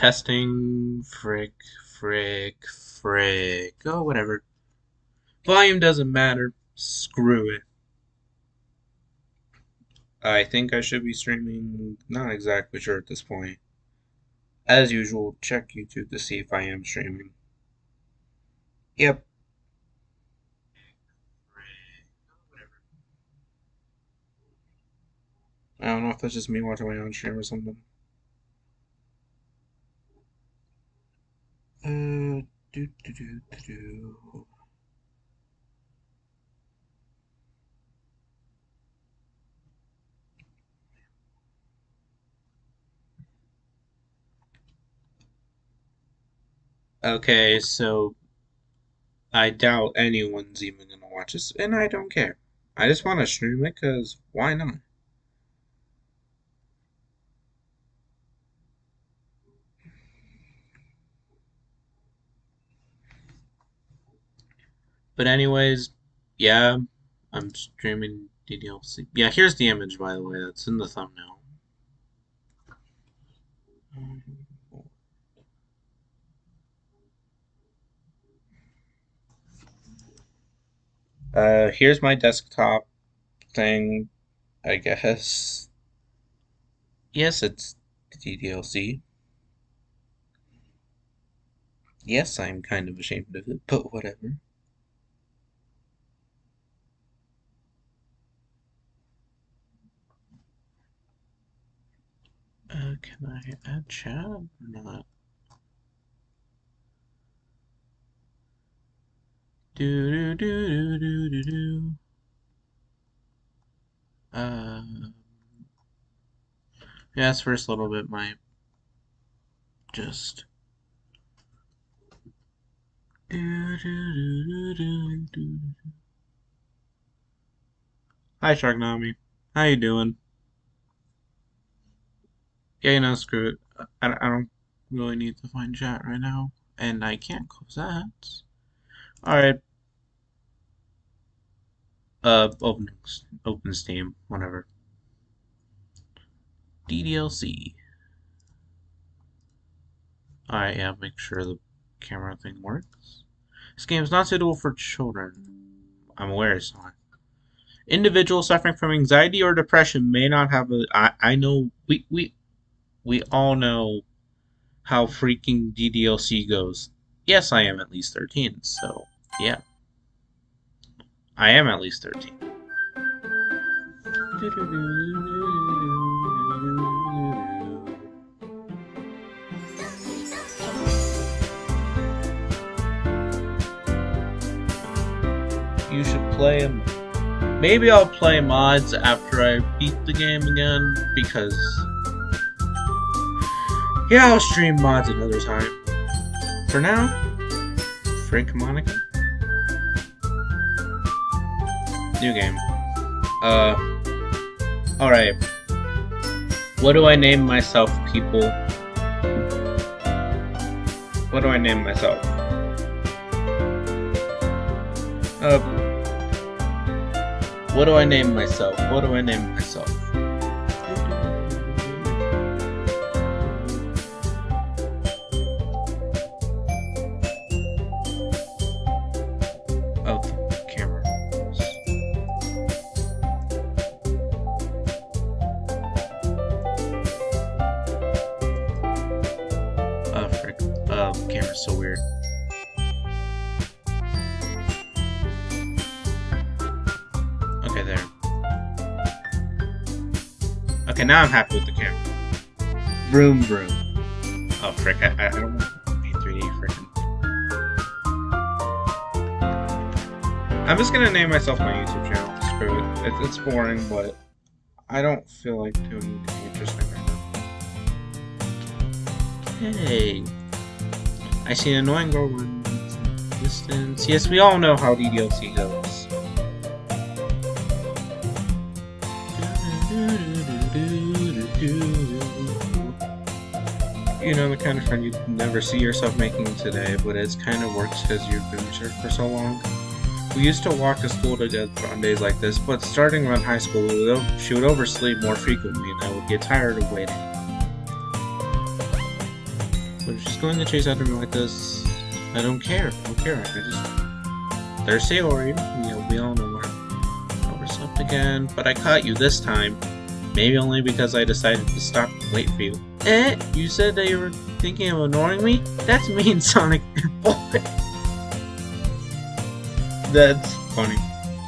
Testing, frick. Oh, whatever. Volume doesn't matter. Screw it. I think I should be streaming. Not exactly sure at this point. As usual, check YouTube to see if I am streaming. Yep. I don't know if that's just me watching my own stream or something. Do do do do do. Okay, so I doubt anyone's even gonna watch this, and I don't care. I just want to stream it because why not? But anyways, yeah, I'm streaming DDLC. Yeah, here's the image, by the way, that's in the thumbnail. Here's my desktop thing, I guess. Yes, it's DDLC. Yes, I'm kind of ashamed of it, but whatever. Can I add chat or not? Do do do do do do. Yes, first little bit might just. Do do do do do. Hi, Sharknami. How you doing? Yeah, screw it. I don't really need to find chat right now, and I can't close that. All right. Open Steam, whatever. DDLC. Alright, yeah, make sure the camera thing works. This game is not suitable for children. I'm aware it's not. Individuals suffering from anxiety or depression may not have a. I know we all know how freaking DDLC goes. Yes, I am at least 13, so yeah. I am at least 13. You should play them. Maybe I'll play mods after I beat the game again, because yeah, I'll stream mods another time. For now, Frank Monica. New game. Alright. What do I name myself, people? What do I name myself? What do I name myself? What do I name myself? Oh, the camera. Oh, frick. The camera's so weird. Okay, there. Okay, now I'm happy with the camera. Vroom, vroom. Oh, frick. I don't want to be 3D frickin'. I'm just gonna name myself my YouTube channel. Screw it. It's boring, but I don't feel like doing anything interesting right now. Hey. I see an annoying girl in distance. Yes, we all know how DDLC goes. You know, the kind of friend you'd never see yourself making today, but it kind of works because you've been with her for so long. We used to walk to school together on days like this, but starting around high school, she would oversleep more frequently, and I would get tired of waiting. But if she's going to chase after me like this, I don't care. There's Sayori. We all know her. Overslept again, but I caught you this time. Maybe only because I decided to stop and wait for you. You said that you were thinking of ignoring me? That's mean, Sonic. That's funny.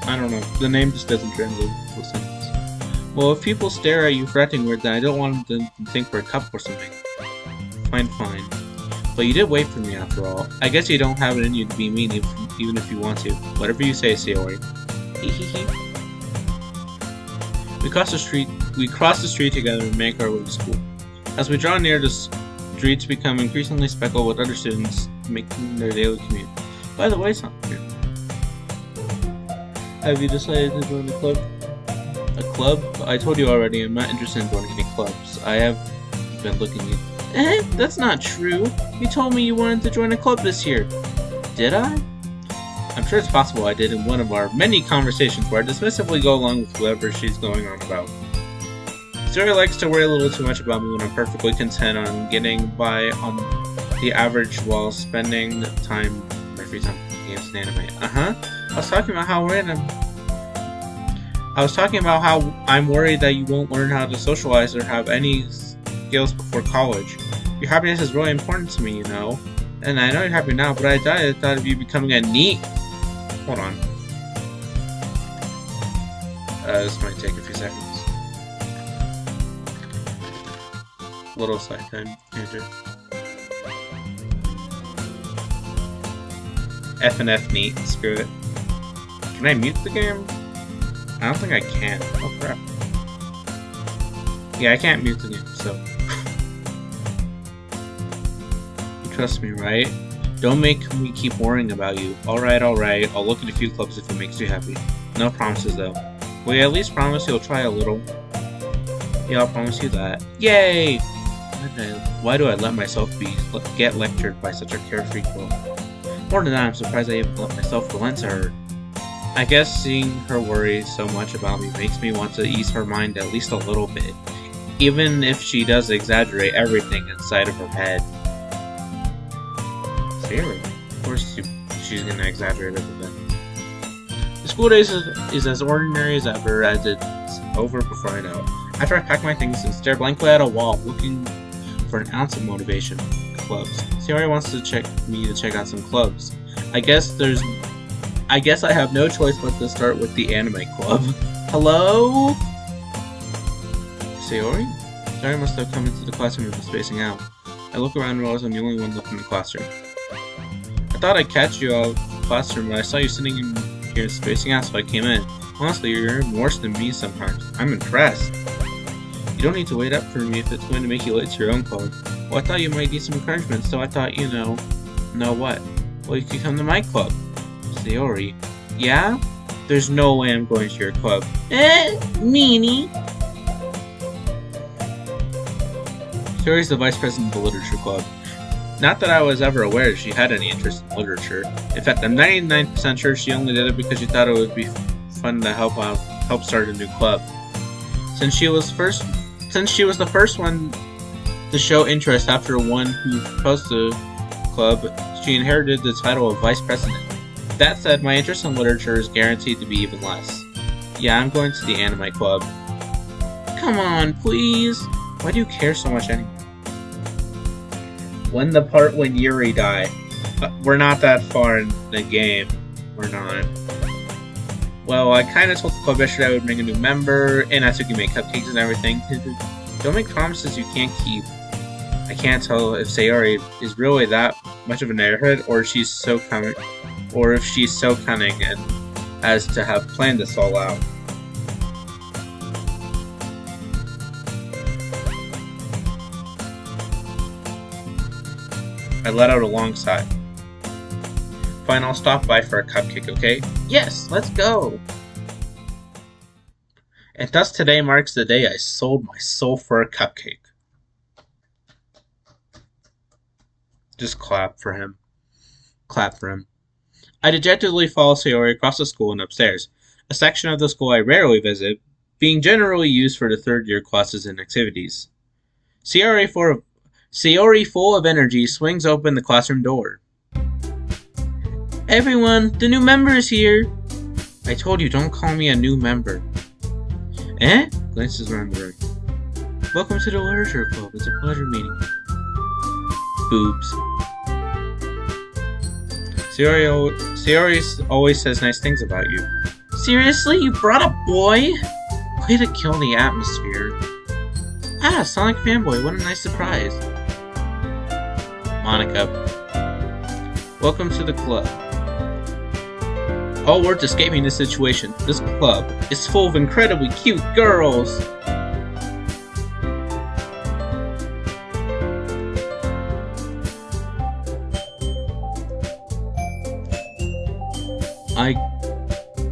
I don't know. The name just doesn't translate to a sentence. Well, if people stare at you for acting weird, then I don't want them to think we're a couple or something. Fine. But you did wait for me after all. I guess you don't have it in you to be mean even if you want to. Whatever you say, Sayori. We cross the street together and make our way to school. As we draw near, the streets become increasingly speckled with other students making their daily commute. By the way, Sonic, have you decided to join the club? A club? I told you already, I'm not interested in joining any clubs. I have been looking at... That's not true. You told me you wanted to join a club this year. Did I? I'm sure it's possible I did in one of our many conversations where I dismissively go along with whatever she's going on about. Sayori likes to worry a little too much about me when I'm perfectly content on getting by on the average while spending my free time playing games and anime. I was talking about how I'm worried that you won't learn how to socialize or have any skills before college. Your happiness is really important to me, you know. And I know you're happy now, but I thought of you becoming a neat... Hold on. This might take a few seconds. Little side time. F and F neat. Screw it. Can I mute the game? I don't think I can. Oh crap. Yeah, I can't mute the game, so... You trust me, right? Don't make me keep worrying about you. Alright. I'll look at a few clubs if it makes you happy. No promises, though. Will you at least promise you'll try a little? Yeah, I'll promise you that. Yay! Why do I let myself get lectured by such a carefree girl? More than that, I'm surprised I even let myself relent to her. I guess seeing her worry so much about me makes me want to ease her mind at least a little bit. Even if she does exaggerate everything inside of her head. Seriously? Of course she's gonna exaggerate everything. The school days is as ordinary as ever as it's over before I know. After I pack my things and stare blankly at a wall, looking for an ounce of motivation. Clubs. Sayori wants to check out some clubs. I guess I have no choice but to start with the anime club. Hello? Sayori? Sayori must have come into the classroom and was spacing out. I look around and realize I'm the only one left in the classroom. I thought I'd catch you out of the classroom, but I saw you sitting in here spacing out, so I came in. Honestly, you're even worse than me sometimes. I'm impressed. You don't need to wait up for me if it's going to make you late to your own club. Well, I thought you might need some encouragement, so I thought, know what? Well, you could come to my club. Sayori. Yeah? There's no way I'm going to your club. Meanie. Sayori's the vice president of the literature club. Not that I was ever aware she had any interest in literature. In fact, I'm 99% sure she only did it because she thought it would be fun to help start a new club. Since she was the first one to show interest after one who proposed to the club, she inherited the title of vice president. That said, my interest in literature is guaranteed to be even less. Yeah, I'm going to the anime club. Come on, please. Why do you care so much anyway? When the part when Yuri died. We're not that far in the game. We're not. Well, I kinda told the club yesterday I would bring a new member, and Natsuki made cupcakes and everything. Don't make promises you can't keep. I can't tell if Sayori is really that much of an airhead, or if she's so cunning and as to have planned this all out. I let out a long sigh. Fine, I'll stop by for a cupcake, okay? Yes, let's go! And thus today marks the day I sold my soul for a cupcake. Just clap for him. Clap for him. I dejectedly follow Sayori across the school and upstairs, a section of the school I rarely visit, being generally used for the third-year classes and activities. Sayori Sayori, full of energy, swings open the classroom door. Everyone, the new member is here! I told you, don't call me a new member. Eh? Glances around the room. Welcome to the Literature Club. It's a pleasure meeting you. Boobs. Sayori always says nice things about you. Seriously? You brought a boy? Way to kill the atmosphere. Ah, Sonic fanboy, what a nice surprise. Monica. Welcome to the club. All words escaping this situation. This club is full of incredibly cute girls.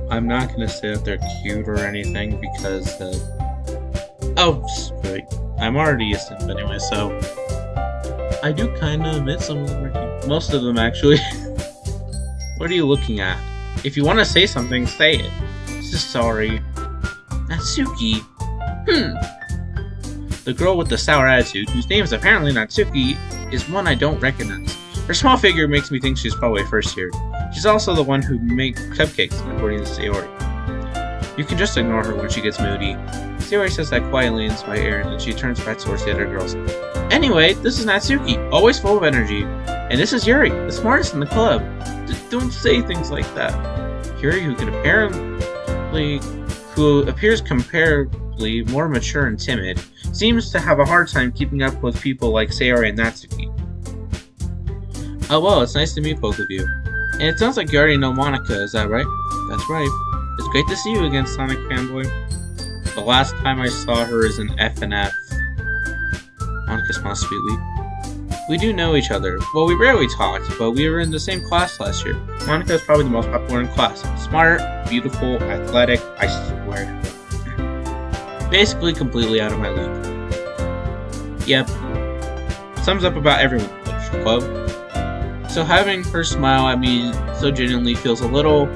I'm not gonna say that they're cute or anything because oh, wait. I'm already a simp anyway, so I do kind of admit some of them are cute. Most of them, actually. What are you looking at? If you want to say something, say it. Sorry. Natsuki. The girl with the sour attitude, whose name is apparently Natsuki, is one I don't recognize. Her small figure makes me think she's probably first year. She's also the one who makes cupcakes, according to Sayori. You can just ignore her when she gets moody. Sayori says that quietly in my ear, and then she turns back towards the other girls. Anyway, this is Natsuki, always full of energy. And this is Yuri, the smartest in the club. Don't say things like that. Yuri, who appears comparably more mature and timid, seems to have a hard time keeping up with people like Sayori and Natsuki. Oh well, it's nice to meet both of you. And it sounds like you already know Monica, is that right? That's right. It's great to see you again, Sonic fanboy. The last time I saw her is in FNF. Monica smiles sweetly. We do know each other. Well, we rarely talked, but we were in the same class last year. Monica is probably the most popular in class. Smart, beautiful, athletic, I swear. Basically completely out of my league. Yep. Sums up about everyone in the Literature Club. So having her smile at me so genuinely feels a little...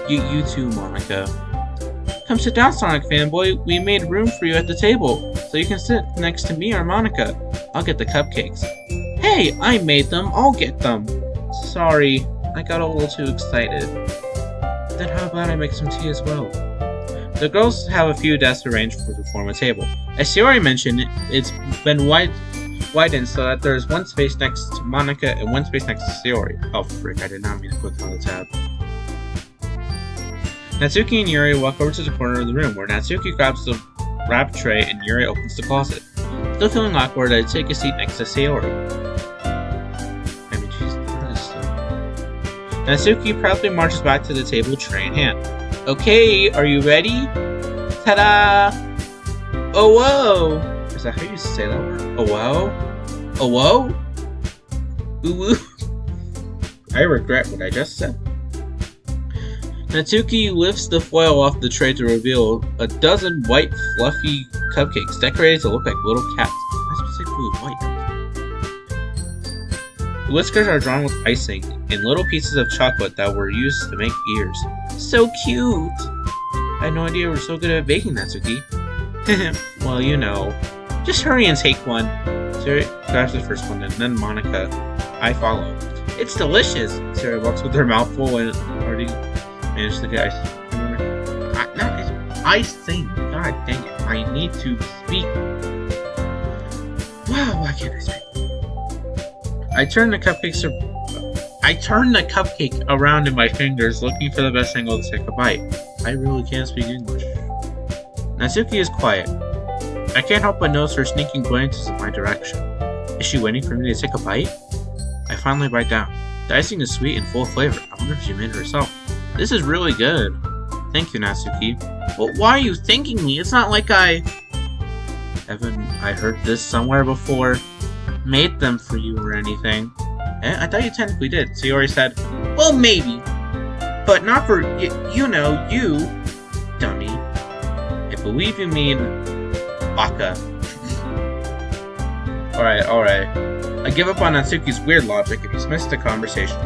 You too, Monica. Come sit down, Sonic fanboy. We made room for you at the table, so you can sit next to me or Monica. I'll get the cupcakes. Hey, I made them. I'll get them. Sorry, I got a little too excited. Then how about I make some tea as well? The girls have a few desks arranged to form a table. As Sayori mentioned, it's been widened so that there's one space next to Monica and one space next to Sayori. Oh frick, I did not mean to click on the tab. Natsuki and Yuri walk over to the corner of the room, where Natsuki grabs the wrap tray and Yuri opens the closet. Still feeling awkward, I take a seat next to Sayori. I mean, she's nice. Natsuki proudly marches back to the table, tray in hand. Okay, are you ready? Ta-da! Oh, whoa! Is that how you say that word? Oh, whoa? Oh, whoa? Ooh, ooh. I regret what I just said. Natsuki lifts the foil off the tray to reveal a dozen white, fluffy cupcakes decorated to look like little cats. Not specifically white. The whiskers are drawn with icing and little pieces of chocolate that were used to make ears. So cute! I had no idea you were so good at baking, Natsuki. Well, you know. Just hurry and take one. Sayori grabs the first one and then Monica. I follow. It's delicious! Sayori walks with her mouth full and already managed to get icing. God dang it. I need to speak. Wow, why can't I speak? I turn the cupcake around in my fingers, looking for the best angle to take a bite. I really can't speak English. Natsuki is quiet. I can't help but notice her sneaking glances in my direction. Is she waiting for me to take a bite? I finally bite down. The icing is sweet and full of flavor. I wonder if she made it herself. This is really good. Thank you, Natsuki. Well, why are you thanking me? It's not like Haven't I heard this somewhere before? Made them for you or anything. I thought you technically did. Sayori said, well, maybe. But not for, you know, you, dummy. I believe you mean baka. Alright. I give up on Natsuki's weird logic and dismiss the conversation.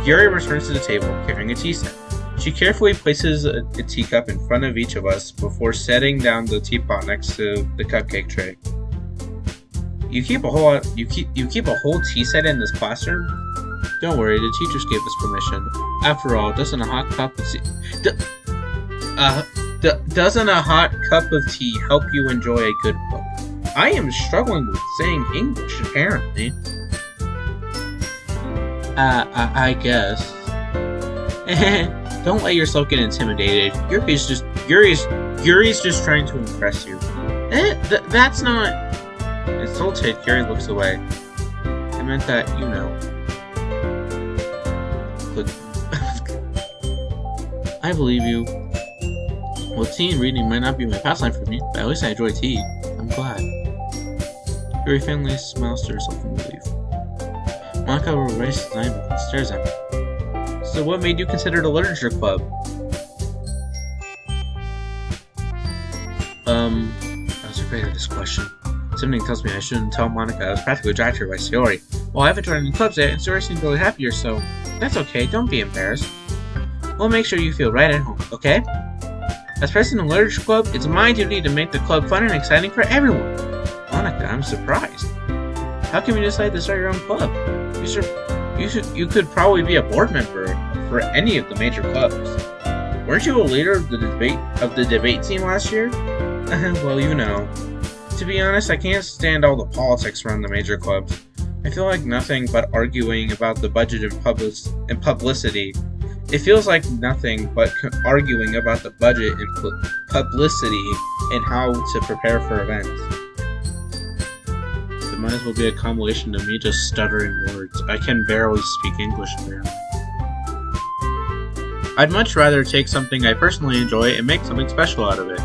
Yuri returns to the table, carrying a tea set. She carefully places a teacup in front of each of us before setting down the teapot next to the cupcake tray. You keep a whole tea set in this classroom? Don't worry, the teachers gave us permission. After all, doesn't a hot cup of tea doesn't a hot cup of tea help you enjoy a good book? I am struggling with saying English, apparently. I guess. Don't let yourself get intimidated. Yuri's just trying to impress you. That's not... Insulted, Yuri looks away. I meant that, you know. I believe you. Well, tea and reading might not be my pastime for me, but at least I enjoy tea. I'm glad. Yuri faintly smiles to herself in relief. Monica raises his eyebrows and stares at me. So what made you consider the literature club? I was afraid of this question. Something tells me I shouldn't tell Monica I was practically dragged here by Sayori. Well, I haven't joined any clubs yet, and Sayori seems really happy, so that's okay, don't be embarrassed. We'll make sure you feel right at home, okay? As president of the Literature Club, it's my duty to make the club fun and exciting for everyone. Monica, I'm surprised. How can we decide to start your own club? You could probably be a board member for any of the major clubs. Weren't you a leader of the debate team last year? Well, you know. To be honest, I can't stand all the politics around the major clubs. I feel like nothing but arguing about the budget and publicity. It feels like nothing but arguing about the budget and publicity and how to prepare for events. It might as well be a compilation of me just stuttering words. I can barely speak English apparently. I'd much rather take something I personally enjoy and make something special out of it.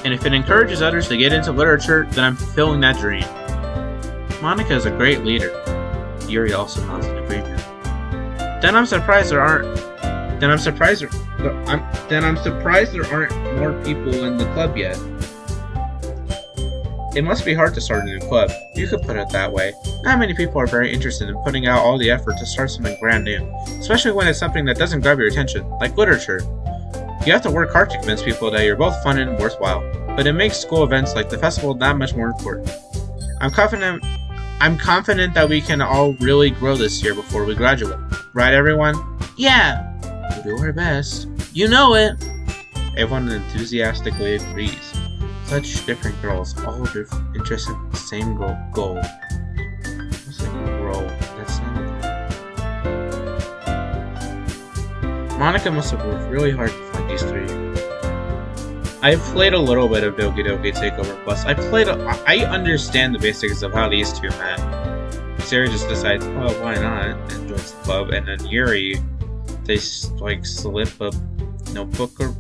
And if it encourages others to get into literature, then I'm fulfilling that dream. Monica is a great leader. Yuri also nods in agreement. Then I'm surprised there aren't more people in the club yet. It must be hard to start a new club. You could put it that way. Not many people are very interested in putting out all the effort to start something brand new, especially when it's something that doesn't grab your attention, like literature. You have to work hard to convince people that you're both fun and worthwhile, but it makes school events like the festival that much more important. I'm confident that we can all really grow this year before we graduate. Right, everyone? Yeah! We'll do our best. You know it! Everyone enthusiastically agrees. Such different girls, all interested in the same goal. What's like grow? That's not a Monica must have worked really hard to find these three. I've played a little bit of Doki Doki Takeover Plus. I understand the basics of how these two met. Sarah just decides, oh, why not, and joins the club, and then Yuri, they like slip a notebook or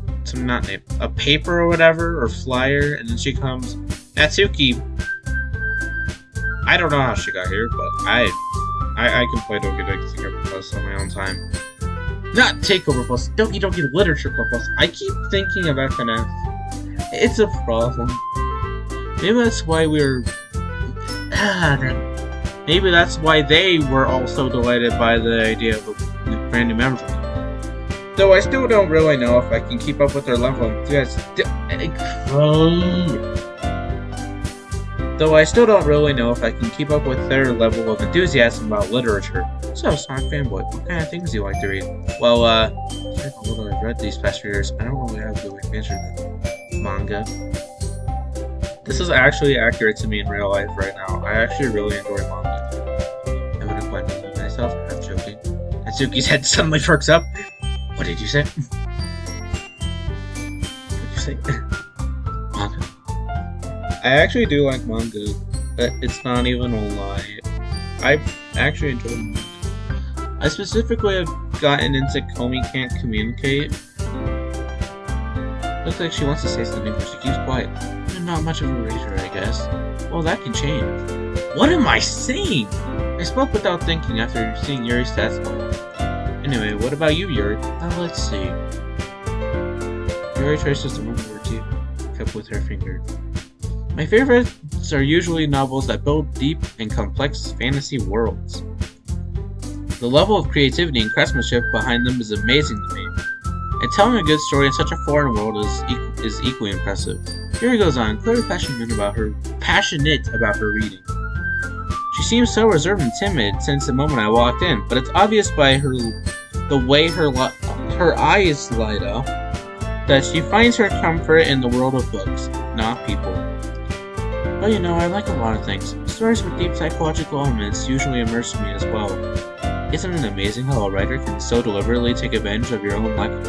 a paper or whatever, or flyer, and then she comes, Natsuki. I don't know how she got here, but I can play Doki Doki Takeover Plus on my own time. Not Takeover Plus, Doki Doki Literature Club Plus. I keep thinking of FNF. It's a problem. Maybe that's why maybe that's why they were all so delighted by the idea of a brand new member. Though I still don't really know if I can keep up with their level of enthusiasm. About literature. So, Sonic Fanboy, what kind of things do you like to read? Well, given how little I've read these past few years, I don't really have the answer to manga. This is actually accurate to me in real life right now. I actually really enjoy manga. I'm gonna quite mean myself, I'm joking. Natsuki's head suddenly perks up. What did you say? What did you say? Manga. I actually do like manga, but it's not even a lie. I actually enjoy manga. I specifically have gotten into Komi Can't Communicate. Looks like she wants to say something, but she keeps quiet. I'm not much of a reader, I guess. Well, that can change. What am I saying? I spoke without thinking after seeing Yuri's stats. Anyway, what about you, Yuri? Let's see. Yuri traces the one word to cup with her finger. My favorites are usually novels that build deep and complex fantasy worlds. The level of creativity and craftsmanship behind them is amazing to me. And telling a good story in such a foreign world is equally impressive. Yuri goes on, clearly passionate about her reading. She seems so reserved and timid since the moment I walked in, but it's obvious by the way her eyes light up that she finds her comfort in the world of books, not people. But you know, I like a lot of things. Stories with deep psychological elements usually immerse me as well. Isn't it amazing how a writer can so deliberately take advantage of your own lack of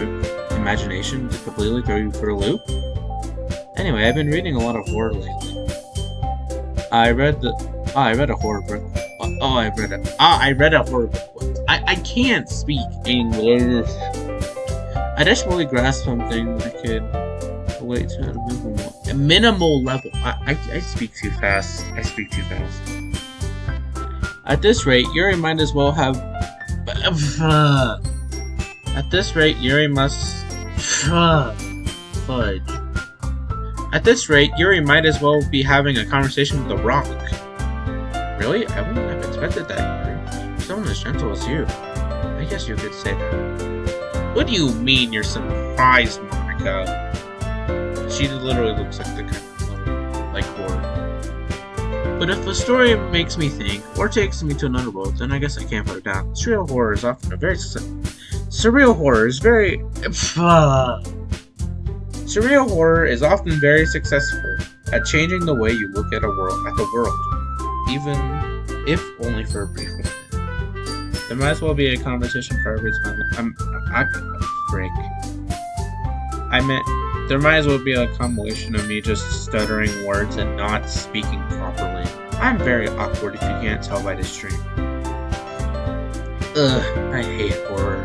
imagination to completely throw you for a loop? Anyway, I've been reading a lot of horror lately. I read a horror book. I read a horror book. I can't speak English. I desperately grasped something that could relate to at a minimal level. I speak too fast. At this rate, Yuri might as well have. At this rate, Yuri must. Fudge. At this rate, Yuri might as well be having a conversation with The Rock. Really? I wouldn't have expected that, Yuri. Someone as gentle as you. I guess you could say that. What do you mean you're surprised, Monica? She literally looks like the kind of like horror. But if the story makes me think, or takes me to another world, then I guess I can't put it down. Surreal horror is often very successful at changing the way you look at the world, even if only for a brief moment. There might as well be a conversation for every time. There might as well be a compilation of me just stuttering words and not speaking properly. I'm very awkward if you can't tell by this stream. I hate horror.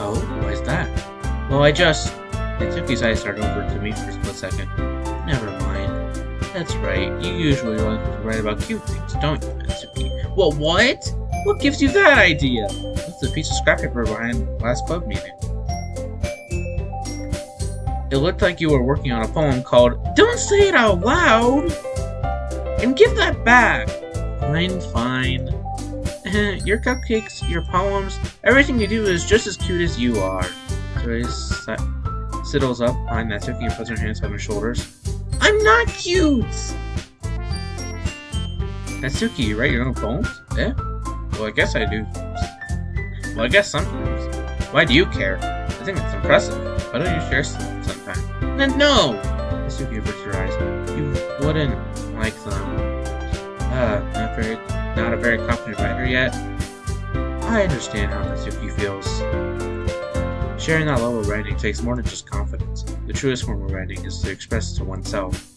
Oh, why is that? Well, Natsuki's eyes started over to me for a split second. Never mind. That's right, you usually like to write about cute things, don't you, Natsuki? Well, what? What gives you that idea? That's the piece of scrap paper behind last club meeting. It looked like you were working on a poem called Don't Say It Out Loud! And give that back! Fine. Your cupcakes, your poems, everything you do is just as cute as you are. Zoe sidles up behind Natsuki and puts her hands on her shoulders. I'm not cute! Natsuki, you write your own poems? Eh? Well, I guess I do. Well, I guess sometimes. Why do you care? I think it's impressive. Why don't you share some sometime? No! Natsuki averts her eyes. You wouldn't like them. Not a very confident writer yet. I understand how Natsuki feels. Sharing that level of writing takes more than just confidence. The truest form of writing is to express to oneself.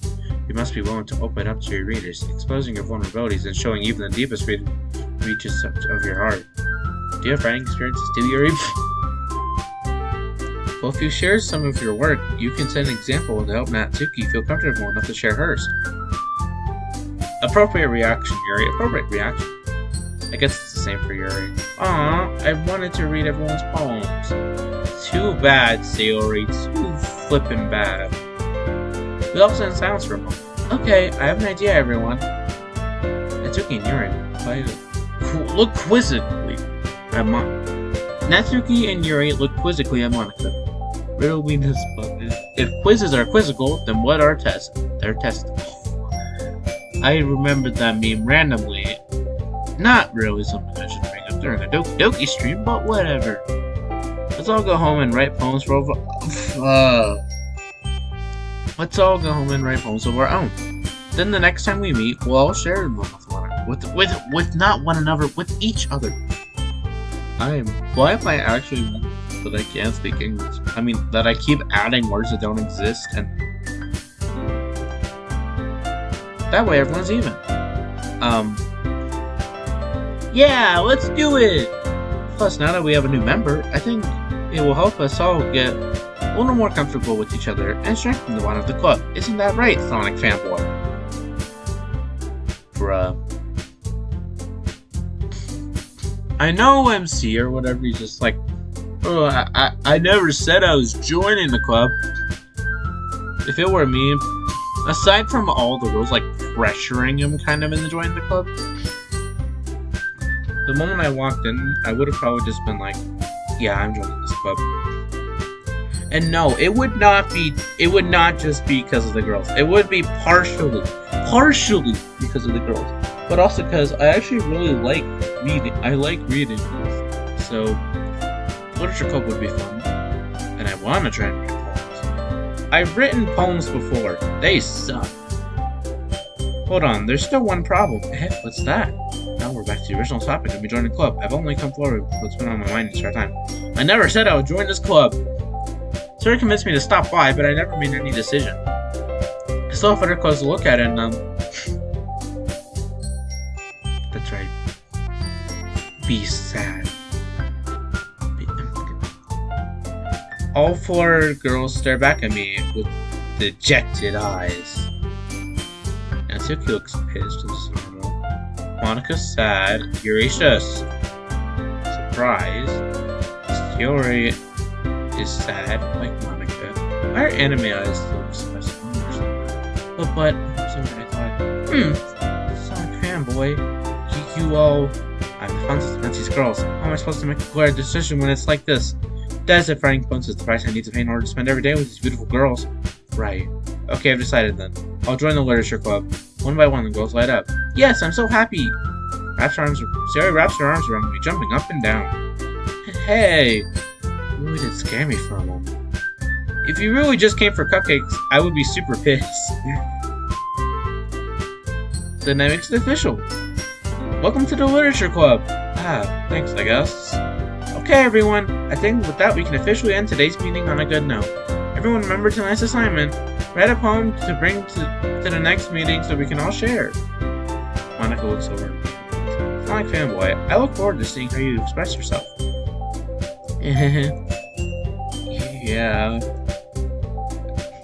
You must be willing to open up to your readers, exposing your vulnerabilities and showing even the deepest reaches of your heart. Do you have writing experiences too, Yuri? Well, if you share some of your work, you can set an example to help Natsuki feel comfortable enough to share hers. Appropriate reaction, Yuri. Appropriate reaction. I guess it's the same for Yuri. Aw, I wanted to read everyone's poems. Too bad, Sayori. Too flippin' bad. We all sat in silence for a moment. Okay, I have an idea, everyone. Natsuki and Yuri look quizzically at Monica. Natsuki and Yuri look quizzically at Monica. Riddle me this book. If quizzes are quizzical, then what are tests? They're testable. I remembered that meme randomly. Not really something I should bring up during a Doki Doki stream, but whatever. Let's all go home and write poems for Let's all go home and write poems of our own. Then the next time we meet, we'll all share them with not one another, with each other. Why am I actually that I can't speak English? I mean, that I keep adding words that don't exist, and that way everyone's even. Yeah, let's do it! Plus, now that we have a new member, I think it will help us all get a little more comfortable with each other and strengthen the bond of the club. Isn't that right, Sonic fanboy? Bruh. I know MC or whatever, he's just like, oh, I never said I was joining the club. If it were me, aside from all the rules like pressuring him kind of into joining the club, the moment I walked in, I would have probably just been like, yeah, I'm joining this club. And no, it would not just be because of the girls. It would be partially partially because of the girls, but also because I actually really like reading. I like reading, so literature club would be fun, and I want to try and read poems. I've written poems before. They suck. Hold on, there's still one problem. What's that? Now we're back to the original topic of me joining the club. I've only come forward with what's been on my mind this entire time. I never said I would join this club. Sir convinced me to stop by, but I never made any decision. I still have other clubs to look at, and that's right. Be sad. All four girls stare back at me with dejected eyes. Natsuki looks pissed as normal. Monika's sad. Eurasia's surprised. Shiori is sad, like Monika. Why are anime eyes so expressive? But so I thought, Sonic fanboy, you all, I'm the fondest of Nancy's girls. How am I supposed to make a clear decision when it's like this? That is a frightening point, is the price I need to pay in order to spend every day with these beautiful girls. Right. Okay, I've decided then. I'll join the literature club. One by one, the girls light up. Yes, I'm so happy! Sarah wraps her arms around me, jumping up and down. Hey! Ooh, it did scare me for a moment. If you really just came for cupcakes, I would be super pissed. Then that makes it official. Welcome to the literature club. Thanks, I guess. Okay, everyone. I think with that we can officially end today's meeting on a good note. Everyone remember tonight's assignment. Write a poem to bring to the next meeting so we can all share. Monika looks over. Sonic fanboy, I look forward to seeing how you express yourself. Yeah.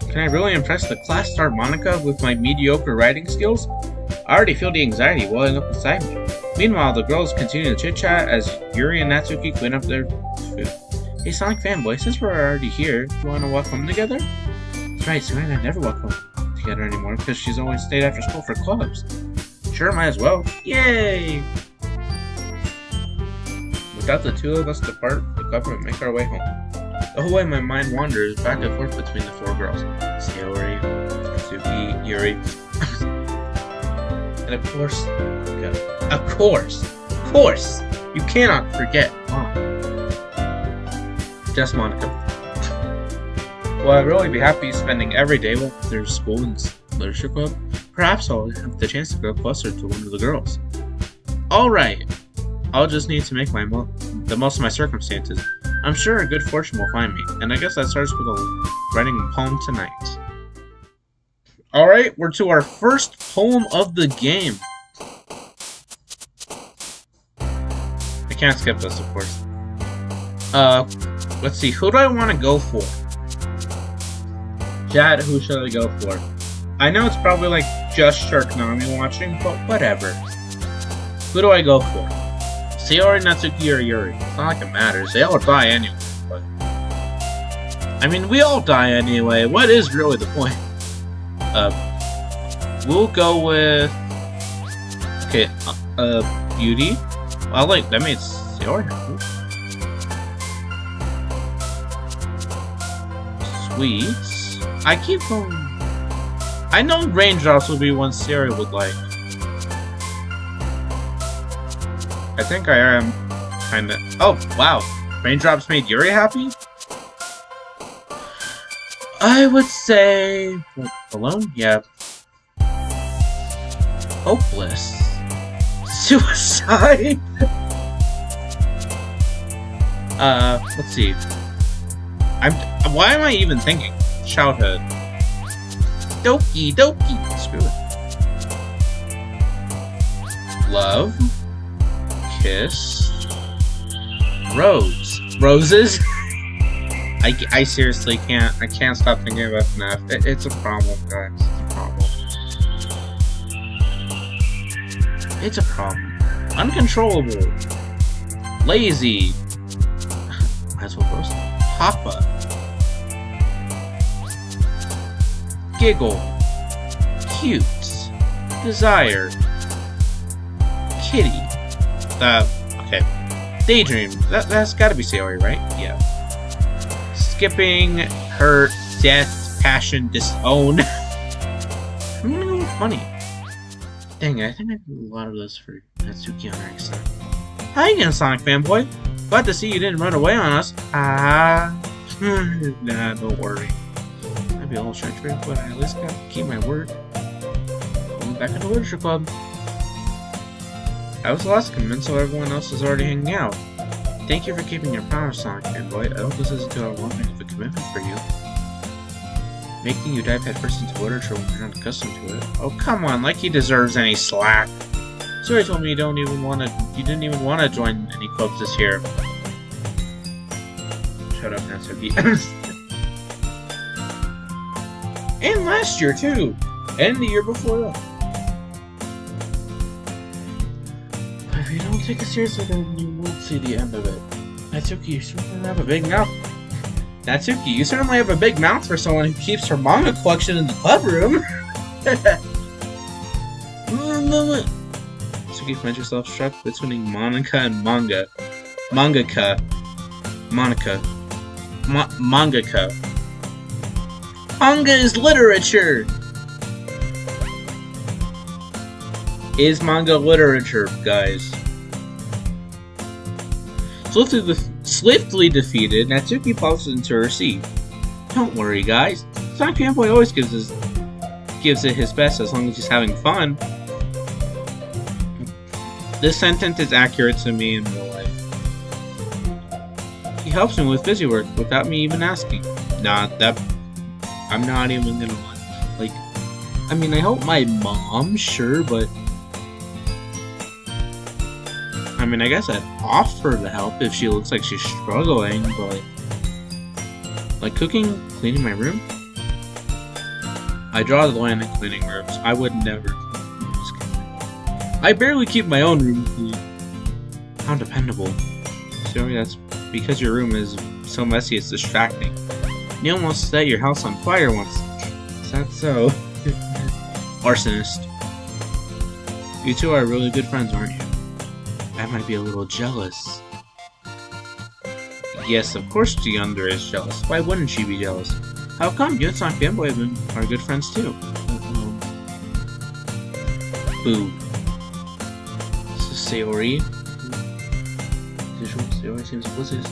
Can I really impress the class star Monika with my mediocre writing skills? I already feel the anxiety welling up inside me. Meanwhile, the girls continue to chit-chat as Yuri and Natsuki clean up their food. Hey Sonic fanboy, since we're already here, do you want to walk home together? That's right, Sue and I never walk home together anymore because she's always stayed after school for clubs. Sure, might as well. Yay! Without the two of us depart the club and make our way home. The whole way my mind wanders back and forth between the four girls. Sayori, Natsuki, Yuri, and of course, Monika. Of course! You cannot forget just Monika. Will I really be happy spending every day with their school and literature club? Perhaps I'll have the chance to go closer to one of the girls. Alright, I'll just need to make the most of my circumstances. I'm sure a good fortune will find me, and I guess that starts with writing a poem tonight. Alright, we're to our first poem of the game. I can't skip this, of course. Let's see, who do I want to go for? Chat, who should I go for? I know it's probably like just Sharknami watching, but whatever. Who do I go for? Sayori, Natsuki, or Yuri? It's not like it matters. They all die anyway, but... I mean, we all die anyway. What is really the point? We'll go with... Okay, Beauty. I like... That made Sayori happy. Sweets. I keep going... I know Raindrops will be one Sayori would like. I think I am kinda... Oh, wow. Raindrops made Yuri happy? I would say... Alone? Yeah. Hopeless. Suicide? Let's see. Why am I even thinking? Childhood. Doki. Screw it. Love. Kiss. Roses? I seriously can't. I can't stop thinking about FNAF. It's a problem, guys. It's a problem. Uncontrollable. Lazy. Might as well roast Papa. Giggle. Cute. Desire. Kitty. Okay. Daydream. That's gotta be Sayori, right? Yeah. Skipping. Hurt. Death. Passion. Disown. I'm gonna go with funny. Dang it, I think I did a lot of this for Natsuki on accident. Hi again, Sonic fanboy. Glad to see you didn't run away on us. Nah, don't worry. I'd be a little treacherous, but I at least got to keep my word. Going back in the Literature Club. I was the last to come in, so everyone else is already hanging out. Thank you for keeping your promise, Sonic fanboy. I hope this isn't too overwhelming of a commitment for you. Making you dive headfirst into literature when you're not accustomed to it. Oh, come on, like he deserves any slack. Suri told me you didn't even want to join any clubs this year. Shut up, Natsuki. And last year, too. And the year before that. But if you don't take it seriously, then you won't see the end of it. Natsuki, you certainly have a big mouth. Natsuki, you certainly have a big mouth for someone who keeps her manga collection in the club room. Natsuki finds herself struck between Monica and manga. Mangaka. Manga is literature! Is manga literature, guys? Swiftly defeated, Natsuki pops into her seat. Don't worry, guys. Sonic fanboy always gives it his best as long as he's having fun. This sentence is accurate to me in real life. He helps me with busy work without me even asking. I'm not even gonna lie. I mean, I help my mom, sure, but I mean, I guess I'd offer the help if she looks like she's struggling, but like cooking, cleaning my room? I draw the line in cleaning rooms. I would never. I barely keep my own room clean. How dependable. Sorry, that's because your room is so messy it's distracting. You almost set your house on fire once. Is that so? Arsonist. You two are really good friends, aren't you? I might be a little jealous. Yes, of course Giander is jealous. Why wouldn't she be jealous? How come? You and Sonic fanboy are good friends too. Boo. This is Sayori. Sayori seems oblivious.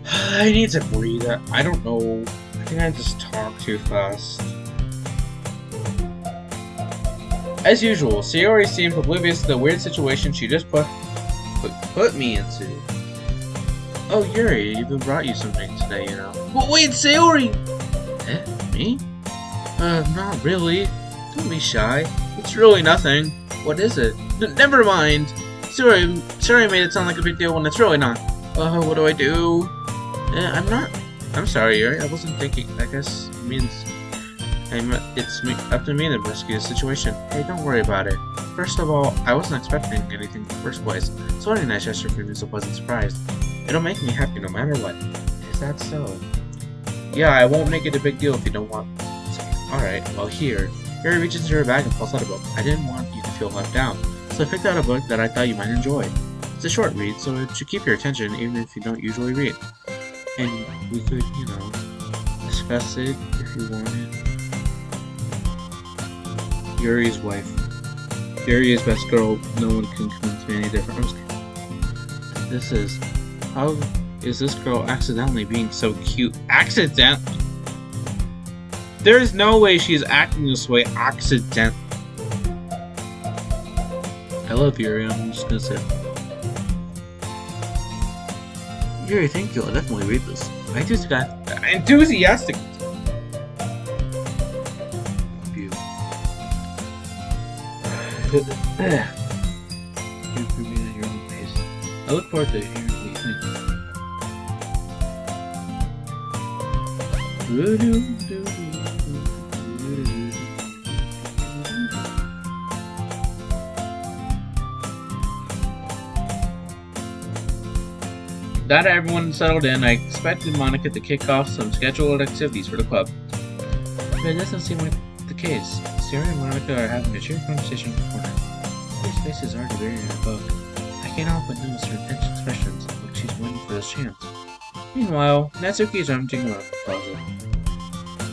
I need to breathe. I don't know. I think I just talk too fast. As usual, Sayori seems oblivious to the weird situation she just put me into. Oh, Yuri, I even brought you something today, you know. Well, wait, Sayori! Eh? Me? Not really. Don't be shy. It's really nothing. What is it? Never mind. Sayori made it sound like a big deal when it's really not. What do I do? I'm sorry, Yuri. I wasn't thinking. I guess it means it's up to me to rescue the situation. Hey, don't worry about it. First of all, I wasn't expecting anything in the first place, so any nice gesture for me is a pleasant surprise. It'll make me happy no matter what. Is that so? Yeah, I won't make it a big deal if you don't want. Alright, well here. Yuri reaches into her bag and pulls out a book. I didn't want you to feel left out, so I picked out a book that I thought you might enjoy. It's a short read, so it should keep your attention even if you don't usually read. And we could, you know, discuss it if you wanted. Yuri's wife. Yuri is best girl. No one can convince me any different. This is... How is this girl accidentally being so cute? Accidentally? There is no way she's acting this way accidentally. I love Yuri, I'm just gonna say. Yuri, thank you. I'll definitely read this. I just got enthusiastic. Love you. You can read at your own pace. I look forward to hearing what you think. That everyone settled in, I expected Monica to kick off some scheduled activities for the club. But it doesn't seem like the case. Sarah and Monica are having a cheery conversation in the corner. Their faces aren't very in a book. I can't help but notice her tense expressions, like she's waiting for this chance. Meanwhile, Natsuki is emptying around the closet.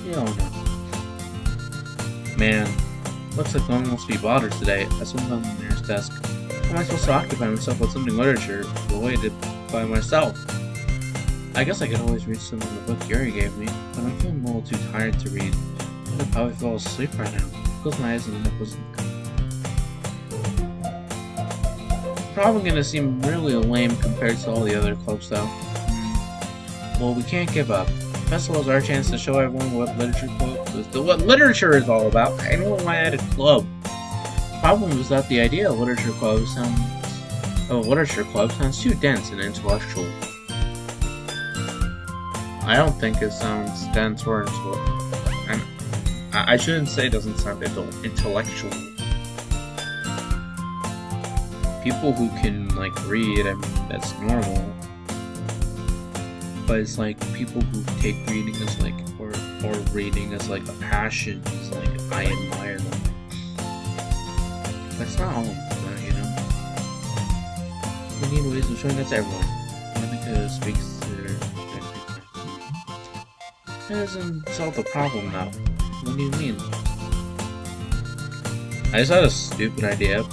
You all know. Man, Looks like no one wants to be bothered today. I sat down on the nearest desk. How am I supposed to occupy myself with something literature related by myself? I guess I could always read some of the book Gary gave me, but I'm feeling a little too tired to read. I'd probably fall asleep right now. Close my eyes and it was probably gonna seem really lame compared to all the other clubs though. Well, we can't give up. Festival is our chance to show everyone what literature is all about. I don't know why I had a club. Problem is that the idea of literature club sounds too dense and intellectual. I don't think it sounds dense or intellectual. I shouldn't say it doesn't sound intellectual. People who can like read, I mean, that's normal. But it's like people who take reading as like or reading as like a passion is like I admire them. That's not all of them, you know. We need ways of showing that to everyone. Monica speaks to their that doesn't solve the problem now. What do you mean? I just had a stupid idea.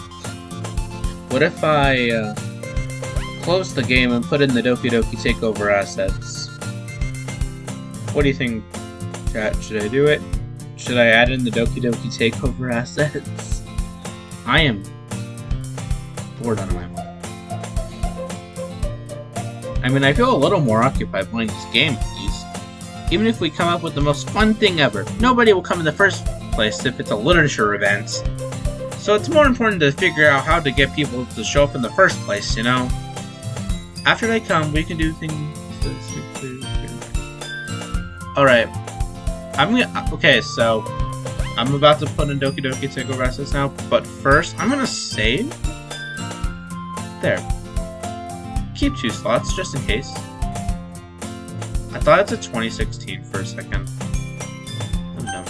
What if I close the game and put in the Doki Doki Takeover assets? What do you think, chat? Should I do it? Should I add in the Doki Doki Takeover assets? I am bored out of my mind. I mean, I feel a little more occupied playing this game, please. Even if we come up with the most fun thing ever, nobody will come in the first place if it's a literature event. So it's more important to figure out how to get people to show up in the first place, you know? After they come, we can do things... Alright. Okay, so... I'm about to put in Doki Doki Takeover assets now, but first, I'm gonna save. There. Keep 2 slots, just in case. I thought it's a 2016 for a second. I'm dumb.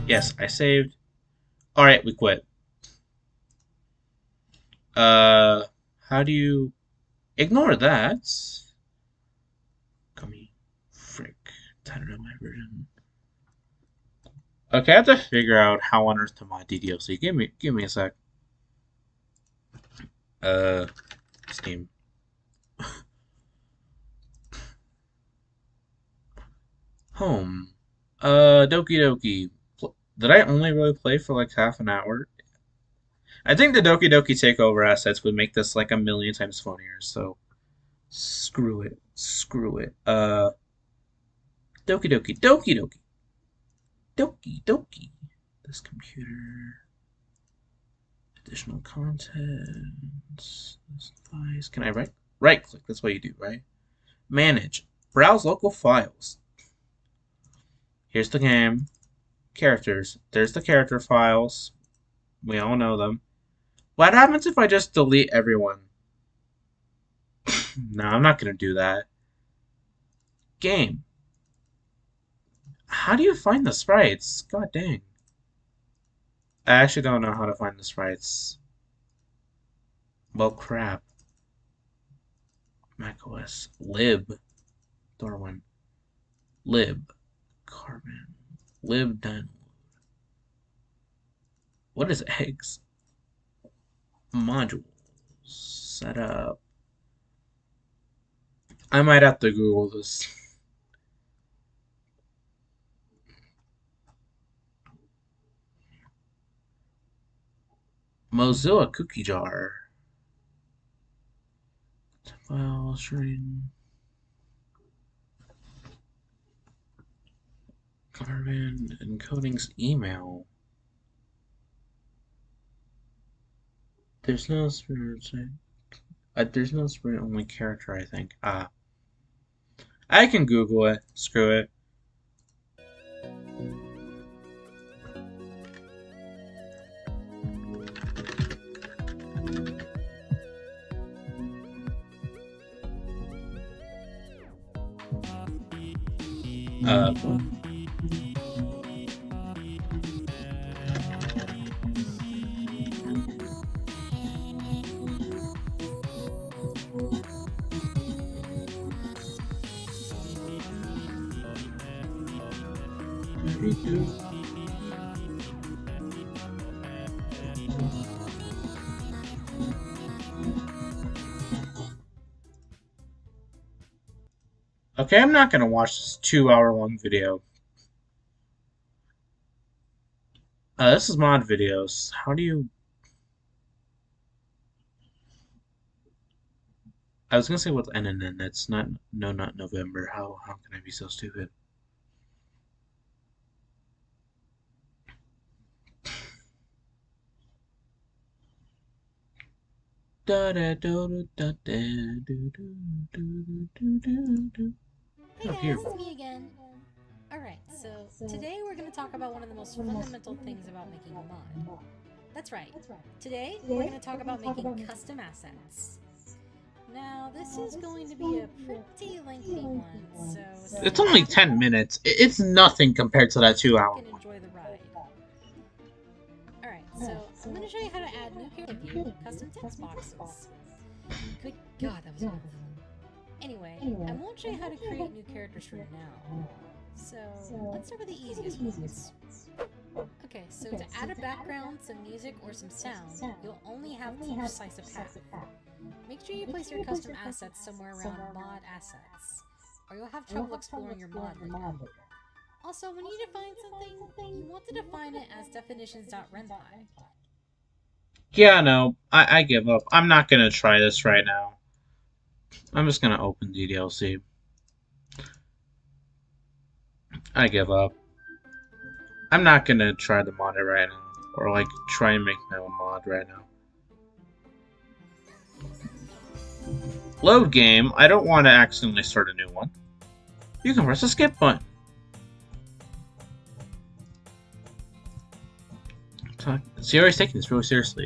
Yes, I saved. Alright, we quit. How do you... Ignore that. Gummy. Frick. I don't know my version. Okay, I have to figure out how on earth to mod DDLC. Give me a sec. Steam. Home. Doki Doki. Did I only really play for like half an hour? I think the Doki Doki Takeover assets would make this like a million times funnier, so screw it. Screw it. Doki Doki. Doki Doki. Doki Doki. This computer. Additional content. This device. Can I right click? That's what you do, right? Manage. Browse local files. Here's the game. Characters. There's the character files. We all know them. What happens if I just delete everyone? No, I'm not gonna do that. Game. How do you find the sprites? God dang. I actually don't know how to find the sprites. Well, crap. macOS. Lib. Darwin. Lib. Carbon. Lib download. What is eggs? Modules. Setup. I might have to Google this. Mozilla cookie jar. File string. Carbon encoding's email. There's no spirit. There's no spirit only character, I think. I can Google it. Screw it. Okay, I'm not gonna watch this 2 hour long video. This is mod videos. How do you... I was gonna say what's NNN. It's not... No, not November. How can I be so stupid? Da da do do da da do do do do do do. Hey guys, it's me again. Alright, so today we're going to talk about one of the most fundamental things about making a mod. That's right. Today we're going to talk about making custom assets. Now, this is going to be a pretty lengthy one, so... It's only 10 minutes. It's nothing compared to that 2 hour You can enjoy the ride. Alright, so I'm going to show you how to add new character custom text boxes. Good God, that was awful. Anyway, I won't show you how to create new characters for now. So, let's start with the easiest ones. Okay, so to add a background, some music, or some sound, you'll only have to slice a path. Make sure you place your custom assets somewhere around mod assets, or you'll have trouble exploring your mod later. Also, when you define something, you want to define it as definitions.renpy. Yeah, no, I give up. I'm not gonna try this right now. I'm just gonna open DDLC. I give up. I'm not gonna try to mod it right now. Or like try and make my own mod right now. Load game. I don't want to accidentally start a new one. You can press the skip button. Sierra's taking this really seriously.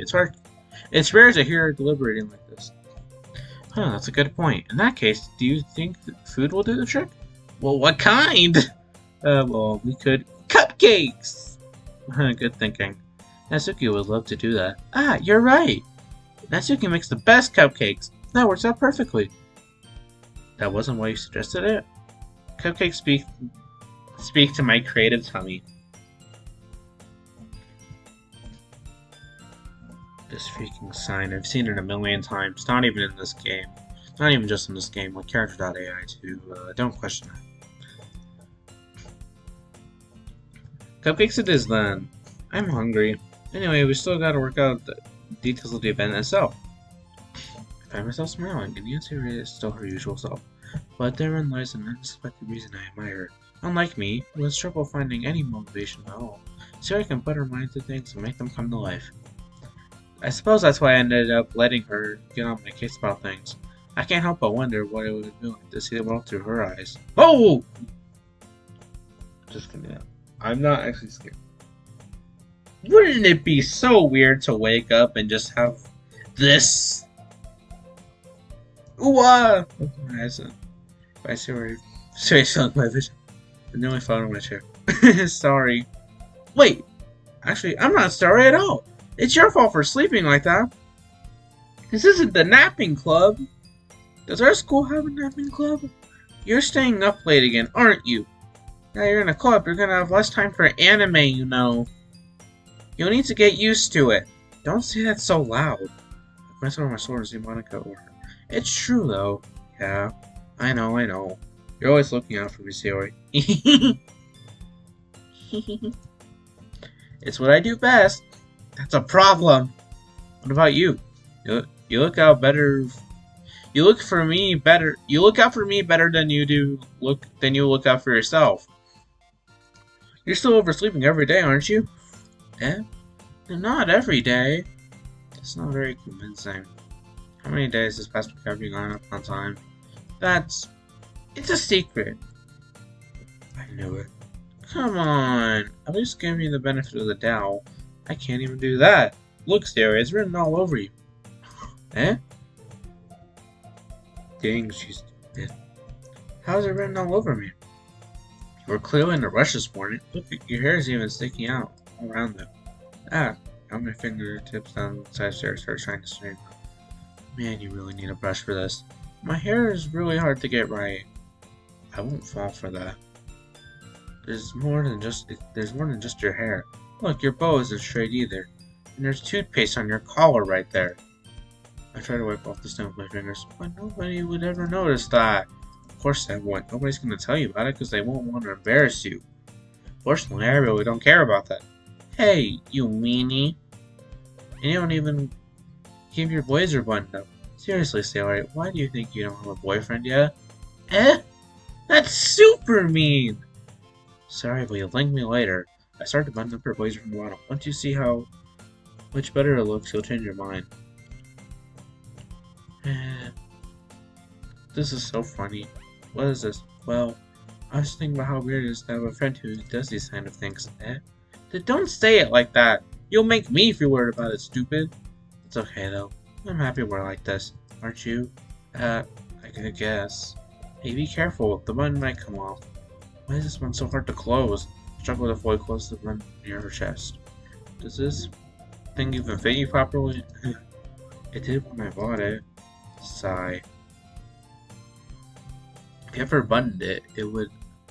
It's rare to hear her deliberating like this. Huh, that's a good point. In that case, do you think that food will do the trick? Well, what kind? Well, we could... Cupcakes! Good thinking. Natsuki would love to do that. Ah, you're right! Natsuki makes the best cupcakes. That works out perfectly. That wasn't why you suggested it? Cupcakes speak to my creative tummy. This freaking sign, I've seen it a million times. Not even in this game. Not even just in this game, like character.ai too. Don't question it. Cupcakes it is then. I'm hungry. Anyway, we still gotta work out the details of the event itself. I find myself smiling, and Nancy is still her usual self. But therein lies an unexpected reason I admire her. Unlike me, who has trouble finding any motivation at all, Sarah can put her mind to things and make them come to life. I suppose that's why I ended up letting her get on my case about things. I can't help but wonder what it would be like to see the world through her eyes. Oh! Just kidding. I'm not actually scared. Wouldn't it be so weird to wake up and just have this? Ooh, if I see where you my vision. I nearly fell on my chair. Sorry. Wait. Actually, I'm not sorry at all. It's your fault for sleeping like that. This isn't the napping club. Does our school have a napping club? You're staying up late again, aren't you? Now you're in a club, you're gonna have less time for anime, you know. You'll need to get used to it. Don't say that so loud. If I saw my sword as Monica or her. It's true, though. Yeah, I know. You're always looking out for me, Sayori. It's what I do best. That's a problem. What about you? You look out better. You look for me better. You look out for me better than you look out for yourself. You're still oversleeping every day, aren't you? Eh? Not every day. That's not very convincing. How many days this past week have you gone up on time? It's a secret. I knew it. Come on. At least give me the benefit of the doubt. I can't even do that. Look, Sarah, it's written all over you. Eh? Dang, she's dead. How's it written all over me? You were clearly in a rush this morning. Look, your hair is even sticking out all around them. Ah, got my fingertips down the side stairs, started trying to straighten up. Man, you really need a brush for this. My hair is really hard to get right. I won't fall for that. There's more than just your hair. Look, your bow isn't straight either. And there's toothpaste on your collar right there. I try to wipe off the stain with my fingers, but nobody would ever notice that. Of course they won't. Nobody's going to tell you about it because they won't want to embarrass you. Fortunately, I really don't care about that. Hey, you meanie. And you don't even keep your blazer buttoned up. Seriously, Sailor, why do you think you don't have a boyfriend yet? Eh? That's super mean! Sorry, but you'll thank me later. I started to button up her blazer from the bottom. Once you see how much better it looks, you'll change your mind. This is so funny. What is this? Well, I was thinking about how weird it is to have a friend who does these kind of things. Don't say it like that. You'll make me feel weird about it, stupid. It's okay, though. I'm happy we're like this. Aren't you? I guess. Hey, be careful. The button might come off. Why is this one so hard to close? Struggle to fully close the button near her chest. Does this thing even fit you properly? It did when I bought it. Sigh. If you ever buttoned it, you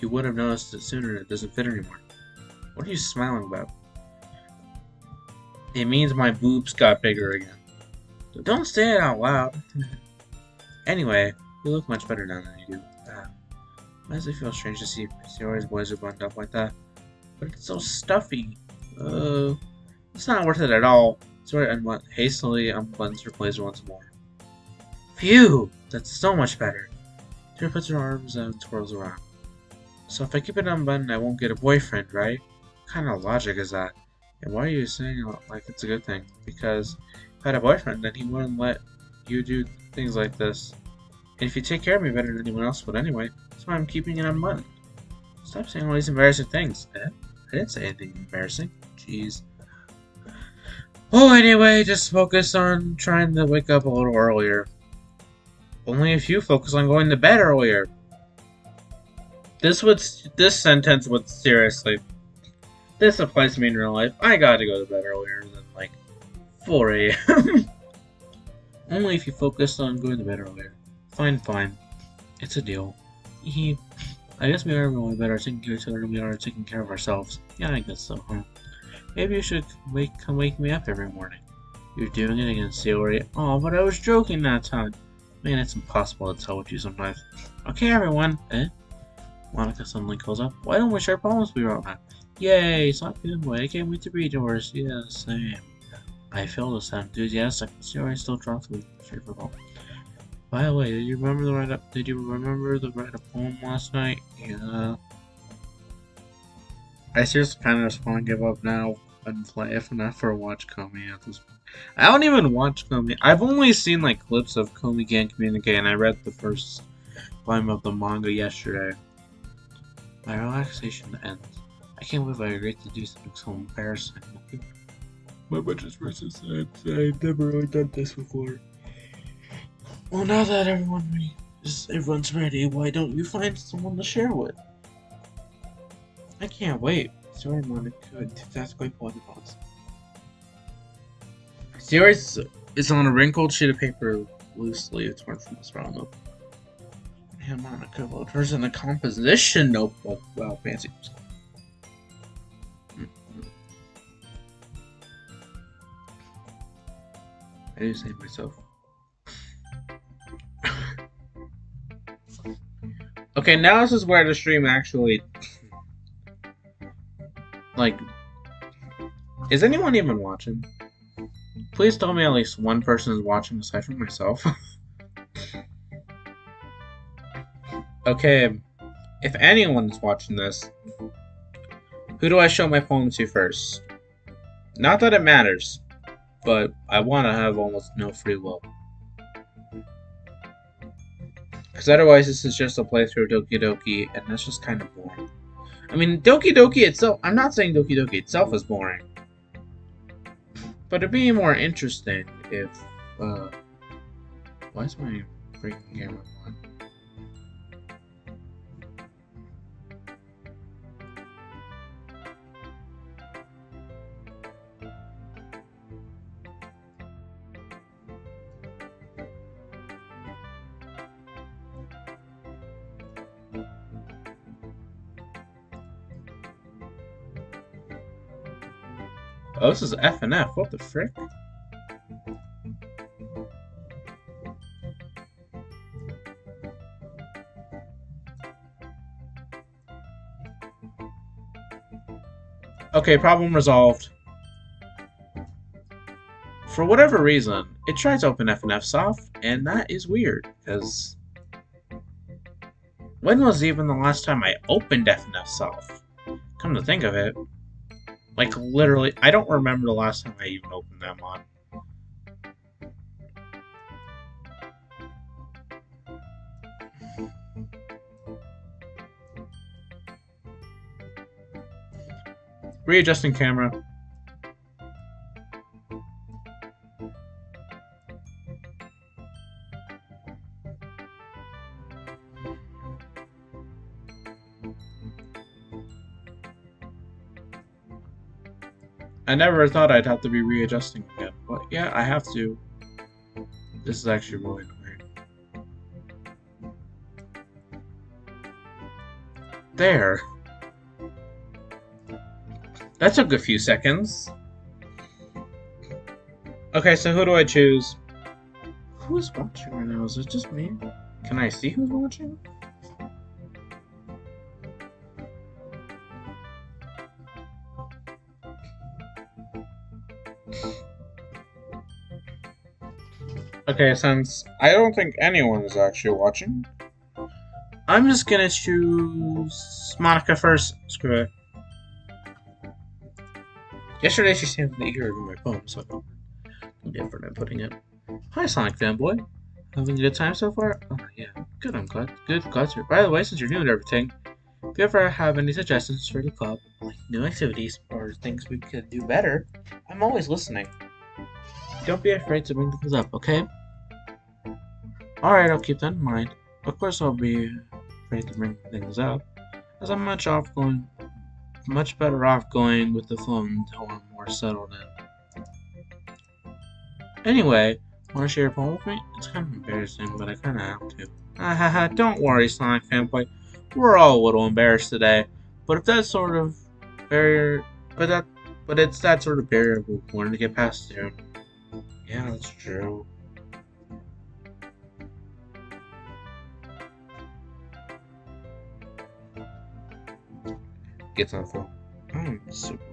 would have noticed it sooner. It doesn't fit anymore. What are you smiling about? It means my boobs got bigger again. So don't say it out loud. Anyway, you look much better now than you do. Why does it feel strange to see Sailor's blazer buttoned up like that? But it's so stuffy. It's not worth it at all. Sora hastily unbuttons her blazer once more. Phew! That's so much better. Sora puts her arms out and twirls around. So if I keep it unbuttoned, I won't get a boyfriend, right? What kind of logic is that? And why are you saying it like it's a good thing? Because if I had a boyfriend, then he wouldn't let you do things like this. And if you take care of me better than anyone else would anyway, that's why I'm keeping it unbuttoned. Stop saying all these embarrassing things. I didn't say anything embarrassing. Jeez. Oh, anyway, just focus on trying to wake up a little earlier. Only if you focus on going to bed earlier. This sentence would seriously. This applies to me in real life. I gotta go to bed earlier than like 4 a.m. Only if you focus on going to bed earlier. Fine. It's a deal. I guess we are really better taking care of each other than we are taking care of ourselves. Yeah, I guess so, huh? Maybe you should come wake me up every morning. You're doing it again, Sailor. Oh, but I was joking that time. Man, it's impossible to tell with you sometimes. Okay, everyone. Monica suddenly calls up. Why don't we share poems we wrote now? Yay, stop feeling way. I can't wait to read yours. Yeah, same. I feel to sound enthusiastic. Sailor still drops me. By the way, did you remember to write a poem last night? Yeah. I seriously kind of just want to give up now and play if not for watch Komi at this point. I don't even watch Komi. I've only seen like clips of Komi Can't Communicate, and I read the first volume of the manga yesterday. My relaxation ends. I can't believe I agreed to do something so embarrassing. My budget's versus I've never really done this before. Well, now that everyone's ready, why don't you find someone to share with? I can't wait. Sorry, Monica. That's quite possible. Series is on a wrinkled sheet of paper, loosely torn from the brown notebook. And Monica wrote hers in a composition notebook. Wow, fancy. I do say myself. Okay, now this is where the stream actually, like, is anyone even watching? Please tell me at least one person is watching aside from myself. Okay, if anyone's watching this, who do I show my poem to first? Not that it matters, but I want to have almost no free will. Because otherwise this is just a playthrough of Doki Doki, and that's just kind of boring. I mean, Doki Doki itself, I'm not saying Doki Doki itself is boring. But it'd be more interesting if, why is my freaking camera on? Oh, this is F and F. What the frick? Okay, problem resolved. For whatever reason, it tries to open F and F soft, and that is weird, because when was even the last time I opened F and F soft? Come to think of it, like literally, I don't remember the last time I even opened that mod. Readjusting camera. I never thought I'd have to be readjusting again, but yeah, I have to. This is actually really annoying. There. That took a few seconds. Okay, so who do I choose? Who's watching right now? Is it just me? Can I see who's watching? Okay, since I don't think anyone is actually watching, I'm just gonna choose Monica first. Screw it. Yesterday she seemed eager to read my poem, so I'm different in putting it. Hi, Sonic fanboy. Having a good time so far? Oh yeah, good. I'm glad. Good, glad to. By the way, since you're new to everything, if you ever have any suggestions for the club, like new activities or things we could do better, I'm always listening. Don't be afraid to bring things up, okay? Alright, I'll keep that in mind. Of course I'll be afraid to bring things up, as I'm much better off going with the flow until I'm more settled in. Anyway, wanna share a poem with me? It's kind of embarrassing, but I kinda have to. Haha, don't worry, Sonic fanboy. We're all a little embarrassed today, but if that sort of barrier, but it's that sort of barrier we're going to get past soon. Yeah, that's true. Gets on the phone. I'm super.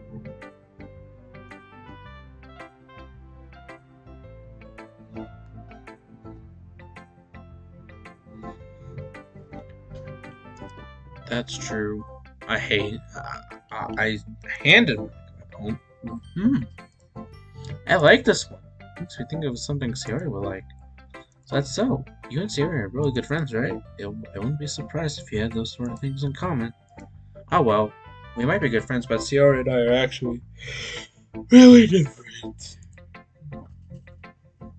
That's true. I hate. I handed my poem. I like this one. Makes me think of something Sierra would like. So that's so. You and Sierra are really good friends, right? I wouldn't be surprised if you had those sort of things in common. Oh well, we might be good friends, but Sierra and I are actually really different.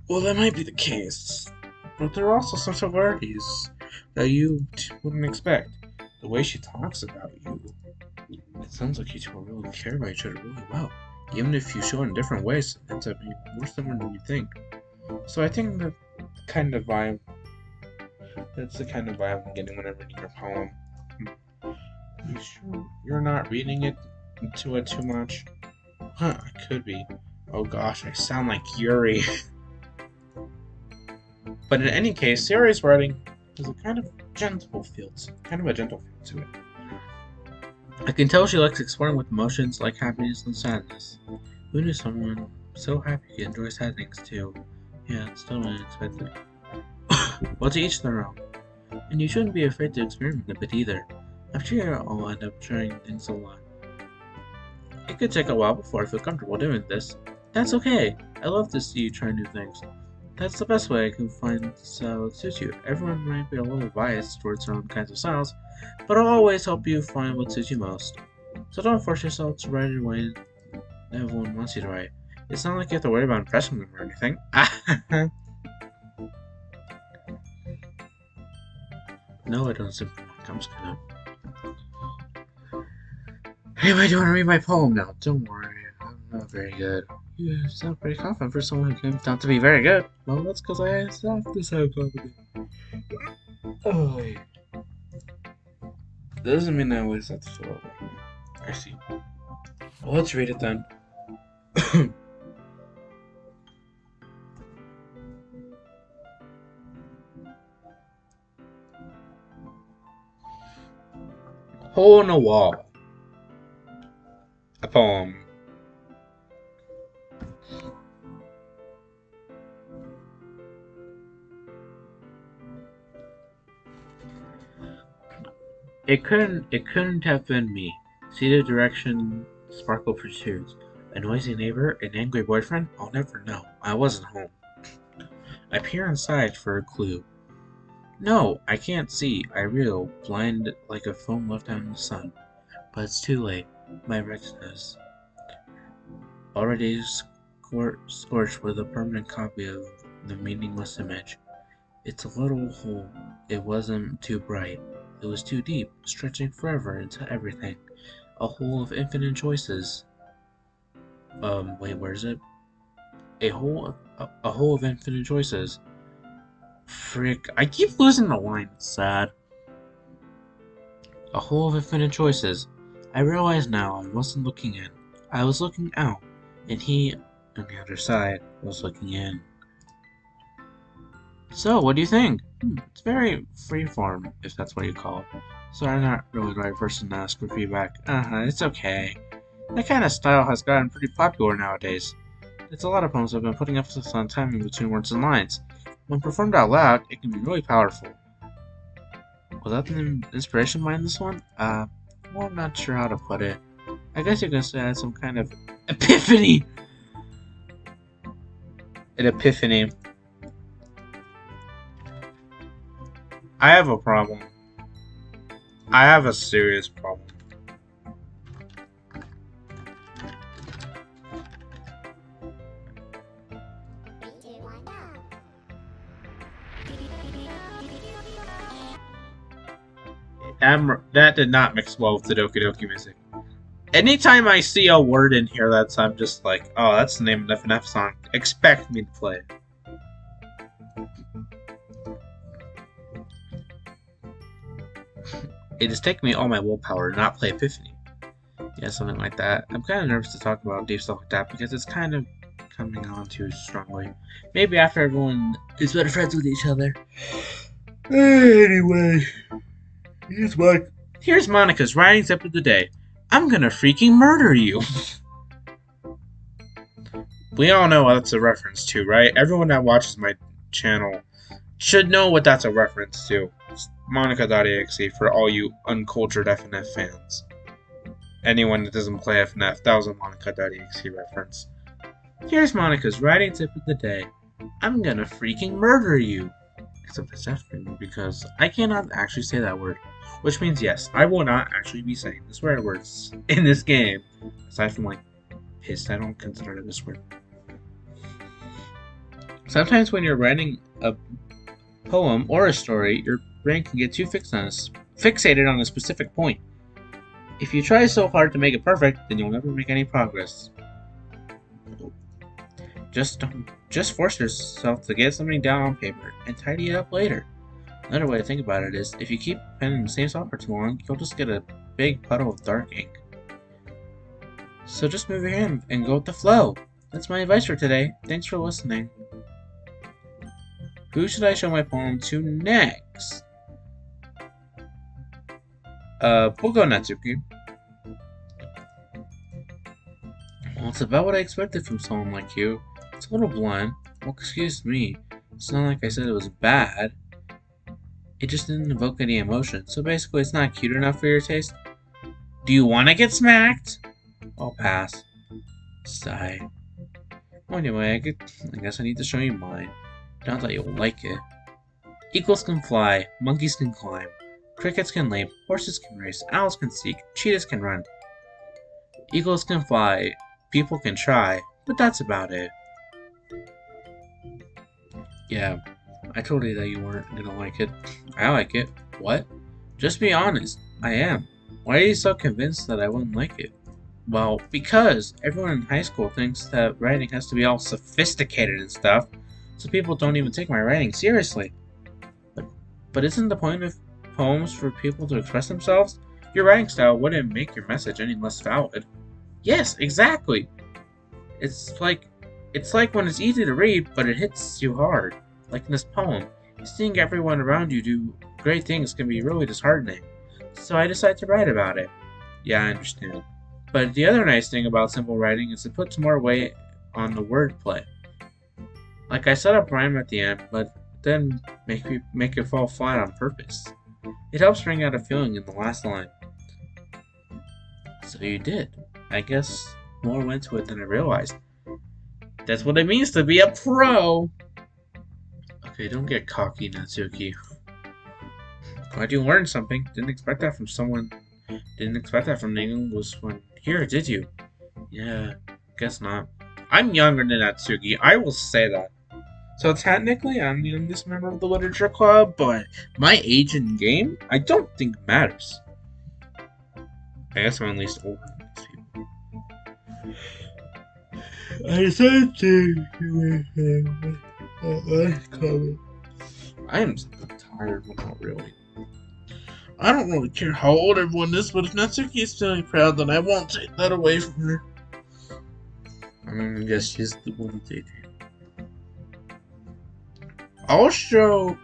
Well, that might be the case, but there are also some similarities that you wouldn't expect. The way she talks about you, it sounds like you two really care about each other really well. Even if you show it in different ways, it ends up being more similar than you think. So I think that's the kind of vibe I'm getting when I'm reading your poem. You sure you're not reading it into it too much? Huh, I could be. Oh gosh, I sound like Yuri. But in any case, Yuri's writing has a kind of a gentle feel to it. I can tell she likes exploring with emotions like happiness and sadness. Who knew someone so happy could enjoy sad things too? Yeah, it's totally unexpected. Well, to each their own. And you shouldn't be afraid to experiment a bit either. After you all end up trying things a lot. It could take a while before I feel comfortable doing this. That's okay. I love to see you try new things. That's the best way I can find the style that suits you. Everyone might be a little biased towards their own kinds of styles, but I'll always help you find what suits you most. So don't force yourself to write it the way everyone wants you to write. It's not like you have to worry about impressing them or anything. No, I don't simply want to come Anyway, do you want to read my poem now? Don't worry, I'm not very good. You sound pretty confident for someone who came down to be very good. Well, that's because I have to sound confident. Oh, wait. Doesn't mean I always have to feel like that. I see. Well, let's read it then. Hole in a wall. A poem. It couldn't have been me. See the direction Sparkle pursues. A noisy neighbor, an angry boyfriend? I'll never know. I wasn't home. I peer inside for a clue. No, I can't see. I reel, blind like a foam left out in the sun. But it's too late. My retinas already scorched with a permanent copy of the meaningless image. It's a little hole. It wasn't too bright. It was too deep, stretching forever into everything. A hole of infinite choices. Wait, where is it? A hole of infinite choices. Frick, I keep losing the line. It's sad. A hole of infinite choices. I realize now I wasn't looking in. I was looking out, and he, on the other side, was looking in. So, what do you think? It's very freeform, if that's what you call it. So I'm not really the right person to ask for feedback. It's okay. That kind of style has gotten pretty popular nowadays. It's a lot of poems have been putting emphasis on timing between words and lines. When performed out loud, it can be really powerful. Was that the inspiration behind this one? Well, I'm not sure how to put it. I guess you could say I had some kind of epiphany! An epiphany. I have a problem. I have a serious problem. That did not mix well with the Doki Doki music. Anytime I see a word in here that's I'm just like, oh, that's the name of the FNF song, expect me to play it. It has taken me all my willpower to not play Epiphany. Yeah, something like that. I'm kind of nervous to talk about deep stuff like that because it's kind of coming on too strongly. Maybe after everyone is better friends with each other. Anyway, here's Monica's writing tip of the day. I'm gonna freaking murder you. We all know what that's a reference to, right? Everyone that watches my channel should know what that's a reference to. Monica.exe for all you uncultured FNF fans. Anyone that doesn't play FNF, that was a Monica.exe reference. Here's Monica's writing tip of the day. I'm gonna freaking murder you. Except it's after me because I cannot actually say that word. Which means yes, I will not actually be saying the swear words in this game. Aside from like pissed, I don't consider it a swear. Sometimes when you're writing a poem or a story, your brain can get too fixated on a specific point. If you try so hard to make it perfect, then you'll never make any progress. Just force yourself to get something down on paper and tidy it up later. Another way to think about it is, if you keep penning the same spot for too long, you'll just get a big puddle of dark ink. So just move your hand and go with the flow. That's my advice for today. Thanks for listening. Who should I show my poem to next? We'll go Natsuki. Well, it's about what I expected from someone like you. It's a little blunt. Well, excuse me. It's not like I said it was bad. It just didn't evoke any emotion. So basically, it's not cute enough for your taste. Do you want to get smacked? I'll pass. Sigh. Well, anyway, I guess I need to show you mine. Not that you'll like it. Eagles can fly, monkeys can climb, crickets can leap, horses can race, owls can seek, cheetahs can run. Eagles can fly, people can try, but that's about it. Yeah, I told you that you weren't gonna like it. I like it. What? Just be honest. I am. Why are you so convinced that I wouldn't like it? Well, because everyone in high school thinks that writing has to be all sophisticated and stuff, so people don't even take my writing seriously. But isn't the point of poems for people to express themselves? Your writing style wouldn't make your message any less valid. Yes, exactly! It's like when it's easy to read, but it hits you hard. Like in this poem, seeing everyone around you do great things can be really disheartening. So I decided to write about it. Yeah, I understand. But the other nice thing about simple writing is it puts more weight on the wordplay. Like I set up rhyme at the end, but then make it fall flat on purpose. It helps bring out a feeling in the last line. So you did. I guess more went to it than I realized. That's what it means to be a pro! Okay, don't get cocky, Natsuki. Glad you learned something. Didn't expect that from someone. Didn't expect that from the English one here, did you? Yeah, guess not. I'm younger than Natsuki, I will say that. So technically, I'm the youngest member of the literature club, but my age in game, I don't think matters. I guess I'm at least older than these people. I decided to comment. I am tired, but not really. I don't really care how old everyone is, but if Natsuki is feeling proud, then I won't take that away from her. I guess she's the one dating. Also,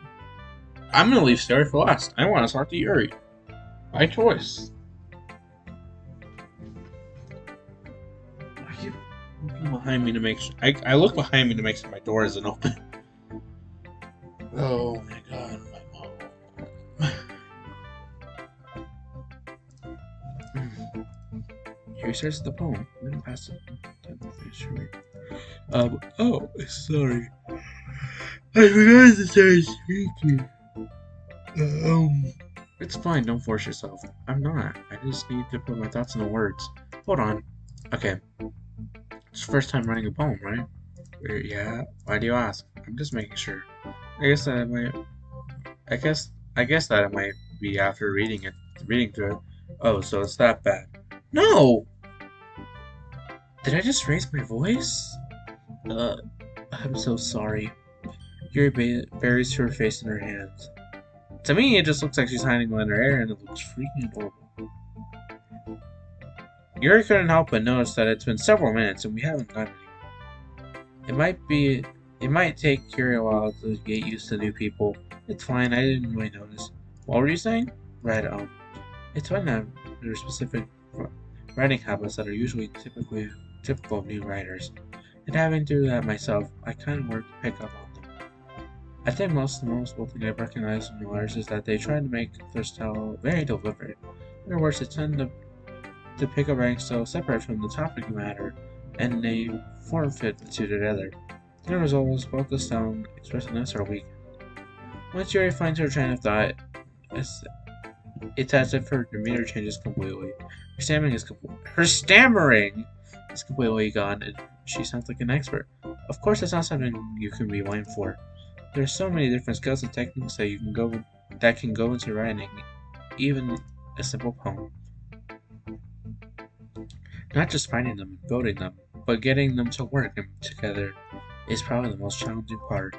I'm gonna leave Sarah for last. I want to talk to Yuri. My choice. I keep looking behind me to make sure. I look behind me to make sure my door isn't open. Oh my god, my mom. Here starts the poem. I'm gonna pass it. Oh, sorry. I forgot to start speaking. It's fine, don't force yourself. I'm not. I just need to put my thoughts into words. Hold on. Okay. It's the first time writing a poem, right? Yeah. Why do you ask? I'm just making sure. I guess that it might. I guess that it might be after reading through it. Oh, so it's that bad. No! Did I just raise my voice? I'm so sorry. Yuri buries her face in her hands. To me, it just looks like she's hiding one in her hair, and it looks freaking adorable. Yuri couldn't help but notice that it's been several minutes, and we haven't gone anywhere. It might take Yuri a while to get used to new people. It's fine, I didn't really notice. What were you saying? Right, it's when there are specific writing habits that are usually typical of new writers. And having to do that myself, I kind of worked to pick up on them. I think the noticeable thing I've recognized in writers is that they try to make their style very deliberate. In other words, they tend to pick a writing style separate from the topic matter, and they form-fit the two together. The result is focused on expressiveness or weak. Once Yuri finds her train of thought, it's as if her demeanor changes completely. Her stammering is completely gone, and she sounds like an expert. Of course, that's not something you can be blamed for. There are so many different skills and techniques that can go into writing, even a simple poem. Not just finding them and building them, but getting them to work together is probably the most challenging part.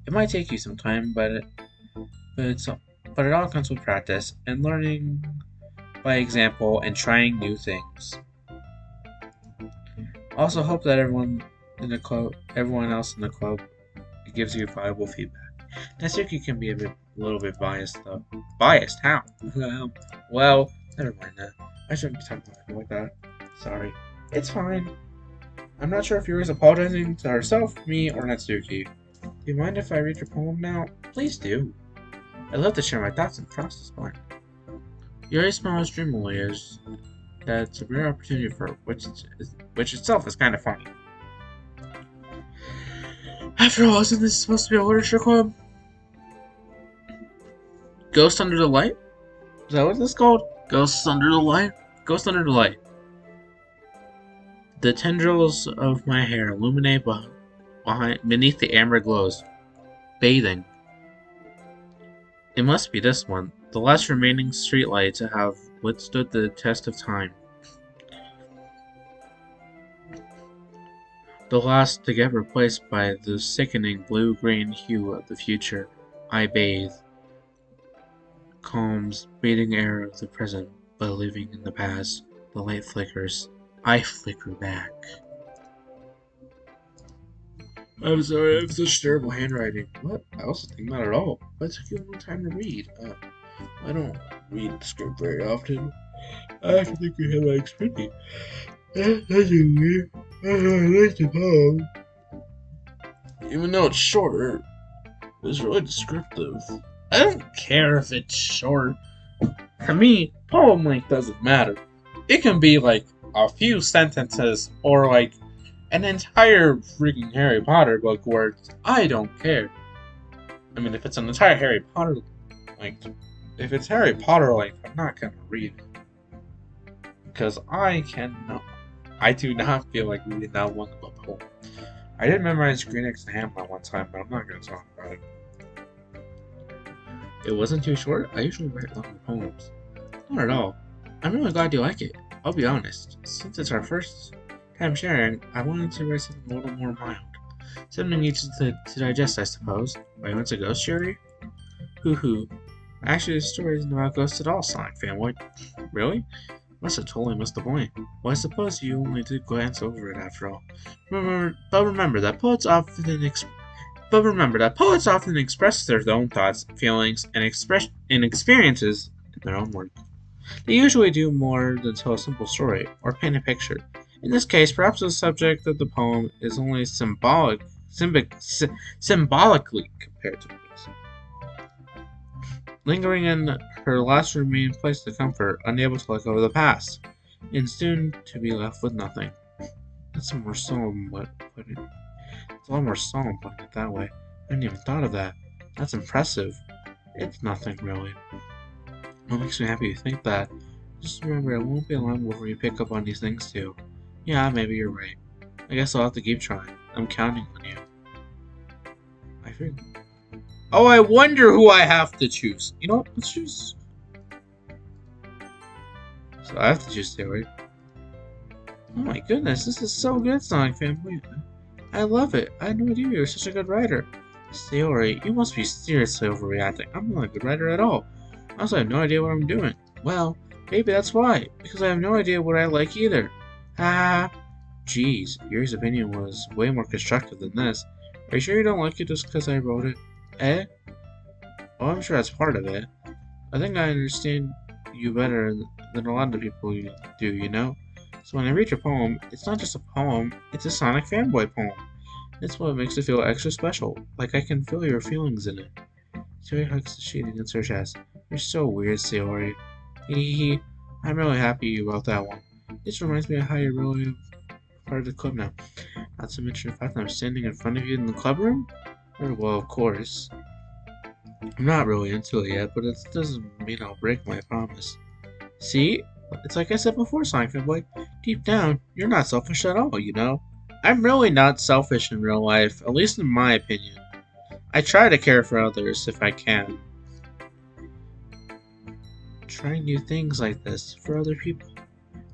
It might take you some time, but it all comes with practice and learning by example and trying new things. Also, hope that everyone else in the club gives you valuable feedback. Natsuki can be a little bit biased, though. Biased? How? Well, never mind that. I shouldn't be talking about it like that. Sorry. It's fine. I'm not sure if Yuri's apologizing to herself, me, or Natsuki. Do you mind if I read your poem now? Please do. I'd love to share my thoughts and process mine. Yuri smiles dreamily as that's a rare opportunity for which itself is kind of funny. After all, isn't this supposed to be a literature club? Ghost Under the Light? Is that what this is called? Ghosts Under the Light? Ghost Under the Light. The tendrils of my hair illuminate beneath the amber glows. Bathing. It must be this one, the last remaining streetlight to have withstood the test of time. The last to get replaced by the sickening blue-green hue of the future. I bathe. Calms, beating air of the present, but living in the past. The light flickers. I flicker back. I'm sorry, I have such terrible handwriting. What? I also think not at all. Why took you a long time to read? I don't read the script very often. I actually think your handwriting's pretty. That's weird. I like the poem. Even though it's short, it's really descriptive. I don't care if it's short. For me, poem length doesn't matter. It can be like a few sentences or like an entire freaking Harry Potter book worth. I don't care. I mean, if it's an entire Harry Potter length, if it's Harry Potter length, I'm not gonna read it because I cannot. I do not feel like reading that one of a poem. I did memorize Green Eggs and Ham one time, but I'm not gonna talk about it. It wasn't too short. I usually write longer poems. Not at all. I'm really glad you like it. I'll be honest. Since it's our first time sharing, I wanted to write something a little more mild. Something easy to digest, I suppose. Why, what's a ghost story? Hoo hoo. Actually, the story isn't about ghosts at all, Sonic fanboy. Really? Must have totally missed the point. Well, I suppose you only did glance over it after all. Remember that poets often express their own thoughts, feelings, and experiences in their own words. They usually do more than tell a simple story or paint a picture. In this case, perhaps the subject of the poem is only symbolically compared to this. Lingering in her last remain place of comfort, unable to let go of the past, and soon to be left with nothing. That's a more solemn way to put it. It's a lot more solemn putting it that way. I hadn't even thought of that. That's impressive. It's nothing, really. What makes me happy to think that? Just remember, it won't be long before you pick up on these things too. Yeah, maybe you're right. I guess I'll have to keep trying. I'm counting on you. I think. Oh, I wonder who I have to choose. You know what? Let's choose. So I have to choose Theory. Oh my goodness, this is so good, Sonic fanboy. I love it. I had no idea you were such a good writer. Sayori, you must be seriously overreacting. I'm not a good writer at all. I also have no idea what I'm doing. Well, maybe that's why. Because I have no idea what I like either. Ah. Jeez, Yuri's opinion was way more constructive than this. Are you sure you don't like it just because I wrote it? Eh? Well, I'm sure that's part of it. I think I understand you better than a lot of people do, you know? So when I read your poem, it's not just a poem, it's a Sonic fanboy poem. That's what makes it feel extra special, like I can feel your feelings in it. Sayori hugs the sheet against her chest. You're so weird, Sayori. Hehehe. I'm really happy about that one. This reminds me of how you're really part of the club now. Not to mention the fact that I'm standing in front of you in the club room? Well, of course. I'm not really into it yet, but it doesn't mean I'll break my promise. See? It's like I said before, Sonic fanboy. Deep down, you're not selfish at all, you know? I'm really not selfish in real life, at least in my opinion. I try to care for others if I can. Trying new things like this for other people.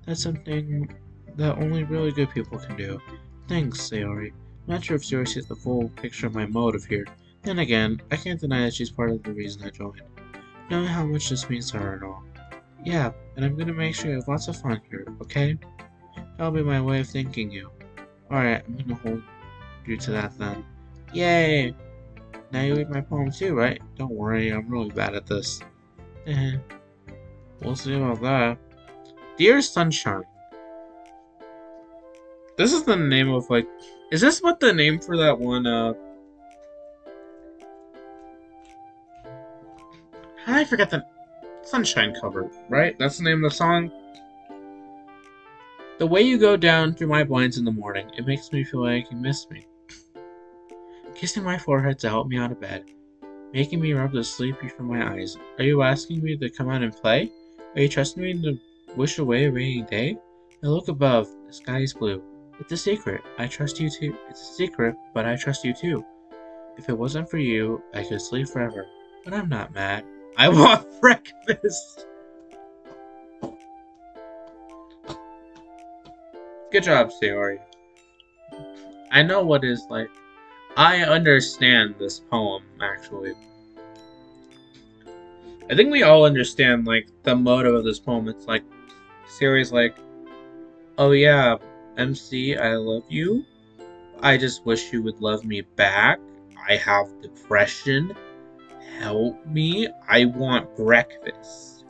That's something that only really good people can do. Thanks, Sayori. I'm not sure if Sayori sees the full picture of my motive here. Then again, I can't deny that she's part of the reason I joined. Knowing how much this means to her and all. Yeah, and I'm gonna make sure you have lots of fun here, okay? That'll be my way of thanking you. Alright, I'm gonna hold you to that then. Yay! Now you read my poem too, right? Don't worry, I'm really bad at this. We'll see about that. Dear Sunshine. This is the name of, like... Is this what the name for that one, How did I forget the... Sunshine cover, right? That's the name of the song? The way you go down through my blinds in the morning, it makes me feel like you miss me. Kissing my forehead to help me out of bed. Making me rub the sleepy from my eyes. Are you asking me to come out and play? Are you trusting me to wish away a rainy day? Now look above. The sky is blue. It's a secret. I trust you too. It's a secret, but I trust you too. If it wasn't for you, I could sleep forever. But I'm not mad. I want breakfast! Good job, Sayori. I know what it's like. I understand this poem, actually. I think we all understand, like, the motive of this poem. It's like, Sayori's like, oh yeah, MC, I love you. I just wish you would love me back. I have depression. Help me. I want breakfast.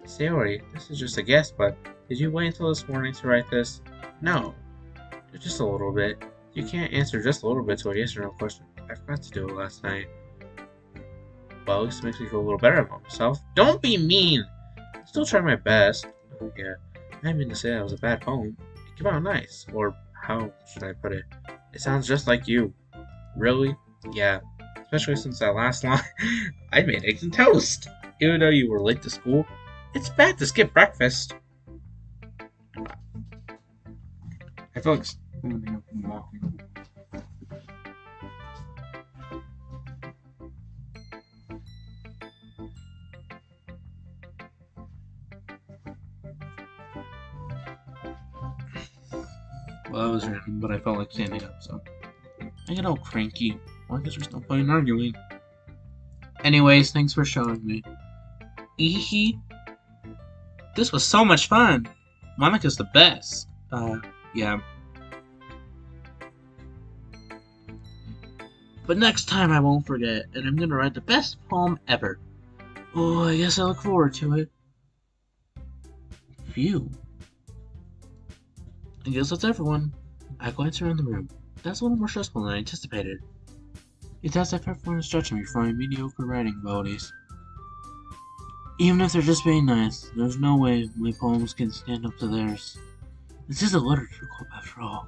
Sayori, this is just a guess, but did you wait until this morning to write this? No. Just a little bit. You can't answer just a little bit to a yes or no question. I forgot to do it last night. Well, at least it makes me feel a little better about myself. Don't be mean! I still try my best. Oh, yeah. I didn't mean to say that was a bad poem. It came out nice. Or, how should I put it? It sounds just like you. Really? Yeah. Especially since that last line. I made eggs and toast! Even though you were late to school. It's bad to skip breakfast. I feel like standing up and walking. Well, that was random, but I felt like standing up, so I get all cranky. Well, I guess there's no point in arguing. Anyways, thanks for showing me. Eehee. This was so much fun. Monika's the best. Yeah. But next time I won't forget, and I'm gonna write the best poem ever. Oh, I guess I look forward to it. Phew. I guess that's everyone. I glance around the room. That's a little more stressful than I anticipated. It's as if everyone is judging me for my mediocre writing abilities. Even if they're just being nice, there's no way my poems can stand up to theirs. This is a literature club after all.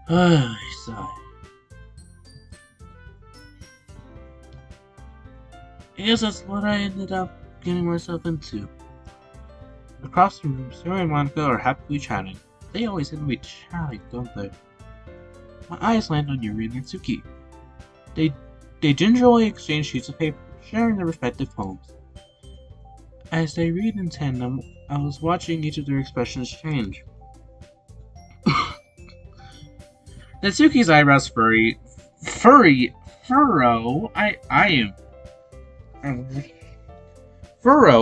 I sigh. I guess that's what I ended up getting myself into. Across the room, Sarah and Monica are happily chatting. They always seem to be chatting, don't they? My eyes land on Yuri and Natsuki. They gingerly exchange sheets of paper, sharing their respective poems. As they read in tandem, I was watching each of their expressions change. Natsuki's eyebrows furrow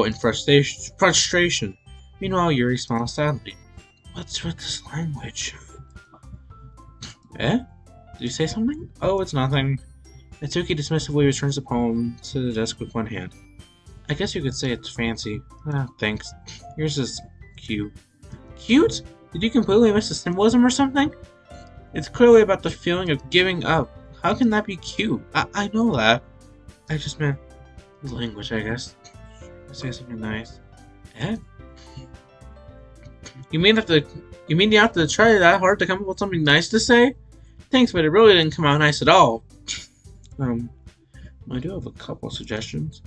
in frustration. Meanwhile, Yuri smiles sadly. What's with this language? Eh? Did you say something? Oh, it's nothing. Natsuki dismissively returns the poem to the desk with one hand. I guess you could say it's fancy. Ah, thanks. Yours is cute. Cute? Did you completely miss the symbolism or something? It's clearly about the feeling of giving up. How can that be cute? I know that. I just meant language, I guess. Say something nice. Eh? You mean you have to try that hard to come up with something nice to say? Thanks, but it really didn't come out nice at all. I do have a couple of suggestions.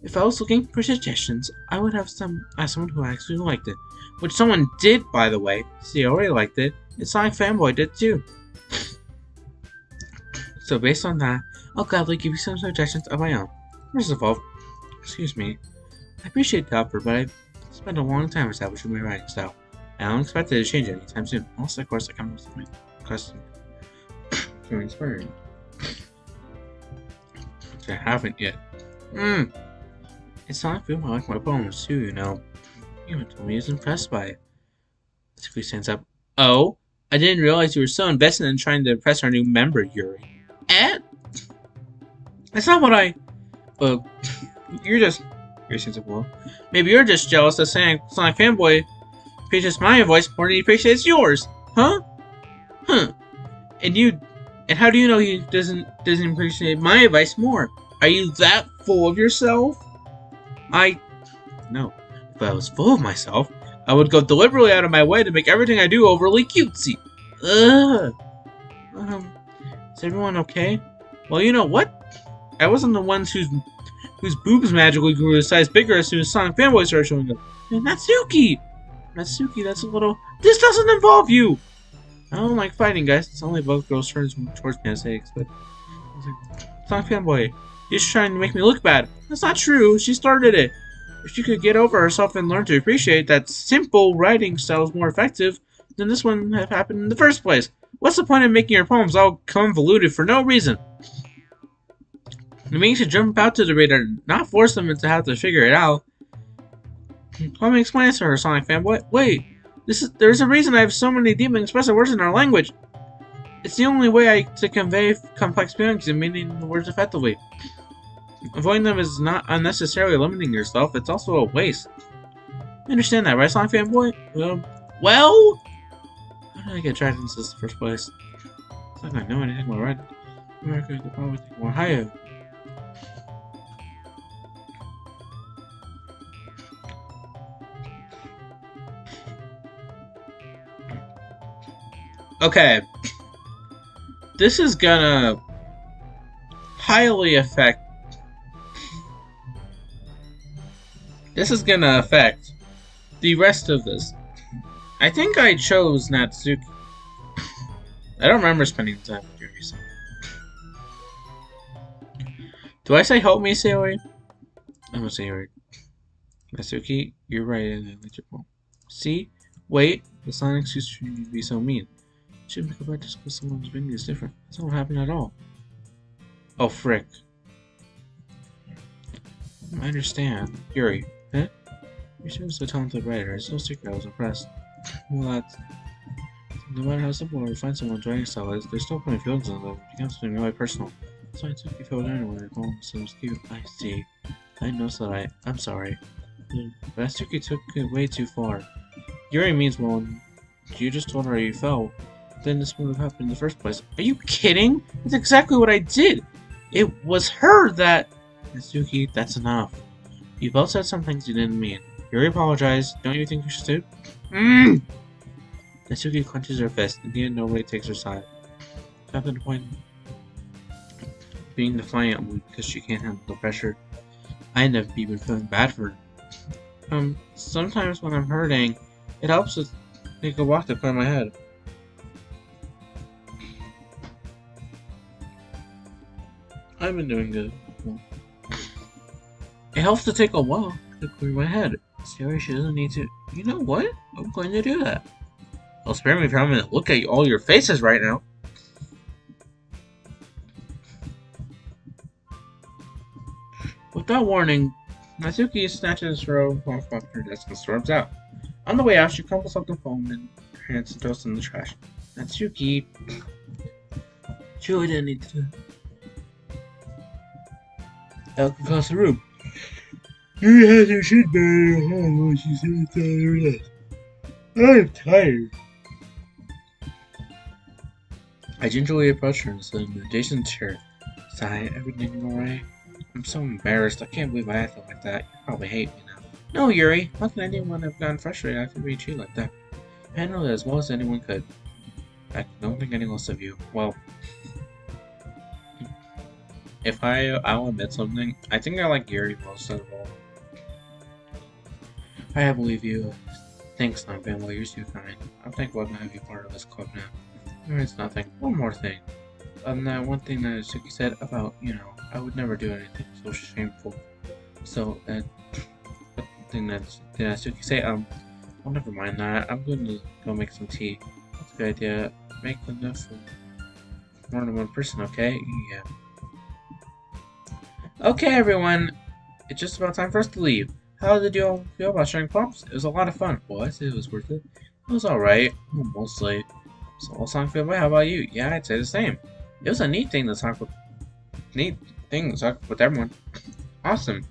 If I was looking for suggestions, I would have someone who actually liked it. Which someone did, by the way. Sayori liked it, and Sonic Fanboy did too. So based on that, I'll gladly give you some suggestions of my own. First of all, excuse me, I appreciate the offer, but I've spent a long time establishing my writing style. I don't expect it to change anytime soon, unless of course I come up with something custom to inspire me. Which I haven't yet. It's not feeling like my poems too, you know. You told me he was impressed by it. Typically stands up. Oh, I didn't realize you were so invested in trying to impress our new member, Yuri. That's not what I... Well, Yuri stands up. Well, maybe you're just jealous that Sonic Fanboy appreciates my voice more than he appreciates yours. Huh? And how do you know he doesn't appreciate my advice more? Are you that full of yourself? No. If I was full of myself, I would go deliberately out of my way to make everything I do overly cutesy. Is everyone okay? Well, you know what? I wasn't the ones whose boobs magically grew a size bigger as soon as Sonic Fanboy started showing up. And Natsuki, that's a little... This doesn't involve you! I don't like fighting, guys. It's only both girls' turns towards me as I expect. Sonic Fanboy, you're just trying to make me look bad. That's not true. She started it. If she could get over herself and learn to appreciate that simple writing style is more effective, then this wouldn't have happened in the first place. What's the point of making your poems all convoluted for no reason? It means to jump out to the reader, not force them to have to figure it out. Let me explain this to her, Sonic Fanboy. Wait, There's a reason I have so many deep and expressive words in our language. It's the only way to convey complex feelings and meaning the words effectively. Avoiding them is not unnecessarily limiting yourself, it's also a waste. You understand that, right, Sonic fanboy? Well? How did I get dragged into this in the first place? It's like I know anything about Red America, could probably think more Ohio. Okay. This is gonna highly affect. This is gonna affect the rest of this. I think I chose Natsuki. I don't remember spending time with you recently. Do I say help me, Sayori? I'm gonna say Sayori. Natsuki, you're right in the point. See? Wait, it's not an excuse for you to be so mean. Shouldn't go back just because someone's opinion is different. That's not what happened at all. Oh, frick. I understand. Yuri, huh? You're seriously a talented writer. It's no secret I was impressed. Well, that's... No matter how simple or refined someone's writing style is, there's still plenty of feelings in them. It becomes something really personal. So I took you felt anyone at home, so it was cute. I see. I know that I'm sorry. But Natsuki took it way too far. Yuri means well, and you just told her how you felt. Then this would have happened in the first place. Are you kidding? That's exactly what I did! It was her that... Natsuki, that's enough. You both said some things you didn't mean. Yuri apologized. Don't you think you should do? Natsuki clenches her fist. In the end, nobody takes her side. Up to the point being defiant because she can't handle the pressure. I end up even feeling bad for her. Sometimes when I'm hurting, it helps to take a walk to clear my head. I've been doing good. It helps to take a walk to clear my head. Sarah, she doesn't need to. You know what? I'm going to do that. Well, spare me for having to look at all your faces right now. Without warning, Natsuki snatches her own phone from her desk and storms out. On the way out, she crumbles up the phone and her hands and throws it in the trash. Natsuki. She really didn't need to. Out across the room. You had your shit buried when she said I'm tired. I gingerly approached her and said in the adjacent chair, Sigh, everything alright? I'm so embarrassed. I can't believe I acted like that. You probably hate me now. No, Yuri. How can anyone have gotten frustrated after being treated like that? I handled it as well as anyone could. I don't think any less of you. Well, if I'll admit something, I think I like Yuri most of all. I believe you. Thanks, not family. You're too kind. I'm thankful to have you part of this club now. It's nothing. One more thing. That one thing that Suki said about, I would never do anything so shameful. So, that thing that Suki say, well, never mind that. I'm going to go make some tea. That's a good idea. Make enough for more than one person, okay? Yeah. Okay, everyone. It's just about time for us to leave. How did you all feel about sharing prompts? It was a lot of fun. Well, I'd say it was worth it. It was alright. Mostly. So, all song feel how about you? Yeah, I'd say the same. It was a neat thing to talk with everyone. Awesome.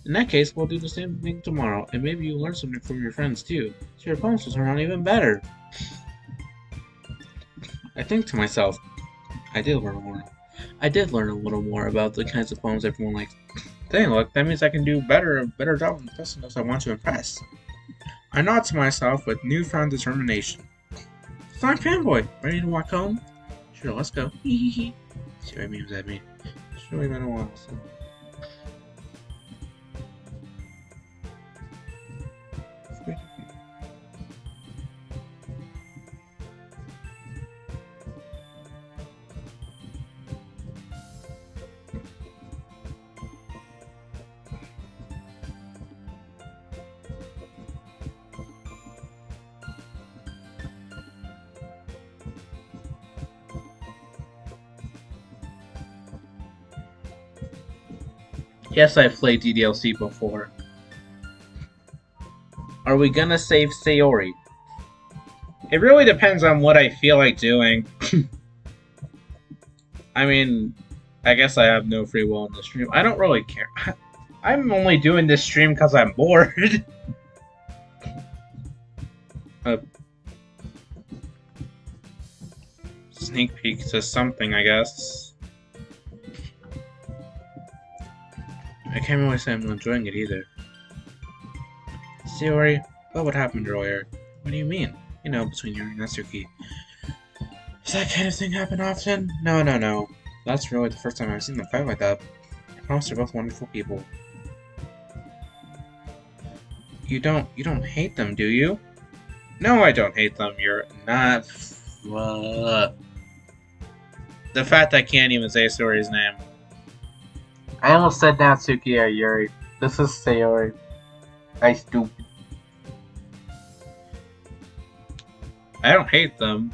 In that case, we'll do the same thing tomorrow, and maybe you'll learn something from your friends too. So your poems will turn out even better. I think to myself, I did learn a little more about the kinds of poems everyone likes. Dang, look, that means I can do a better job impressing those I want to impress. I nod to myself with newfound determination. Fine fanboy, ready to walk home? Sure, let's go. See what memes at me. Sure, we've been a while, so. Yes, I've played DDLC before. Are we gonna save Sayori? It really depends on what I feel like doing. I mean, I guess I have no free will in the stream. I don't really care. I'm only doing this stream because I'm bored. Sneak peek to something, I guess. I can't really say I'm enjoying it either. Sayori, what happened earlier? What do you mean? You know, between you and Natsuki. Does that kind of thing happen often? No. That's really the first time I've seen them fight like that. I promise they're both wonderful people. You don't hate them, do you? No, I don't hate them. You're not. The fact I can't even say Sayori's name. I almost said Natsuki or Yuri. This is Sayori. I stupid. I don't hate them.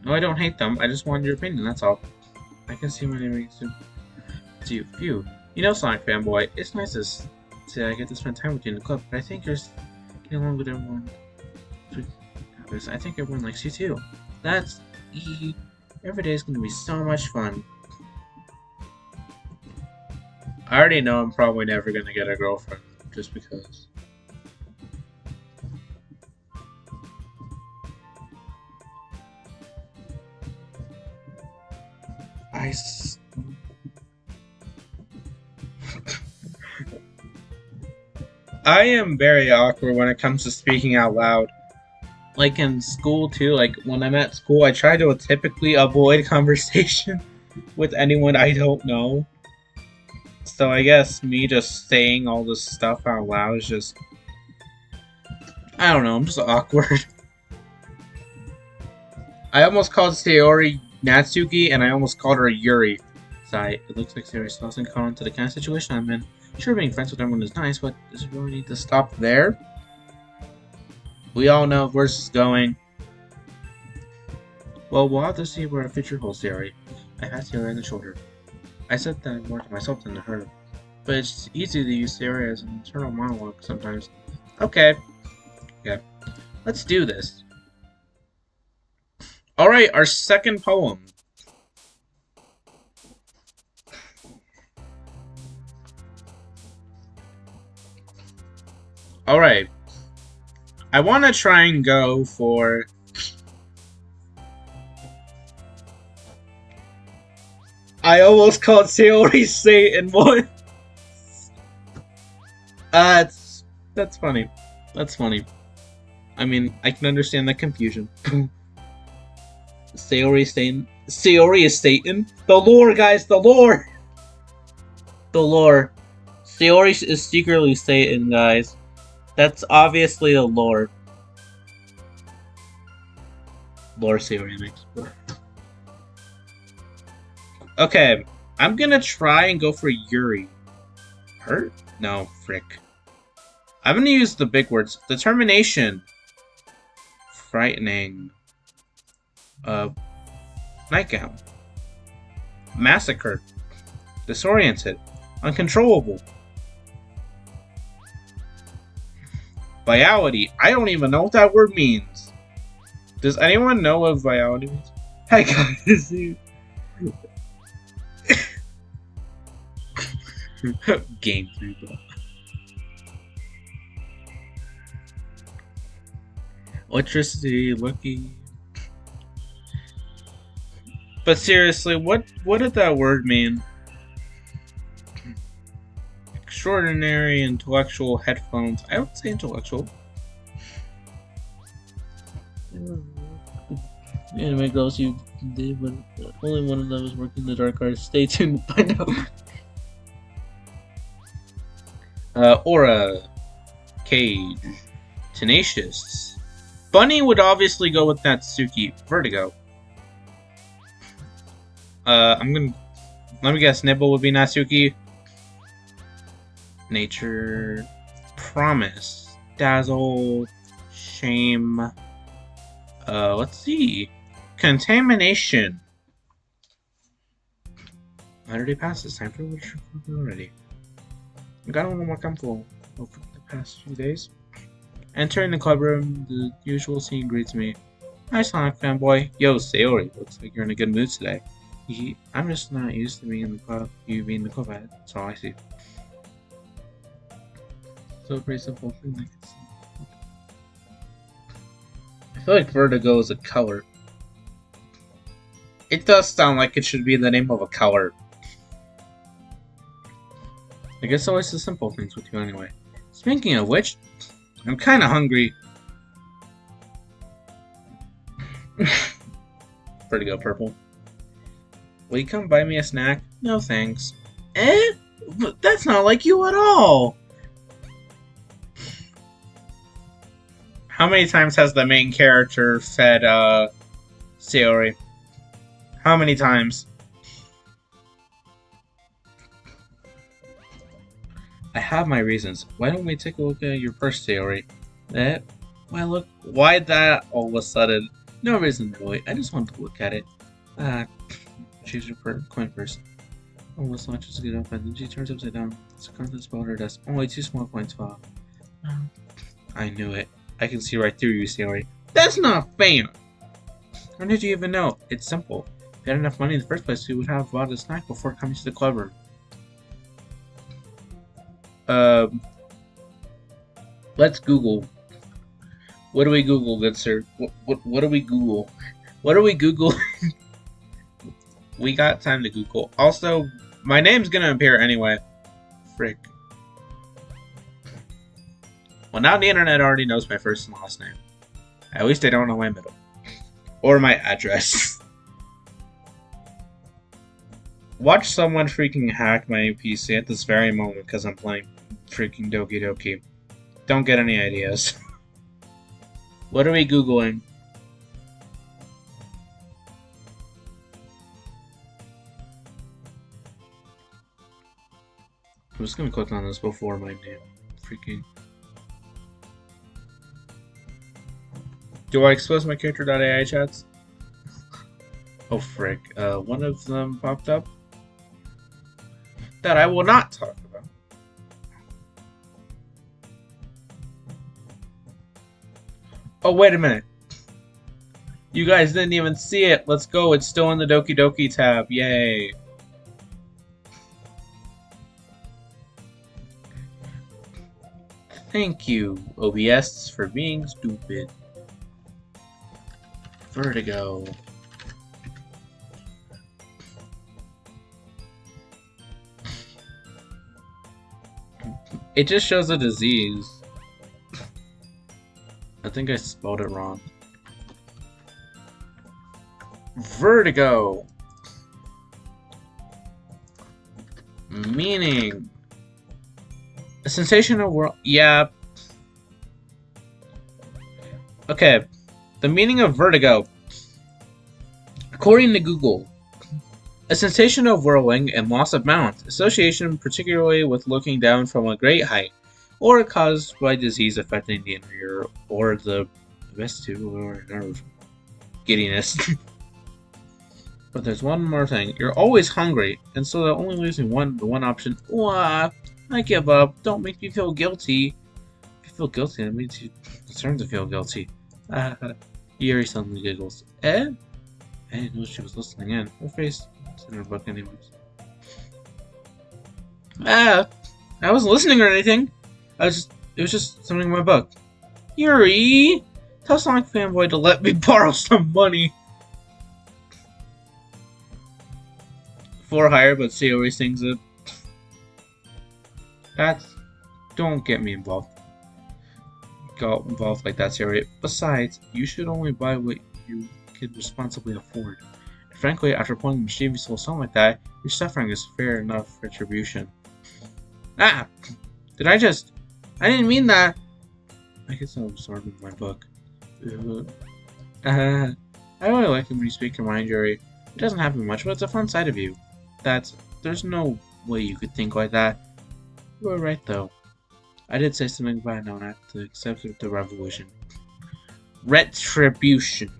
No, I don't hate them. I just wanted your opinion, that's all. I can see my name to you. Phew. You know, Sonic fanboy, it's nice to get to spend time with you in the club, but I think you're getting along with everyone. I think everyone likes you too. That's every day is going to be so much fun. I already know I'm probably never going to get a girlfriend, just because. I am very awkward when it comes to speaking out loud. Like in school too, like when I'm at school, I try to typically avoid conversation with anyone I don't know. So I guess me just saying all this stuff out loud is just... I don't know, I'm just awkward. I almost called Sayori Natsuki, and I almost called her Yuri. Sigh, it looks like Sayori's lost and caught into the kind of situation I'm in. Sure, being friends with everyone is nice, but does it really need to stop there? We all know where this is going. Well, we'll have to see where our future holds, Sayori. I pat Sayori on the shoulder. I said that more to myself than to her. But it's easy to use Sayori as an internal monologue sometimes. Okay. Yeah. Let's do this. Alright, our second poem. Alright. I want to try and go for... I almost called Sayori Satan once. That's funny. That's funny. I mean, I can understand the confusion. Sayori Satan. Sayori is Satan. The lore, guys, the lore. The lore. Sayori is secretly Satan, guys. That's obviously the lore. Lore Sayori makes. Okay, I'm gonna try and go for Yuri. Hurt? No, frick. I'm gonna use the big words. Determination. Frightening. Nightgown. Massacre. Disoriented. Uncontrollable. Viality. I don't even know what that word means. Does anyone know what viality means? Hi guys. Game 3, bro. Electricity, lucky. But seriously, what did that word mean? Extraordinary, intellectual, headphones. I would say intellectual. Anime girls you did, but only one of them is working the dark arts. Stay tuned to find out. Aura. Cage. Tenacious. Bunny would obviously go with Natsuki. Vertigo. Let me guess, Nibble would be Natsuki. Nature. Promise. Dazzle. Shame. Let's see. Contamination. I already passed this time for which already. I got a little more comfortable over the past few days. Entering the clubroom, the usual scene greets me. Hi, Sonic fanboy. Yo, Sayori. Looks like you're in a good mood today. I'm just not used to being in the club. You being in the club, that's all I see. So pretty simple thing. Like I feel like Vertigo is a color. It does sound like it should be the name of a color. I guess always the simple things with you anyway. Speaking of which, I'm kinda hungry. Vertigo purple. Will you come buy me a snack? No thanks. Eh? But that's not like you at all! How many times has the main character fed, Sayori? How many times? I have my reasons. Why don't we take a look at your purse, Sayori? Why look? Why that all of a sudden? No reason really. I just wanted to look at it. Choose your coin purse. Almost launches to get up, and then she turns upside down. It's a contents below her desk. Only 2 small coins fall. I knew it. I can see right through you, Sayori. That's not fair! How did you even know? It's simple. If you had enough money in the first place, you would have bought a snack before coming to the clubroom. Let's Google. What do we Google, good sir? What do we Google? What do we Google? We got time to Google. Also, my name's gonna appear anyway. Frick. Well, now the internet already knows my first and last name. At least they don't know my middle. Or my address. Watch someone freaking hack my PC at this very moment because I'm playing freaking Doki Doki. Don't get any ideas. What are we Googling? I'm just gonna click on this before my name. Freaking. Do I expose my character.ai chats? Oh frick. One of them popped up that I will not talk about. Oh, wait a minute. You guys didn't even see it. Let's go. It's still in the Doki Doki tab. Yay. Thank you, OBS, for being stupid. Vertigo. It just shows a disease. I think I spelled it wrong. Vertigo. Meaning. A sensation of world. Yeah. Okay. The meaning of vertigo. According to Google. A sensation of whirling and loss of balance. Association particularly with looking down from a great height. Or caused by disease affecting the inner ear or the vestibular nerve. Giddiness. But there's one more thing. You're always hungry, and so that only leaves me the one option. Wah, I give up. Don't make me feel guilty. If you feel guilty, that means you deserve to feel guilty. Yuri suddenly giggles. Eh? I didn't know she was listening in. Her face is in her book anyways. I wasn't listening or anything. It was just something in my book. Yuri! Tell Sonic Fanboy to let me borrow some money. For hire, but Sayori sings it. Don't get me involved. Go involved like that, Sayori. Besides, you should only buy what you can responsibly afford. And frankly, after pulling a mischievous little song like that, your suffering is fair enough retribution. I didn't mean that! I guess I'm absorbing my book. I really like it when you speak your mind, Yuri. It doesn't happen much, but it's a fun side of you. There's no way you could think like that. You were right, though. I did say something bad, now I have to accept the revolution. Retribution.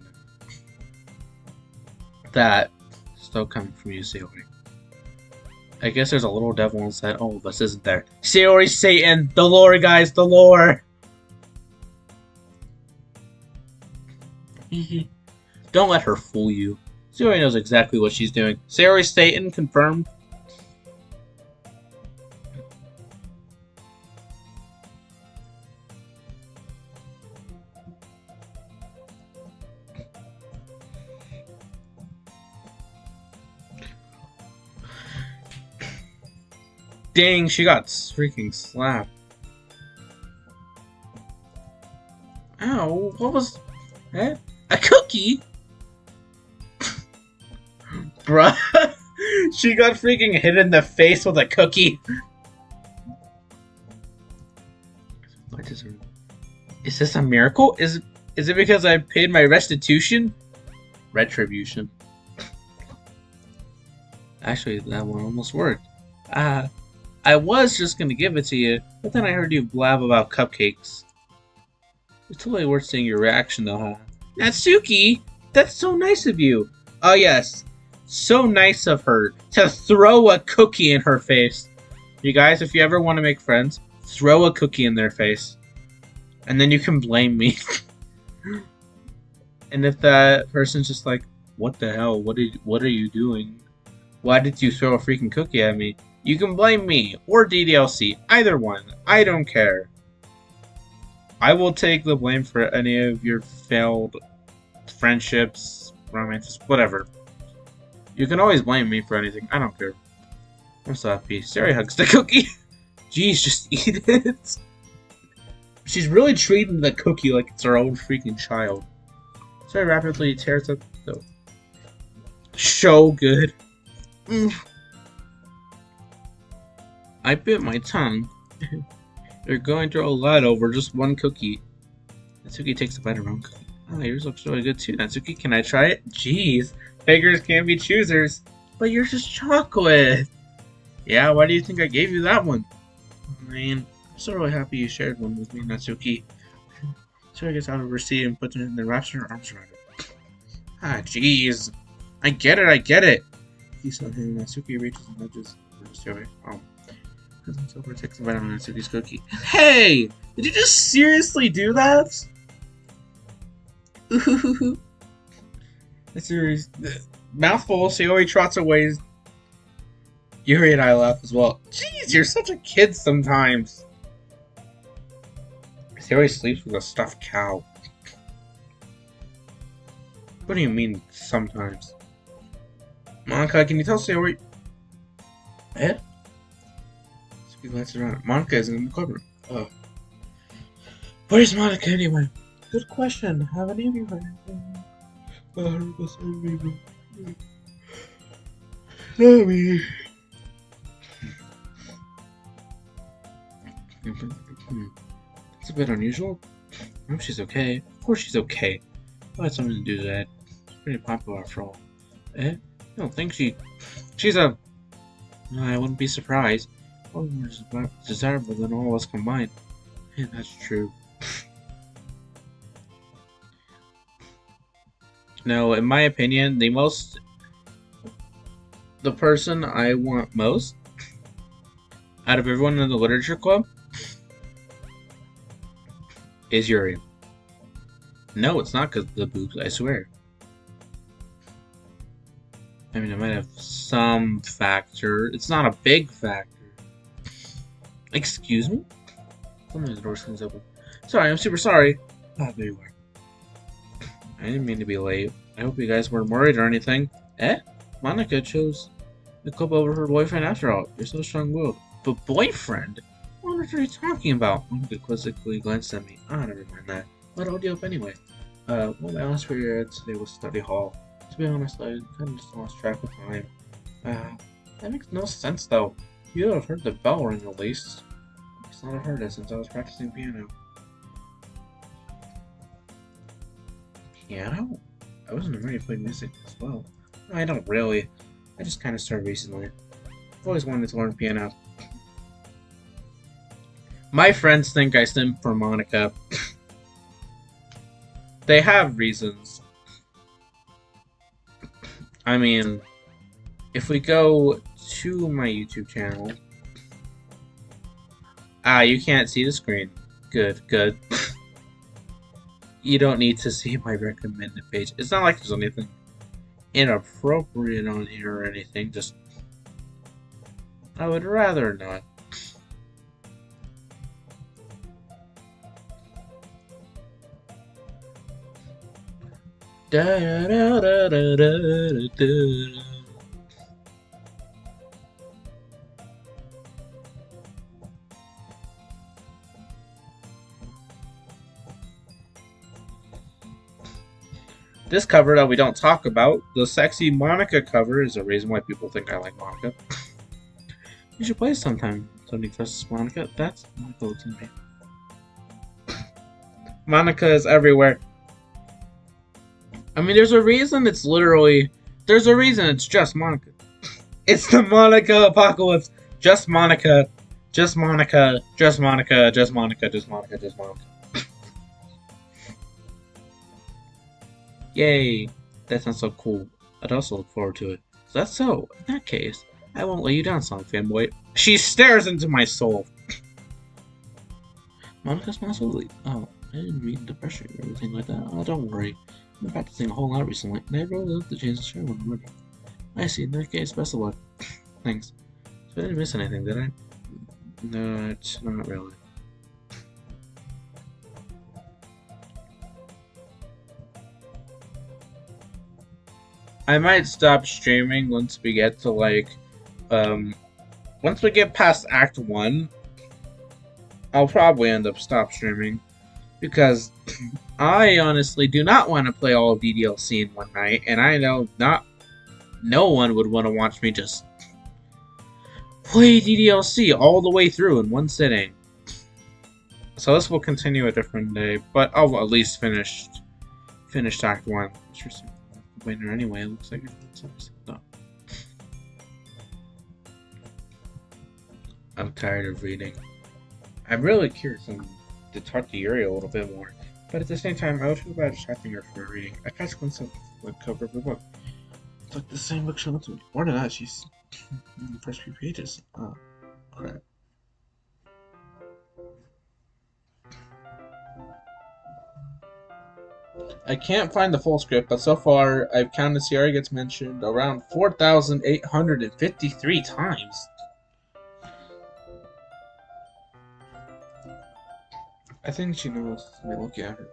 That still coming from you, Sayori. I guess there's a little devil inside all of us, isn't there? Sayori, Satan! The lore, guys! The lore! Don't let her fool you. Sayori knows exactly what she's doing. Sayori Staten confirmed. Dang, she got freaking slapped. Ow, what was... Eh? A cookie? Bruh. She got freaking hit in the face with a cookie. What is it? Is this a miracle? Is it because I paid my restitution? Retribution. Actually, that one almost worked. I was just gonna give it to you, but then I heard you blab about cupcakes. It's totally worth seeing your reaction though, huh? Natsuki! That's so nice of you! Oh yes, so nice of her to throw a cookie in her face. You guys, if you ever want to make friends, throw a cookie in their face. And then you can blame me. And if that person's just like, what the hell, what are you doing? Why did you throw a freaking cookie at me? You can blame me, or DDLC, either one. I don't care. I will take the blame for any of your failed friendships, romances, whatever. You can always blame me for anything. I don't care. I'm so happy. Sayori hugs the cookie. Jeez, just eat it. She's really treating the cookie like it's her own freaking child. Sayori rapidly tears up the... So good. I bit my tongue. You're going through a lot over just one cookie. Natsuki takes a bite of her own cookie. Oh, yours looks really good too, Natsuki. Can I try it? Jeez, beggars can't be choosers. But yours is chocolate. Yeah, why do you think I gave you that one? I mean, I'm so really happy you shared one with me, Natsuki. Sayori gets out of her seat and puts it in and wraps her arms around it. Ah, jeez. I get it. He saw him, Natsuki reaches and nudges Sayori. Silver takes a bite of Natsuki's cookie. Hey! Did you just seriously do that? Ooh. Sayori's mouthful, Sayori trots away. Yuri and I laugh as well. Jeez, you're such a kid sometimes. Sayori sleeps with a stuffed cow. What do you mean, sometimes? Monica, can you tell Sayori... Eh? He glances around. Monica is in the cupboard. Where's Monica anyway? Good question. Have any of you heard anything? 100% people. Not me. It's a bit unusual. I hope she's okay. Of course she's okay. I had something to do with that. She's pretty popular after all. Eh? I don't think she's a... I wouldn't be surprised. Oh, more desirable than all of us combined. Yeah, that's true. No, in my opinion, the person I want most out of everyone in the literature club is Yuri. No, it's not because of the boobs, I swear. I mean, it might have some factor. It's not a big factor. Excuse me? Sometimes the door swings open. Sorry, I'm super sorry. Ah, there you are. I didn't mean to be late. I hope you guys weren't worried or anything. Eh? Monica chose the club over her boyfriend after all. You're so strong-willed. But boyfriend? What are you talking about? Monica quizzically glanced at me. Ah, never mind that. What hold you up anyway? Well, my last period today was study hall. To be honest, I kind of just lost track of time. That makes no sense though. You'd have heard the bell ring at least. It's not heard it since I was practicing piano. Piano? I wasn't ready to play music as well. I don't really. I just kind of started recently. I've always wanted to learn piano. My friends think I simp for Monica. They have reasons. I mean, if we go to my YouTube channel... Ah, you can't see the screen. Good, good. You don't need to see my recommended page. It's not like there's anything inappropriate on here or anything. Just I would rather not. Da, da, da, da, da, da, da. This cover that we don't talk about, the sexy Monica cover, is a reason why people think I like Monica. You should play sometime. Sonic vs. Monica. That's Monica to me. Monica is everywhere. I mean, there's a reason it's literally... There's a reason it's just Monica. It's the Monica apocalypse. Just Monica. Just Monica. Just Monica. Just Monica. Just Monica. Just Monica. Yay! That sounds so cool. I'd also look forward to it. So that's so. In that case, I won't let you down, Sonic fanboy. She stares into my soul. Monica smiles sweetly. Oh, I didn't mean to pressure you or anything like that. Oh, don't worry. I've been practicing a whole lot recently, and I really love the chance to share when I'm ready. I see. In that case, best of luck. Thanks. So I didn't miss anything, did I? No, it's not really. I might stop streaming once we get to once we get past Act 1, I'll probably end up stop streaming. Because I honestly do not want to play all of DDLC in one night, and I know no one would want to watch me just play DDLC all the way through in one sitting. So this will continue a different day, but I'll at least finish Act 1. Winner anyway, it looks like it's done. I'm tired of reading. I'm really curious to talk to Yuri a little bit more, but at the same time, I would feel bad distracting her from reading. I catch a glimpse of the cover of the book. It's like the same book she looked at me. More than that, she's in the first few pages. Oh, crap. I can't find the full script, but so far I've counted Sierra gets mentioned around 4,853 times. I think she knows. Let me look at her.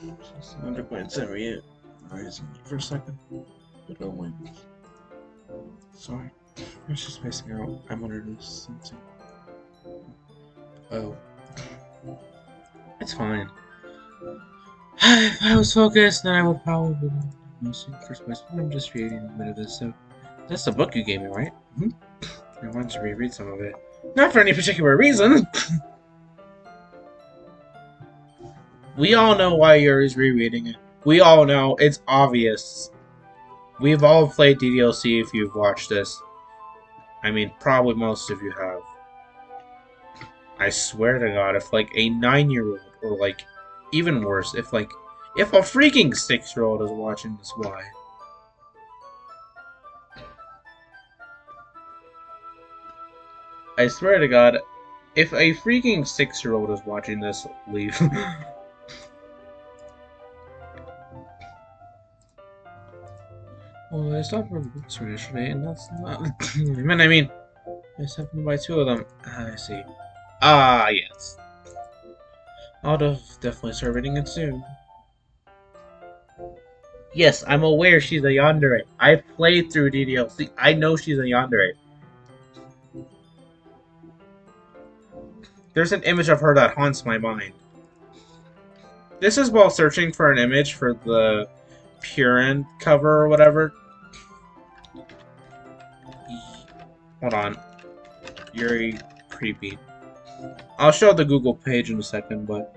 She's undergoing Sierra. Rising for a second. But oh my. Sorry. I'm just spacing out. I'm under this something. Oh. It's fine. If I was focused, then I would probably be mostly first place. I'm just reading a bit of this, so that's the book you gave me, right? I wanted to reread some of it. Not for any particular reason. We all know why Yuri's rereading it. We all know. It's obvious. We've all played DDLC if you've watched this. I mean, probably most of you have. I swear to God, if like a 9-year-old or like even worse, if a freaking 6-year-old is watching this, why? I swear to God, if a freaking 6-year-old is watching this, leave. Well, I stopped for books for yesterday, and that's not. I mean, I just happened to buy 2 of them. I see. Ah, yes. I'll definitely start reading it soon. Yes, I'm aware she's a yandere. I've played through DDLC. I know she's a yandere. There's an image of her that haunts my mind. This is while searching for an image for the Purin cover or whatever. Hold on. Yuri creepy. I'll show the Google page in a second, but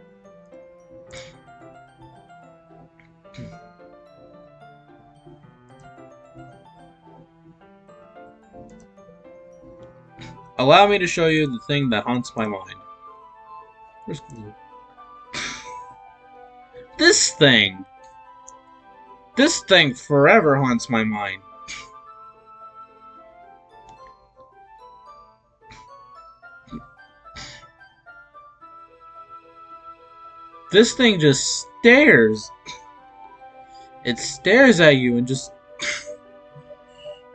allow me to show you the thing that haunts my mind. Where's Google? This thing! This thing forever haunts my mind. This thing just stares. It stares at you and just...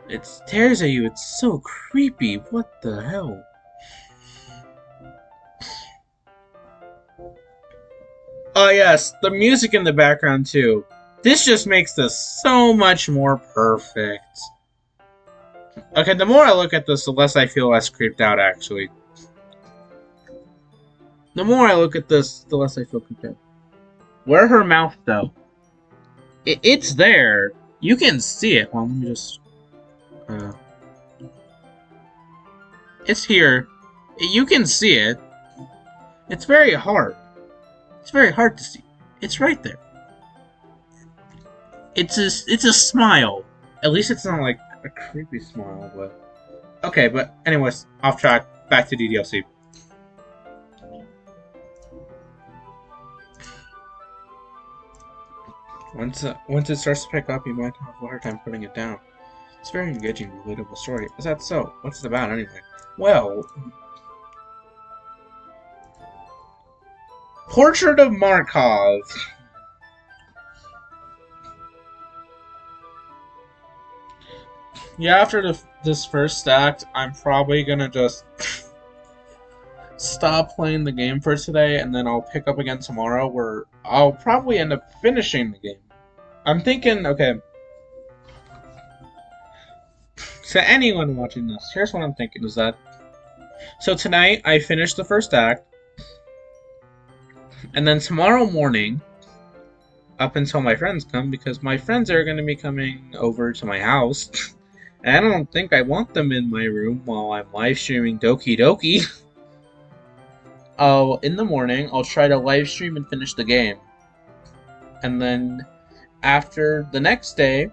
It stares at you. It's so creepy. What the hell? Oh yes, the music in the background too. This just makes this so much more perfect. Okay, the more I look at this, the less I feel less creeped out, actually. The more I look at this, the less I feel creeped out. Where her mouth, though? It's there. You can see it. Well, let me just... It's here. You can see it. It's very hard. It's very hard to see. It's right there. It's a smile. At least it's not like a creepy smile, but... Okay, but anyways, off track. Back to DDLC. Once it starts to pick up, you might have a hard time putting it down. It's a very engaging, relatable story. Is that so? What's it about, anyway? Well... Portrait of Markov. Yeah, after this first act, I'm probably gonna just stop playing the game for today, and then I'll pick up again tomorrow, where I'll probably end up finishing the game. I'm thinking, okay. To anyone watching this, here's what I'm thinking is that... So tonight, I finished the first act, and then tomorrow morning, up until my friends come, because my friends are going to be coming over to my house, and I don't think I want them in my room while I'm live streaming Doki Doki. In the morning, I'll try to live stream and finish the game. And then, after the next day,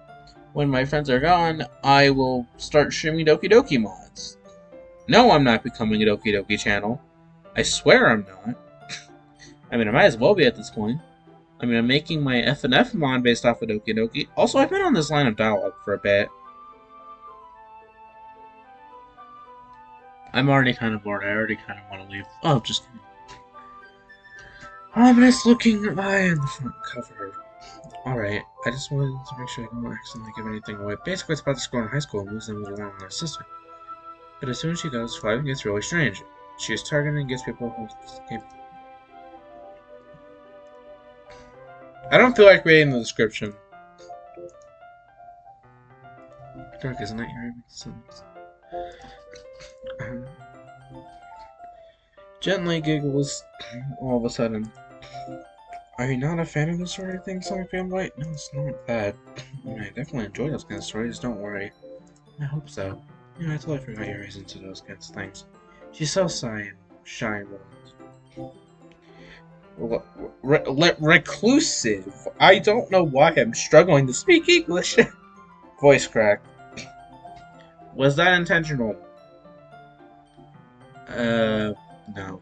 when my friends are gone, I will start streaming Doki Doki mods. No, I'm not becoming a Doki Doki channel. I swear I'm not. I mean, I might as well be at this point. I mean, I'm making my FNF mod based off of Doki Doki. Also, I've been on this line of dialogue for a bit. I'm already kind of bored. I already kind of want to leave. Oh, just kidding. Ominous looking eye in the front cover. Alright, I just wanted to make sure I don't accidentally give anything away. Basically, it's about to go in high school and lose them along with her sister. But as soon as she goes, life gets really strange. She is targeted and gets people who escape. I don't feel like reading the description. Dark, isn't that your sense? Gently giggles all of a sudden. Are you not a fan of this sort of thing, Sonic Fanboy? No, it's not that. I mean, I definitely enjoy those kind of stories, don't worry. I hope so. You know, I totally forgot your reason to those kinds of things. She's so shy and reclusive. I don't know why I'm struggling to speak English. Voice crack. Was that intentional? No.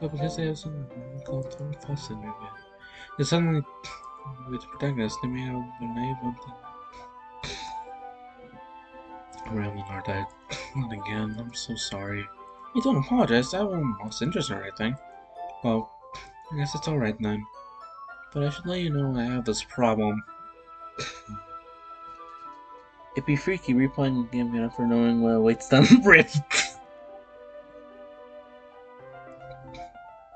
But because they have some called fuss in their bed, they suddenly, with the protagonist, they may have been able to. Rambling our died. Not again. I'm so sorry. You don't apologize. I haven't lost interest or anything. Well, I guess it's alright then. But I should let you know I have this problem. It'd be freaky replaying the game after knowing what awaits them. RIP!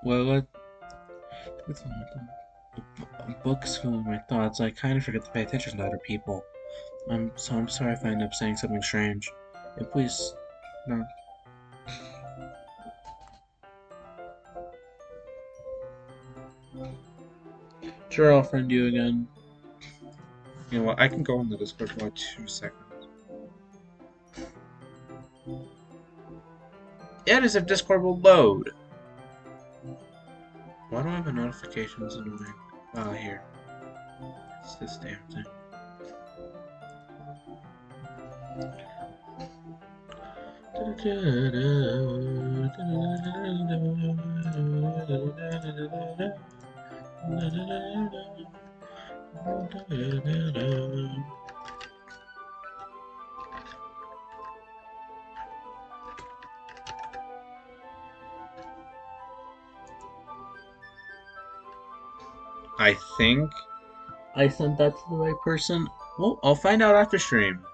Well, books filling my thoughts. I kind of forget to pay attention to other people. I'm sorry if I end up saying something strange. And please, no. Sure, I'll friend you again. You know what? I can go on the Discord for like 2 seconds. Yeah, as if Discord will load. Why do I have a notifications annoying? Here. It's this damn thing. I think I sent that to the right person. Well, I'll find out after stream.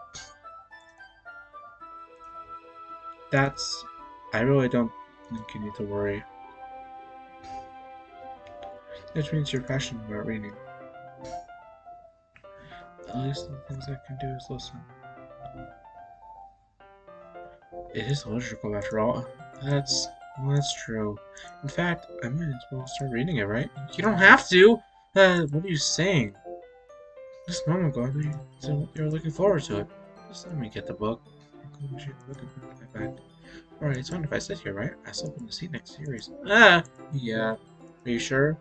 That's... I really don't think you need to worry. Which means you're passionate about reading. At least the things I can do is listen. It is illogical after all. That's true. In fact, I might as well start reading it, right? You don't have to! What are you saying? Just a moment ago, I thought you were looking forward to it. Just let me get the book. Alright, it's fine if I sit here, right? I slept in the seat next series. Ah! Yeah. Are you sure?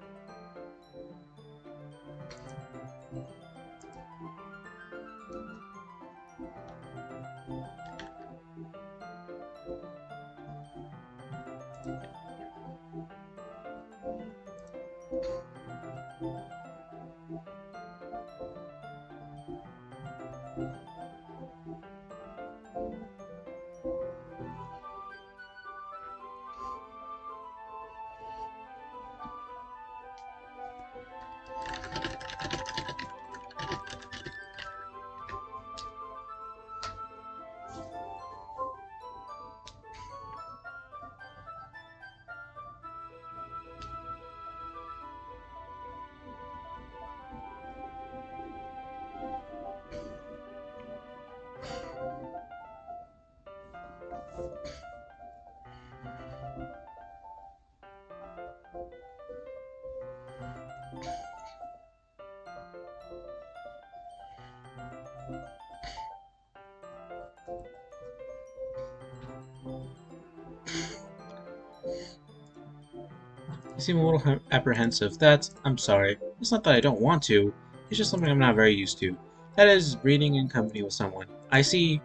You seem a little apprehensive. I'm sorry. It's not that I don't want to. It's just something I'm not very used to. That is, reading in company with someone. I see.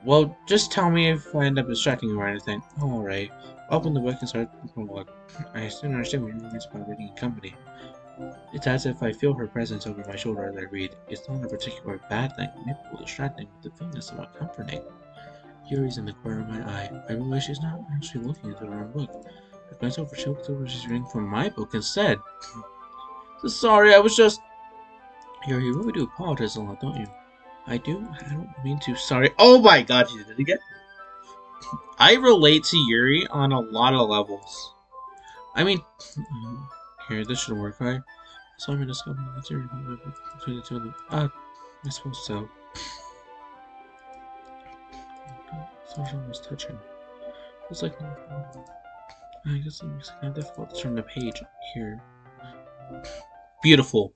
Well, just tell me if I end up distracting you or anything. Alright. Open the book and start the prologue. I still understand what you mean by reading in company. It's as if I feel her presence over my shoulder as I read. It's not a particular bad thing. Maybe a little distracting, but the feeling is somewhat comforting. Yuri's in the corner of my eye. I realize she's not actually looking into her own book. I glance over, she looks over, she's reading from my book instead. Sorry, I was just... Yuri, you really do apologize a lot, don't you? I do? I don't mean to. Sorry. Oh my god, she did it again. I relate to Yuri on a lot of levels. I mean... Here, this should work, right? So I'm gonna discover the theory between the two of them. I suppose so. Social was touching. It's like... I guess it makes it kind of difficult to turn the page here. Beautiful.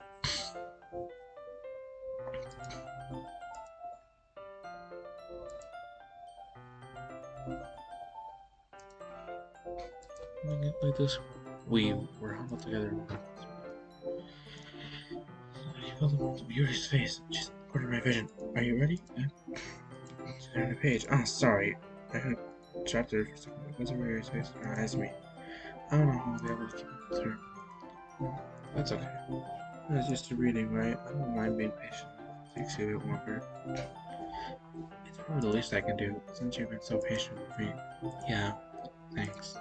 Like this, we were huddled together. I felt the warmth of Yuri's face. She's part of my vision. Are you ready? She's on the page. Oh, sorry. I had trapped her for a second. What's over Yuri's face? Her eyes me. I don't know how I'll be able to keep up with her. That's okay. I was used to reading, right? I don't mind being patient. It takes you a bit longer. It's probably the least I can do, since you've been so patient with me. Yeah, thanks.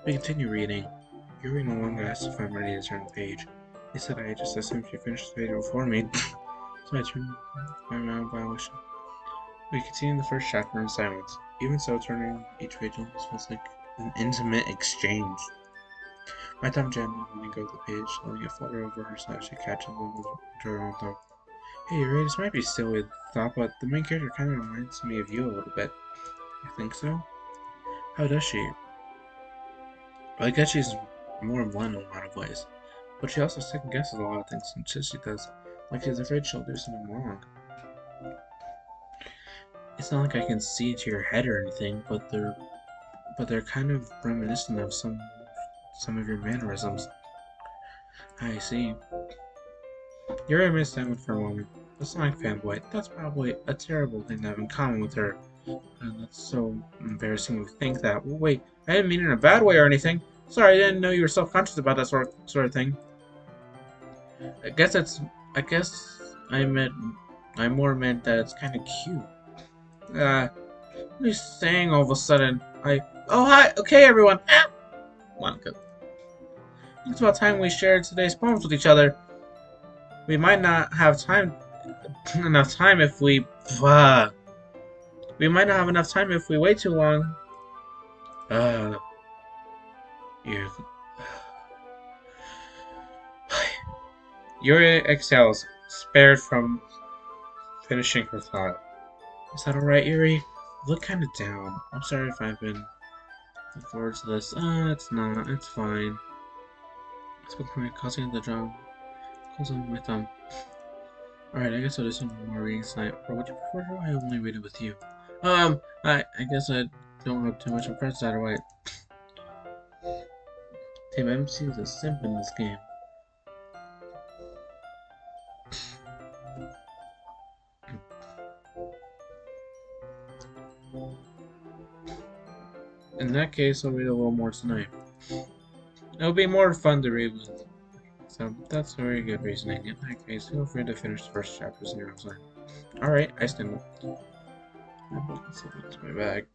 We continue reading. Yuri no longer asked if I'm ready to turn the page. He said I just assumed she finished the page before me, so I turned my mind by wishing. We continued the first chapter in silence. Even so, turning each page almost feels like an intimate exchange. My thumb jammed in when I go to the page, letting it flutter over her so that she catches the moment to her own thought. Hey, Yuri, this might be silly thought, but the main character kind of reminds me of you a little bit. You think so? How does she? Well, I guess she's more blunt in a lot of ways, but she also second guesses a lot of things and says she does, like she's afraid she'll do something wrong. It's not like I can see into your head or anything, but they're kind of reminiscent of some of your mannerisms. I see. Yuri missed that one for a moment. That's not like fanboy. That's probably a terrible thing to have in common with her. And that's so embarrassing to think that. Well, wait, I didn't mean it in a bad way or anything. Sorry, I didn't know you were self-conscious about that sort of thing. I guess I more meant that it's kind of cute. What are you saying all of a sudden? Oh, hi! Okay, everyone! Ah! Monica. It's about time we shared today's poems with each other. We might not have enough time if we... we might not have enough time if we wait too long. You... Yuri exhales, spared from finishing her thought. Is that alright, Yuri? You look kinda down. I'm sorry if I've been looking forward to this. It's not. It's fine. I spoke from causing the drum. Close on my thumb. Alright, I guess I'll do some more reading tonight. Or would you prefer I only read it with you? I guess I don't have too much of press that way. Team MC is a simp in this game. In that case, I'll read a little more tonight. It'll be more fun to read with. So that's a very good reasoning. In that case, feel free to finish the first chapters in your own time. Alright, I stand. Let's look into my bag.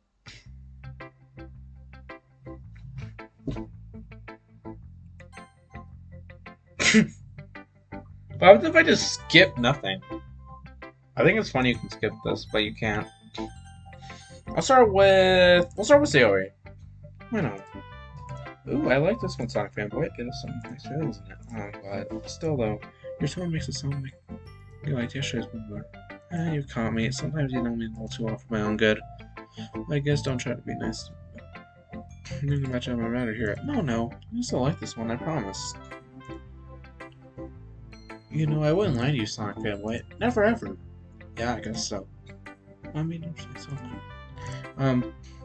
What if I just skip nothing? I think it's funny you can skip this, but you can't. We'll start with Sayori. Why not? Ooh, I like this one, Sonic Fanboy. It has some nice feelings in it. Oh, but still though, your tone makes it sound like you liked yesterday's more. You caught me. Sometimes you know me a little too well for my own good. I guess don't try to be nice. I'm gonna match up my matter here. No. I still like this one, I promise. You know, I wouldn't lie to you, Sonic Fanboy. Never ever. Yeah, I guess so. I mean, don't say so.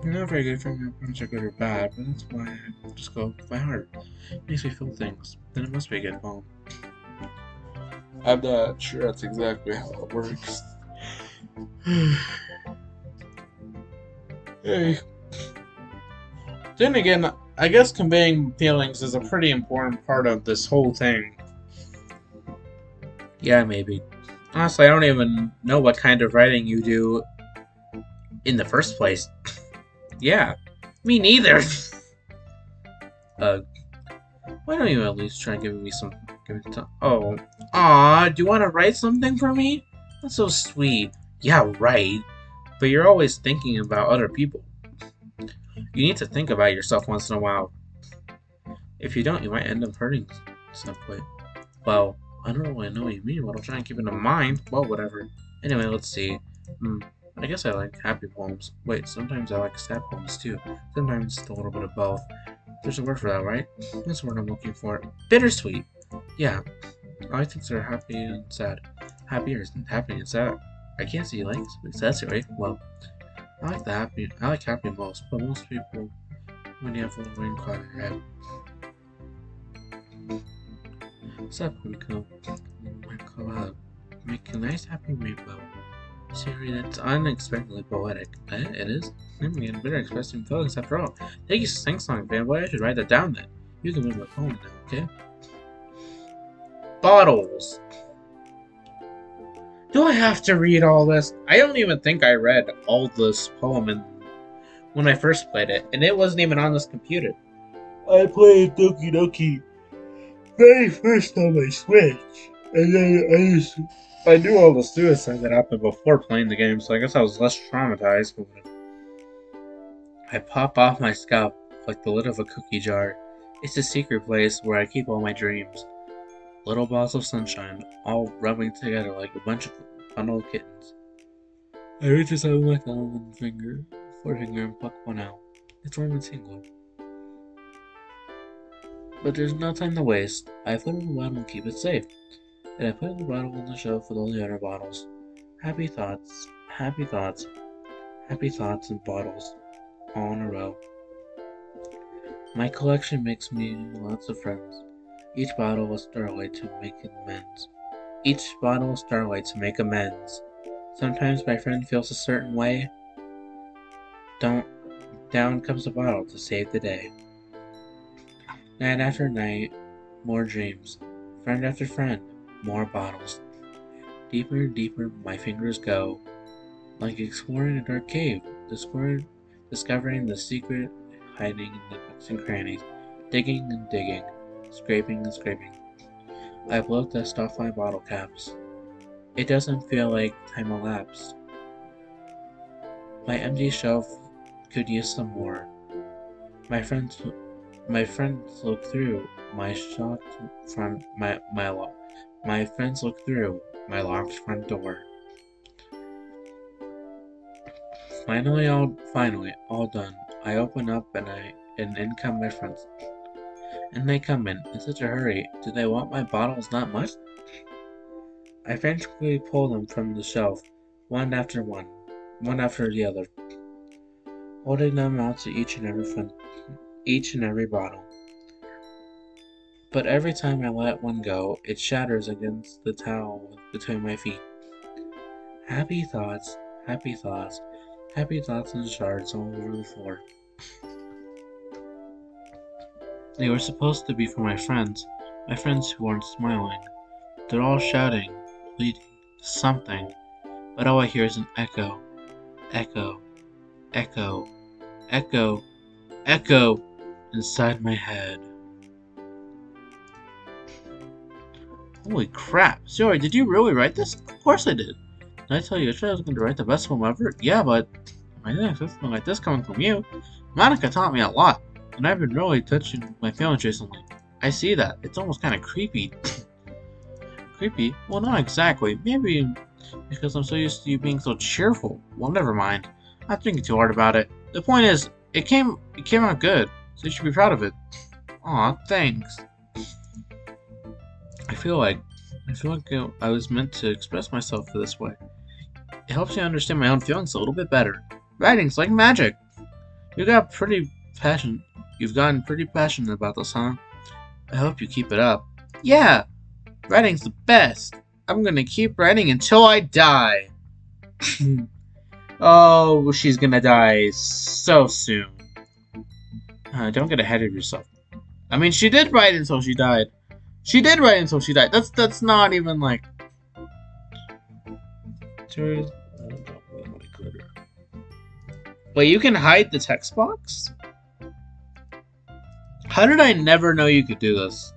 You're not very good for me, poems are good or bad, but that's why I just go with my heart. It makes me feel things. Then it must be a good poem. I'm not sure that's exactly how it works. Hey. Then again, I guess conveying feelings is a pretty important part of this whole thing. Yeah, maybe. Honestly, I don't even know what kind of writing you do in the first place. Yeah, me neither. Why don't you at least try giving me some... Oh. Aw, do you want to write something for me? That's so sweet. Yeah, right. But you're always thinking about other people. You need to think about yourself once in a while. If you don't, you might end up hurting stuff. Well, I don't really know what you mean, but I'll try and keep it in mind. Well, whatever. Anyway, let's see. I guess I like happy poems. Wait, sometimes I like sad poems too. Sometimes it's a little bit of both. There's a word for that, right? That's the word I'm looking for. Bittersweet! Yeah. I like things that are happy and sad. Happier than happy and sad. I can't see you like that's right. Well, I like happy most, but most people, when you have a little rain cloud in your head. Sad poem might come make a nice happy rainbow. Siri, that's unexpectedly poetic. It is? I'm getting better expressing feelings after all. Thank you, Sing Song Fanboy. I should write that down then. You can read my poem now, okay? Bottles! Do I have to read all this? I don't even think I read all this poem when I first played it, and it wasn't even on this computer. I played Doki Doki very first on my Switch, and then I knew all the suicide that happened before playing the game, so I guess I was less traumatized. I pop off my scalp like the lid of a cookie jar. It's a secret place where I keep all my dreams. Little balls of sunshine, all rubbing together like a bunch of bundled kittens. I reach inside with my thumb and forefinger, and pluck one out. It's warm and tingle. But there's no time to waste. I put it in the bottle and keep it safe. And I put the bottle on the shelf with all the other bottles. Happy thoughts, happy thoughts, happy thoughts and bottles, all in a row. My collection makes me lots of friends. Each bottle a starlight to make amends. Each bottle a starlight to make amends. Sometimes my friend feels a certain way. Down comes the bottle to save the day. Night after night, more dreams. Friend after friend, more bottles. Deeper and deeper my fingers go, like exploring a dark cave, discovering the secret hiding in the nooks and crannies, digging and digging, scraping and scraping. I've looked at off my bottle caps. It doesn't feel like time elapsed. My empty shelf could use some more. My friends, my friends look through my shot front my lock. My friends look through my locked front door. Finally, all done. I open up and in come my friends. And they come in such a hurry. Do they want my bottles that much? I frantically pull them from the shelf, one after the other, holding them out to each and every bottle. But every time I let one go, it shatters against the towel between my feet. Happy thoughts, happy thoughts, happy thoughts and shards all over the floor. They were supposed to be for my friends who aren't smiling. They're all shouting, pleading, something, but all I hear is an echo, echo, echo, echo, echo inside my head. Holy crap, Zoe, did you really write this? Of course I did. Did I tell you yesterday I was going to write the best poem ever? Yeah, but I didn't expect something like this coming from you. Monica taught me a lot, and I've been really touching my feelings recently. I see that. It's almost kind of creepy. Creepy? Well, not exactly. Maybe because I'm so used to you being so cheerful. Well, never mind. I'm not thinking too hard about it. The point is, it came out good, so you should be proud of it. Aw, thanks. I feel like I was meant to express myself this way. It helps me understand my own feelings a little bit better. Writing's like magic. You've gotten pretty passionate about this, huh? I hope you keep it up. Yeah! Writing's the best! I'm gonna keep writing until I die! Oh, she's gonna die so soon. Don't get ahead of yourself. I mean, she did write until she died. That's not even like... Wait, you can hide the text box? How did I never know you could do this?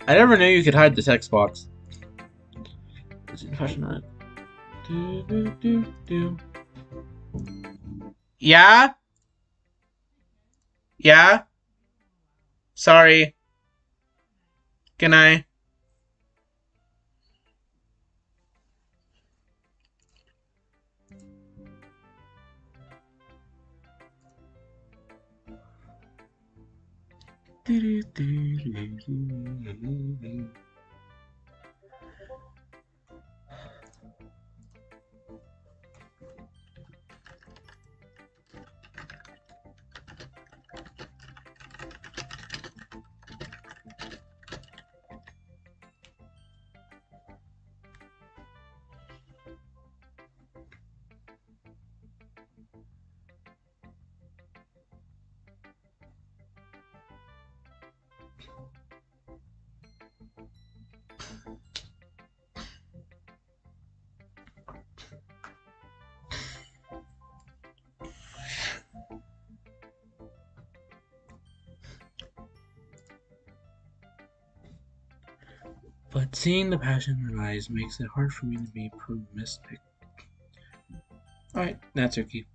I never knew you could hide the text box. Yeah? Yeah? Sorry. Can I? But seeing the passion in her eyes makes it hard for me to be optimistic. Alright, that's okay.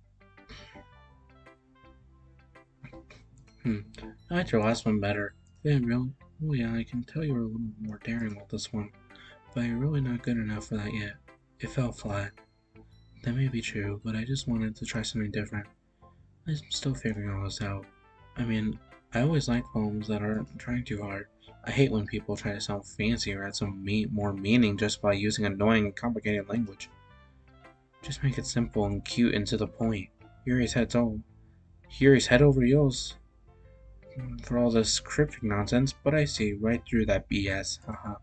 I liked your last one better. Yeah, really? Oh yeah, I can tell you were a little more daring with this one. But you're really not good enough for that yet. It fell flat. That may be true, but I just wanted to try something different. I'm still figuring all this out. I mean, I always like poems that aren't trying too hard. I hate when people try to sound fancy or add some more meaning just by using annoying and complicated language. Just make it simple and cute and to the point. Yuri's head over heels for all this cryptic nonsense, but I see right through that BS, haha.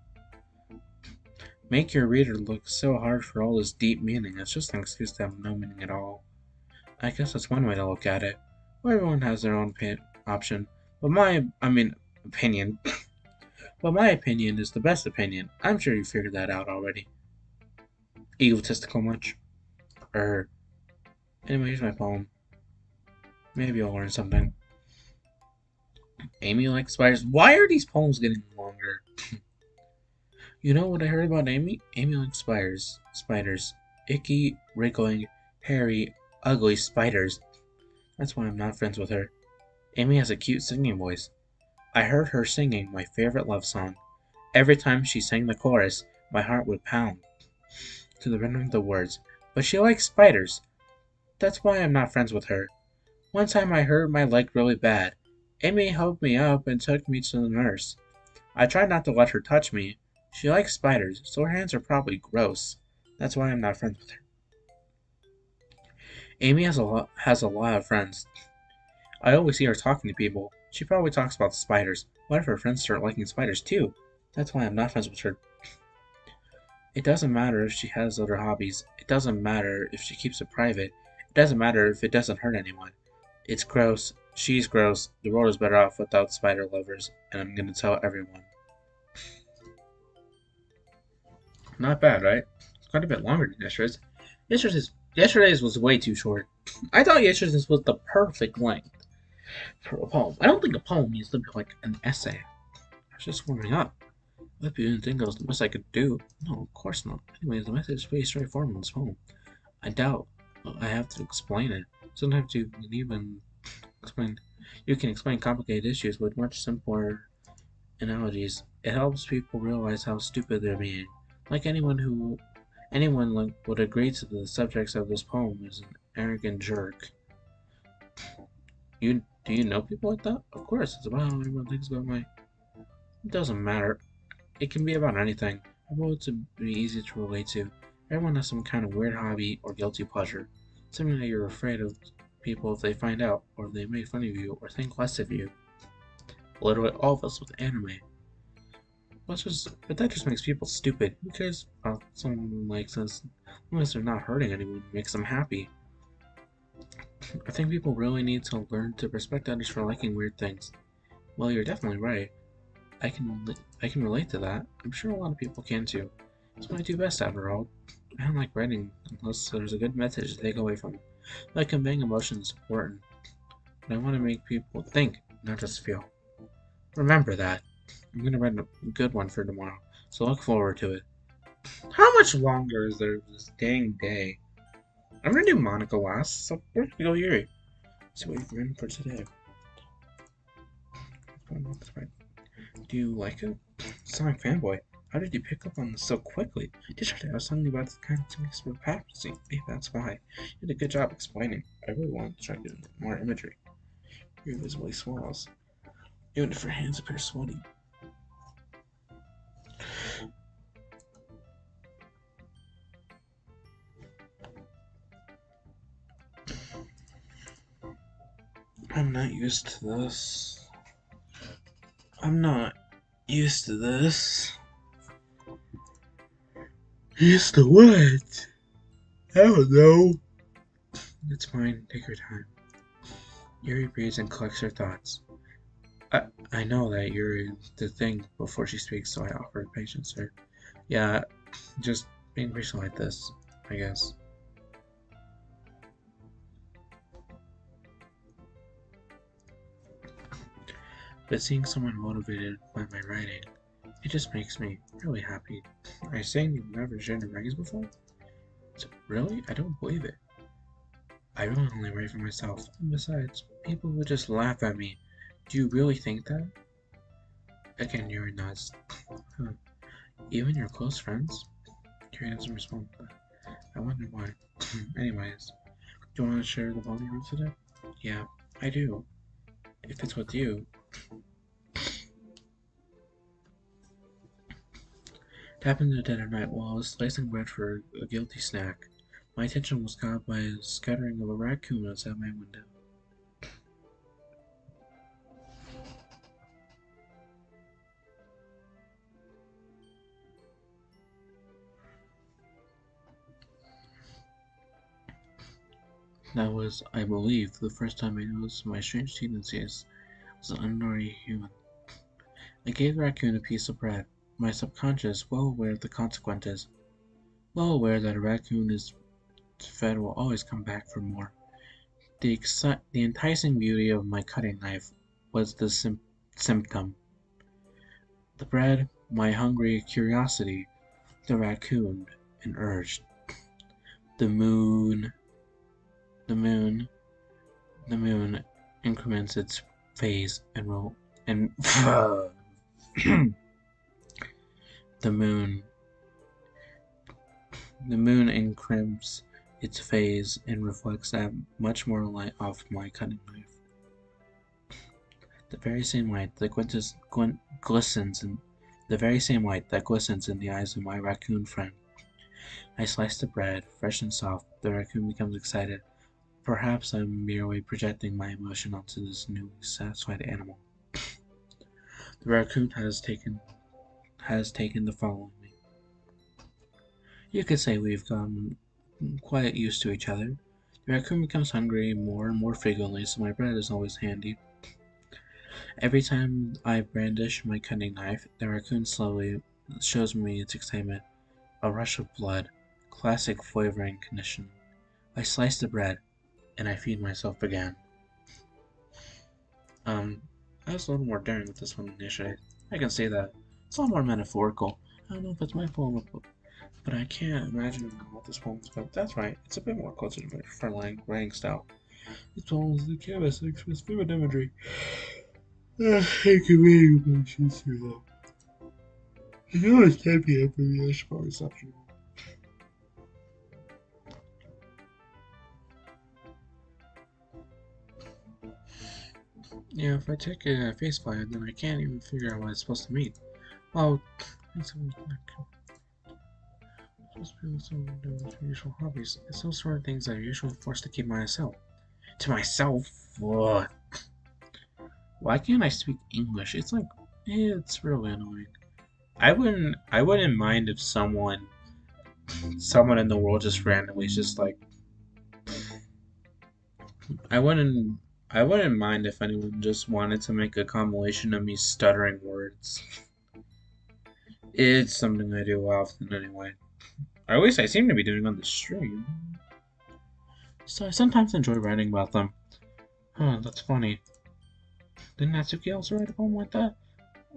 Make your reader look so hard for all this deep meaning. It's just an excuse to have no meaning at all. I guess that's one way to look at it. Well, everyone has their own option, but opinion. But my opinion is the best opinion. I'm sure you figured that out already. Egotistical much? Anyway, here's my poem. Maybe I'll learn something. Amy likes spiders. Why are these poems getting longer? You know what I heard about Amy? Amy likes spiders. Spiders. Icky, wriggling, hairy, ugly spiders. That's why I'm not friends with her. Amy has a cute singing voice. I heard her singing my favorite love song. Every time she sang the chorus, my heart would pound to the rhythm of the words. But she likes spiders. That's why I'm not friends with her. One time I hurt my leg really bad. Amy helped me up and took me to the nurse. I tried not to let her touch me. She likes spiders, so her hands are probably gross. That's why I'm not friends with her. Amy has a lot of friends. I always see her talking to people. She probably talks about spiders. What if her friends start liking spiders too? That's why I'm not friends with her. It doesn't matter if she has other hobbies. It doesn't matter if she keeps it private. It doesn't matter if it doesn't hurt anyone. It's gross. She's gross. The world is better off without spider lovers, and I'm gonna tell everyone. Not bad, right? It's quite a bit longer than yesterday's. Yesterday's was way too short. I thought yesterday's was the perfect length for a poem. I don't think a poem needs to be like an essay. I was just warming up. I hope you didn't think that was the best I could do. No, of course not. Anyways, the message is pretty straightforward in this poem. I doubt I have to explain it. Sometimes you can even explain. You can explain complicated issues with much simpler analogies. It helps people realize how stupid they're being. Like anyone would agree to the subjects of this poem is an arrogant jerk. Do you know people like that? Of course, it's about how everyone thinks about my. It doesn't matter. It can be about anything. I want it to be easy to relate to. Everyone has some kind of weird hobby or guilty pleasure. Something that you're afraid of people if they find out, or they make fun of you, or think less of you. Literally all of us with anime. But that just makes people stupid. Who cares about someone like this? Unless they're not hurting anyone, it makes them happy. I think people really need to learn to respect others for liking weird things. Well, you're definitely right. I can relate to that. I'm sure a lot of people can too. It's what I do best after all. I don't like writing unless there's a good message to take away from it. Like conveying emotions is important. But I want to make people think, not just feel. Remember that. I'm gonna write a good one for tomorrow, so look forward to it. How much longer is there this dang day? I'm gonna do Monica last, so we're gonna go Yuri. See what you've written for today. Do you like it? Sonic fanboy. How did you pick up on this so quickly? Yesterday I was telling you about this kind of mix with papacy. Maybe that's why. You did a good job explaining. I really want to try to get more imagery. Your visibly swells. Even if your hands appear sweaty. I'm not used to this. I'm not used to this. Used to what? I don't know. It's fine. Take your time. Yuri breathes and collects her thoughts. I know that Yuri to think before she speaks, so I offer patience, sir. Yeah, just being patient like this, I guess. But seeing someone motivated by my writing, it just makes me really happy. Are you saying you've never shared your writings before? So, really? I don't believe it. I really only write for myself, and besides, people would just laugh at me. Do you really think that? Again, Yuri nods. Huh. Even your close friends? Yuri doesn't respond to that. I wonder why. Anyways, do you want to share the poem you wrote today? Yeah, I do. If it's with you. It happened the dinner night while I was slicing bread for a guilty snack. My attention was caught by a scattering of a raccoon outside my window. That was, I believe, the first time I noticed my strange tendencies as an unordinary human. I gave the raccoon a piece of bread, my subconscious well aware of the consequences, well aware that a raccoon is fed will always come back for more. The enticing beauty of my cutting knife was the symptom. The bread, my hungry curiosity, the raccoon, and urged. The moon, the moon, the moon increments its phase and the moon, the moon increments its phase and reflects that much more light off my cutting knife. The very same light that glistens in the very same light that glistens in the eyes of my raccoon friend. I slice the bread, fresh and soft. The raccoon becomes excited. Perhaps I'm merely projecting my emotion onto this newly satisfied animal. The raccoon has taken to following me. You could say we've gotten quite used to each other. The raccoon becomes hungry more and more frequently, so my bread is always handy. Every time I brandish my cutting knife, the raccoon slowly shows me its excitement. A rush of blood, classic flavoring condition. I slice the bread, and I feed myself again. I was a little more daring with this one than yesterday. I can say that. It's a lot more metaphorical. I don't know if it's my fault, but I can't imagine what this poem's about. That's right, it's a bit more closer to my preferred writing style. This poem is the canvas that expresses vivid imagery. I can read emotions through that. You can always type me up for me, I should probably stop you. Yeah, if I take a face value, then I can't even figure out what it's supposed to mean. Well, it's supposed to be some usual hobbies. It's those sort of things I'm usually forced to keep myself. To myself? What? Why can't I speak English? It's like, it's really annoying. I wouldn't mind if someone in the world just randomly just like, I wouldn't, I wouldn't mind if anyone just wanted to make a compilation of me stuttering words. It's something I do often anyway. Or at least I seem to be doing on the stream. So I sometimes enjoy writing about them. Huh, that's funny. Didn't Natsuki also write a poem like that?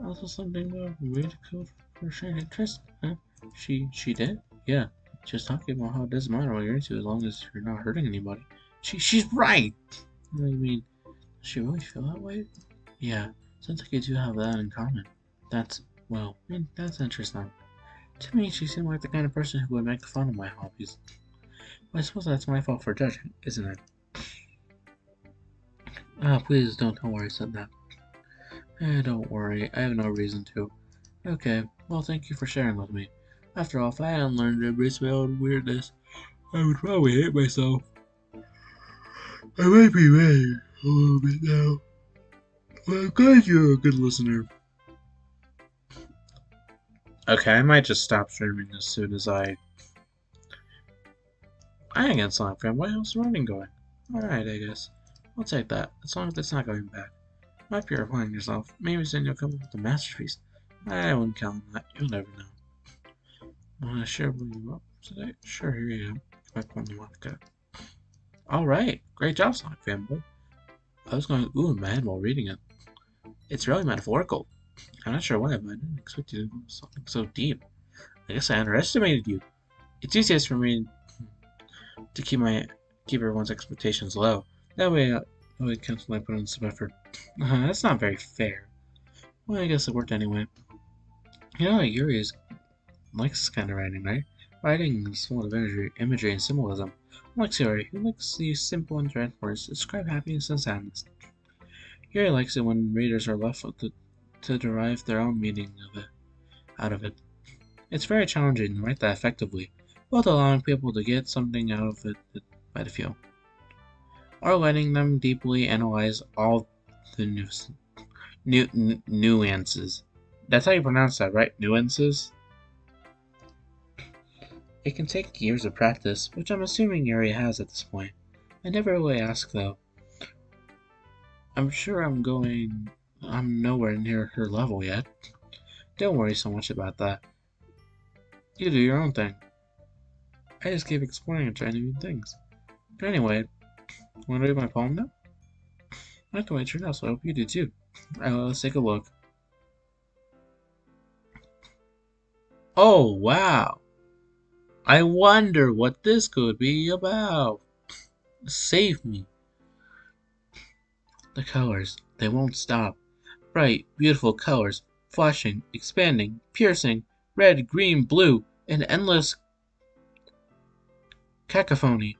Also something about ridicule for shared interest? Huh? She did? Yeah. Just talking about how it doesn't matter what you're into as long as you're not hurting anybody. She's right! I mean, does she really feel that way? Yeah. Sounds like you do have that in common. That's interesting. To me, she seemed like the kind of person who would make fun of my hobbies. Well, I suppose that's my fault for judging, isn't it? Please don't tell her I said that. Don't worry, I have no reason to. Okay, well, thank you for sharing with me. After all, if I hadn't learned to embrace my own weirdness, I would probably hate myself. I might be ready a little bit now. Well, I'm glad you're a good listener. Okay, I might just stop streaming as soon as I ain't got something from why how's the running going? Alright, I guess. I'll take that, as long as it's not going bad. Might be replying yourself. Maybe soon you'll come up with a masterpiece. I wouldn't count on that. You'll never know. Wanna share what you up today? Sure, here you go. Back when you want to go. Alright, great job, Sonic fanboy. I was going ooh in my head while reading it. It's really metaphorical. I'm not sure why, but I didn't expect you to do something so deep. I guess I underestimated you. It's easiest for me to keep everyone's expectations low. That way, I can't put in some effort. That's not very fair. Well, I guess it worked anyway. You know, Yuri likes this kind of writing, right? Writing is full of imagery and symbolism. Unlike Yuri, who likes to use simple and direct words to describe happiness and sadness. Yuri likes it when readers are left to derive their own meaning out of it. It's very challenging to write that effectively, both allowing people to get something out of it that might feel, or letting them deeply analyze all the nuances. That's how you pronounce that, right? Nuances? It can take years of practice, which I'm assuming Yuri has at this point. I never really asked, though. I'm sure I'm nowhere near her level yet. Don't worry so much about that. You do your own thing. I just keep exploring and trying new things. But anyway, Want to read my poem now? I like the way it turned out, so I hope you do too. Let's take a look. Oh, wow. I wonder what this could be about. Save me. The colors, they won't stop. Bright, beautiful colors, flashing, expanding, piercing, red, green, blue, an endless cacophony.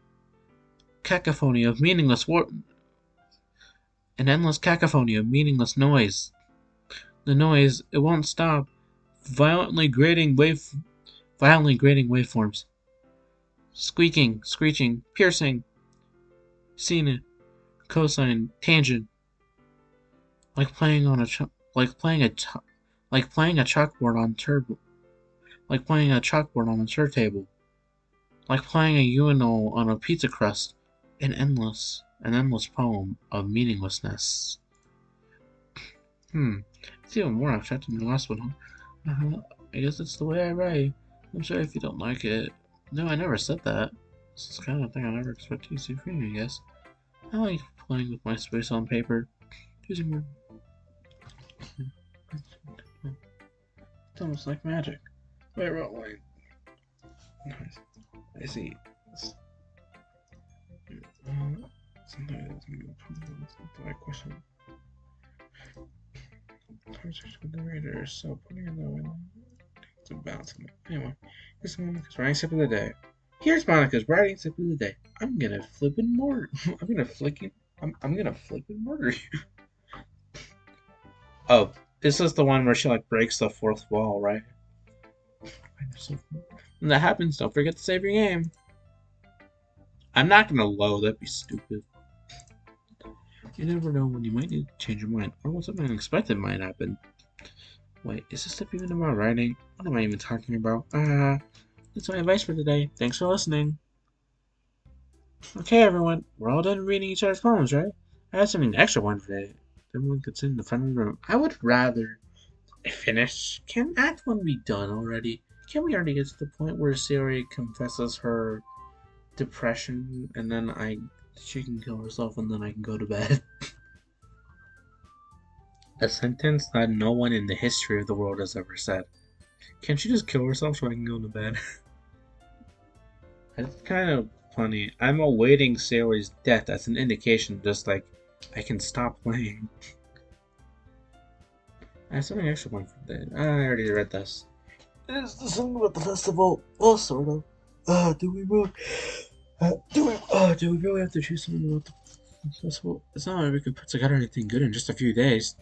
Cacophony of meaningless an endless cacophony of meaningless noise. The noise, it won't stop. Violently grating waveforms. Squeaking, screeching, piercing. Sine, cosine, tangent. Like playing on a chalkboard on a turntable. Like playing a urinal on a pizza crust. An endless poem of meaninglessness. It's even more abstract than the last one, huh? I guess that's the way I write. I'm sorry if you don't like it. No, I never said that. This is the kind of thing I never expected you to see from me, I guess. I like playing with my space on paper. Choosing more. It's almost like magic. Wait, wait. Nice. I see. Sometimes it's the right question. Conversation with the reader, so putting it in it's about something. Anyway, here's Monica's writing sip of the day. Here's Monica's writing sip of the day. I'm gonna flip and murder. I'm gonna flip and murder you. Oh, this is the one where she like breaks the fourth wall, right? When that happens, don't forget to save your game. I'm not gonna load, that'd be stupid. You never know when you might need to change your mind, or when something unexpected might happen. Wait, is this stuff even about writing? What am I even talking about? That's my advice for today. Thanks for listening. Okay, everyone, we're all done reading each other's poems, right? I have something extra one today. Everyone could sit in the front of the room. I would rather finish. Can Act 1 be done already? Can we already get to the point where Siri confesses her depression and then she can kill herself and then I can go to bed? A sentence that no one in the history of the world has ever said. Can't she just kill herself so I can go to bed? It's kind of funny. I'm awaiting Siri's death as an indication, just like I can stop playing. I have something extra one for that. I already read this. Is this something about the festival? Well, sort of. Do we really have to choose something about the festival? It's not like we could put together anything good in just a few days.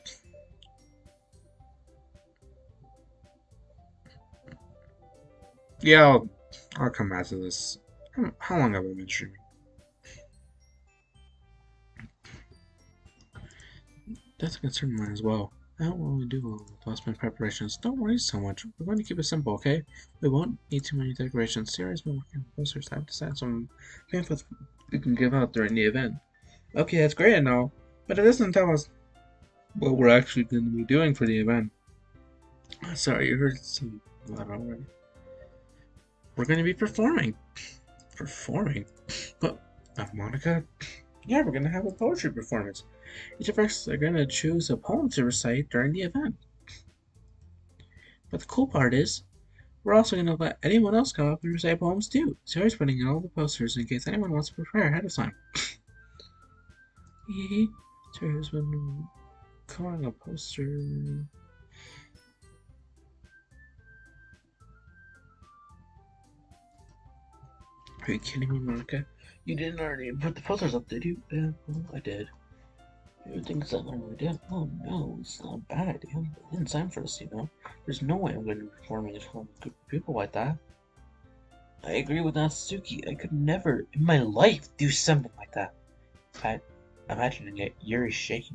Yeah, I'll come back to this. How long have I been streaming? That's a concern of mine as well. I don't really do well with last minute preparations. Don't worry so much. We're going to keep it simple, okay? We won't need too many decorations. Sierra's been working on posters. I've decided some pamphlets we can give out during the event. Okay, that's great and all, but it doesn't tell us what we're actually going to be doing for the event. Sorry, you heard some about it already. We're going to be performing. Performing? But, Monica? Yeah, we're going to have a poetry performance. Each of us are going to choose a poem to recite during the event. But the cool part is, we're also going to let anyone else come up and recite poems too. Sarah's putting in all the posters in case anyone wants to prepare ahead of time. Sarah's been calling a poster. Are you kidding me, Monica? You didn't already put the posters up, did you? Yeah, well, I did. You think it's that long idea? Oh no, it's not a bad idea. I didn't sign for this, you know. There's no way I'm going to be performing in front of good people like that. I agree with Natsuki. I could never in my life do something like that. Imagining it, Yuri shakes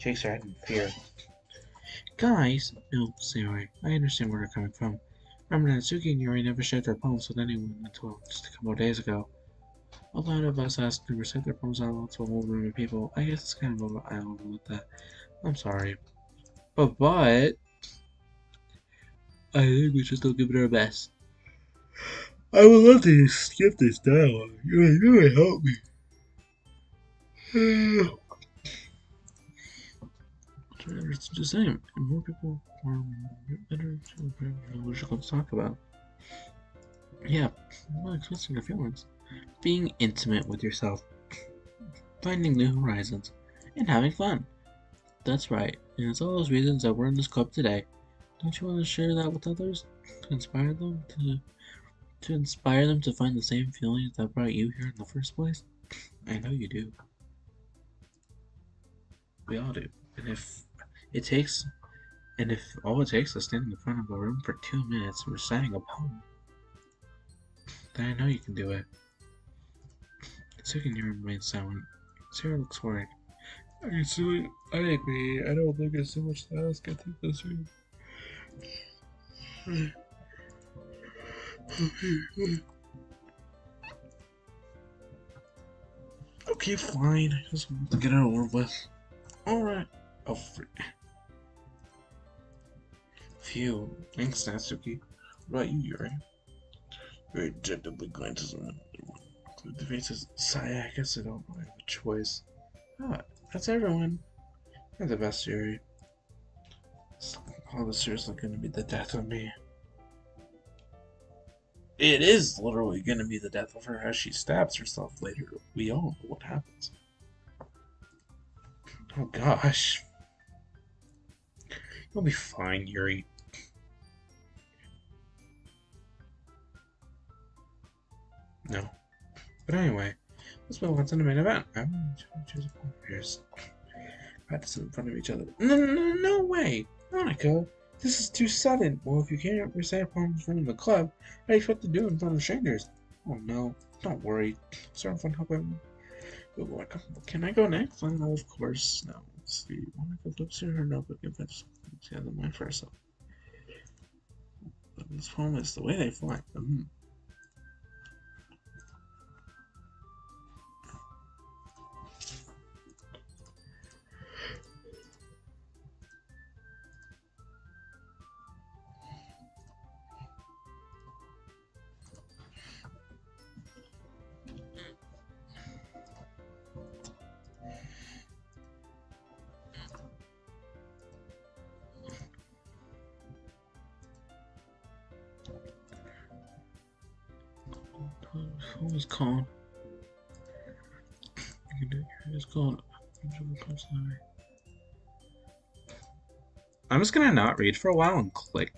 her head in fear. Guys, no, Sayori, I understand where they're coming from. Remember, Natsuki and Yuri never shared their poems with anyone until just a couple of days ago. A lot of us asked to recite their poems out loud to a whole room of people. I guess it's kind of I overlooked that. I'm sorry. But I think we should still give it our best. I would love to skip this dialogue. You really help me. It's the same. And more people are better to what you're going to talk about. Yeah, well, expressing your feelings. Being intimate with yourself. Finding new horizons. And having fun. That's right. And it's all those reasons that we're in this club today. Don't you want to share that with others? To inspire them to find the same feelings that brought you here in the first place? I know you do. We all do. And it takes if all it takes is standing in front of a room for 2 minutes reciting a poem, then I know you can do it. Sukinira remains silent. Sarah looks worried. I agree. I don't think it's too much to ask. I think that's right. Okay, fine. I just want to get it over with. Alright. Oh, freak. Phew. Thanks, Natsuki. What about you, Yuri? Yuri objectively glances around. The faces sigh. I guess I don't really have a choice. Ah, that's everyone. You're the best, Yuri. All this is seriously going to be the death of me. It is literally going to be the death of her as she stabs herself later. We all know what happens. Oh gosh. You'll be fine, Yuri. No. But anyway, let's move on to the main event. I'm going to choose a point of yours. Practice in front of each other. No way! Monica, this is too sudden. Well, if you can't recite a poem in front of the club, how do you expect to do it in front of strangers? Oh no, don't worry. Start fun helping. Can I go next? Oh, no, of course. No. Let's see. Monica flips through her notebook and fetches something she has in mind for herself. But this poem is the way they fly. What was called? It's called. I'm just gonna not read for a while and click.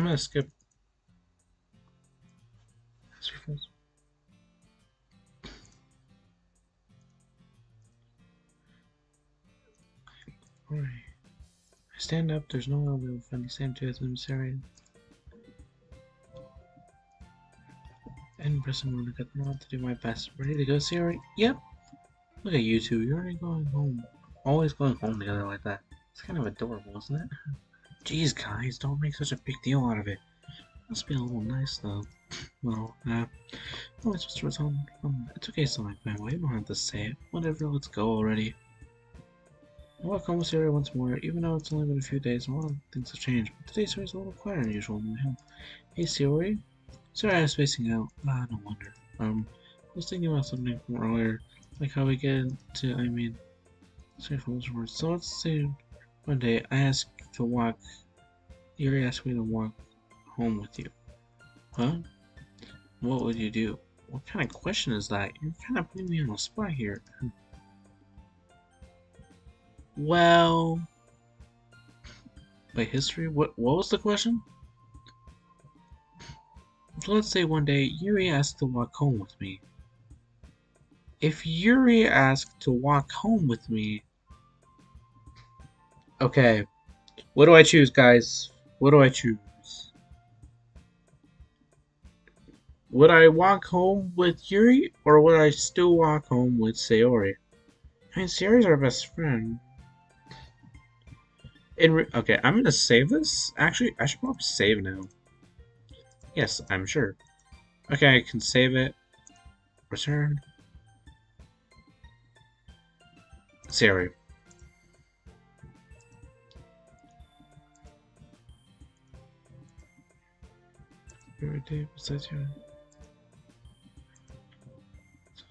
gonna skip. Alright. I stand up, there's no way I'll be able to find the same two as I'm sorry. And press on to get them on to do my best. Ready to go, Siri? Yep. Look at you two, you're already going home. Always going home together like that. It's kind of adorable, isn't it? Jeez, guys, don't make such a big deal out of it. Must be a little nice, though. Well, always supposed to return. It's okay, Sonic Family. You don't have to say it. Whatever, let's go already. I walk home with Siri once more, even though it's only been a few days. A lot of things have changed, but today Siri's a little quieter than usual in my home. Hey, Siri. Sorry, I was spacing out. No wonder. I was thinking about something from earlier, like how we get to, sorry for those words. So let's say one day I ask to walk, Yuri asked me to walk home with you. Huh? What would you do? What kind of question is that? You're kind of putting me on the spot here. Well, by history, what was the question? So let's say one day Yuri asked to walk home with me. If Yuri asked to walk home with me, okay, what do I choose, guys? What do I choose? Would I walk home with Yuri, or would I still walk home with Sayori? I mean, Sayori's our best friend. Okay, I'm gonna save this. Actually, I should probably save now. Yes, I'm sure. Okay, I can save it. Return. Sayori. Every day besides you.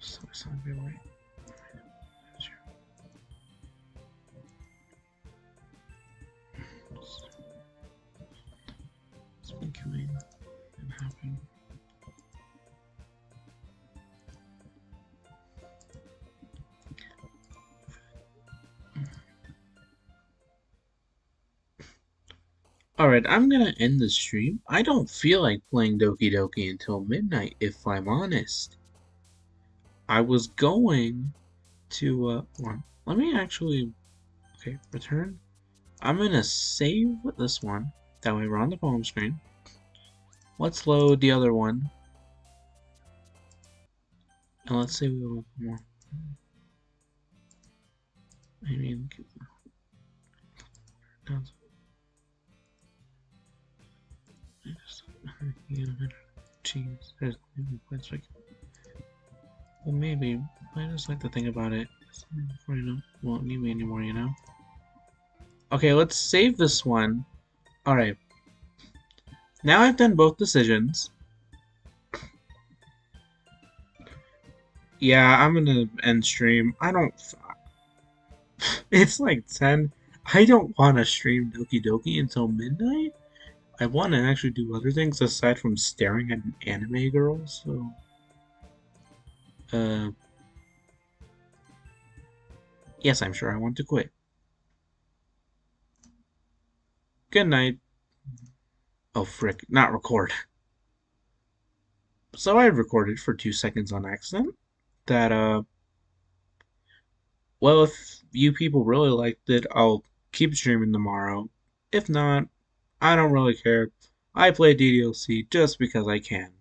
So it's not be right. It's been coming and happening. Alright, I'm gonna end the stream. I don't feel like playing Doki Doki until midnight, if I'm honest. I was going to, let me actually, okay, return. I'm gonna save this one. That way we're on the home screen. Let's load the other one. And let's say we will more. Jeez, there's points like. Well, maybe. I just like to think about it. Before you know, won't need me anymore, you know? Okay, let's save this one. Alright. Now I've done both decisions. Yeah, I'm gonna end stream. I don't. It's like 10. I don't want to stream Doki Doki until midnight. I want to actually do other things aside from staring at an anime girl, so. Yes, I'm sure I want to quit. Good night. Oh, frick. Not record. So I recorded for 2 seconds on accident. That, well, if you people really liked it, I'll keep streaming tomorrow. If not, I don't really care. I play DDLC just because I can.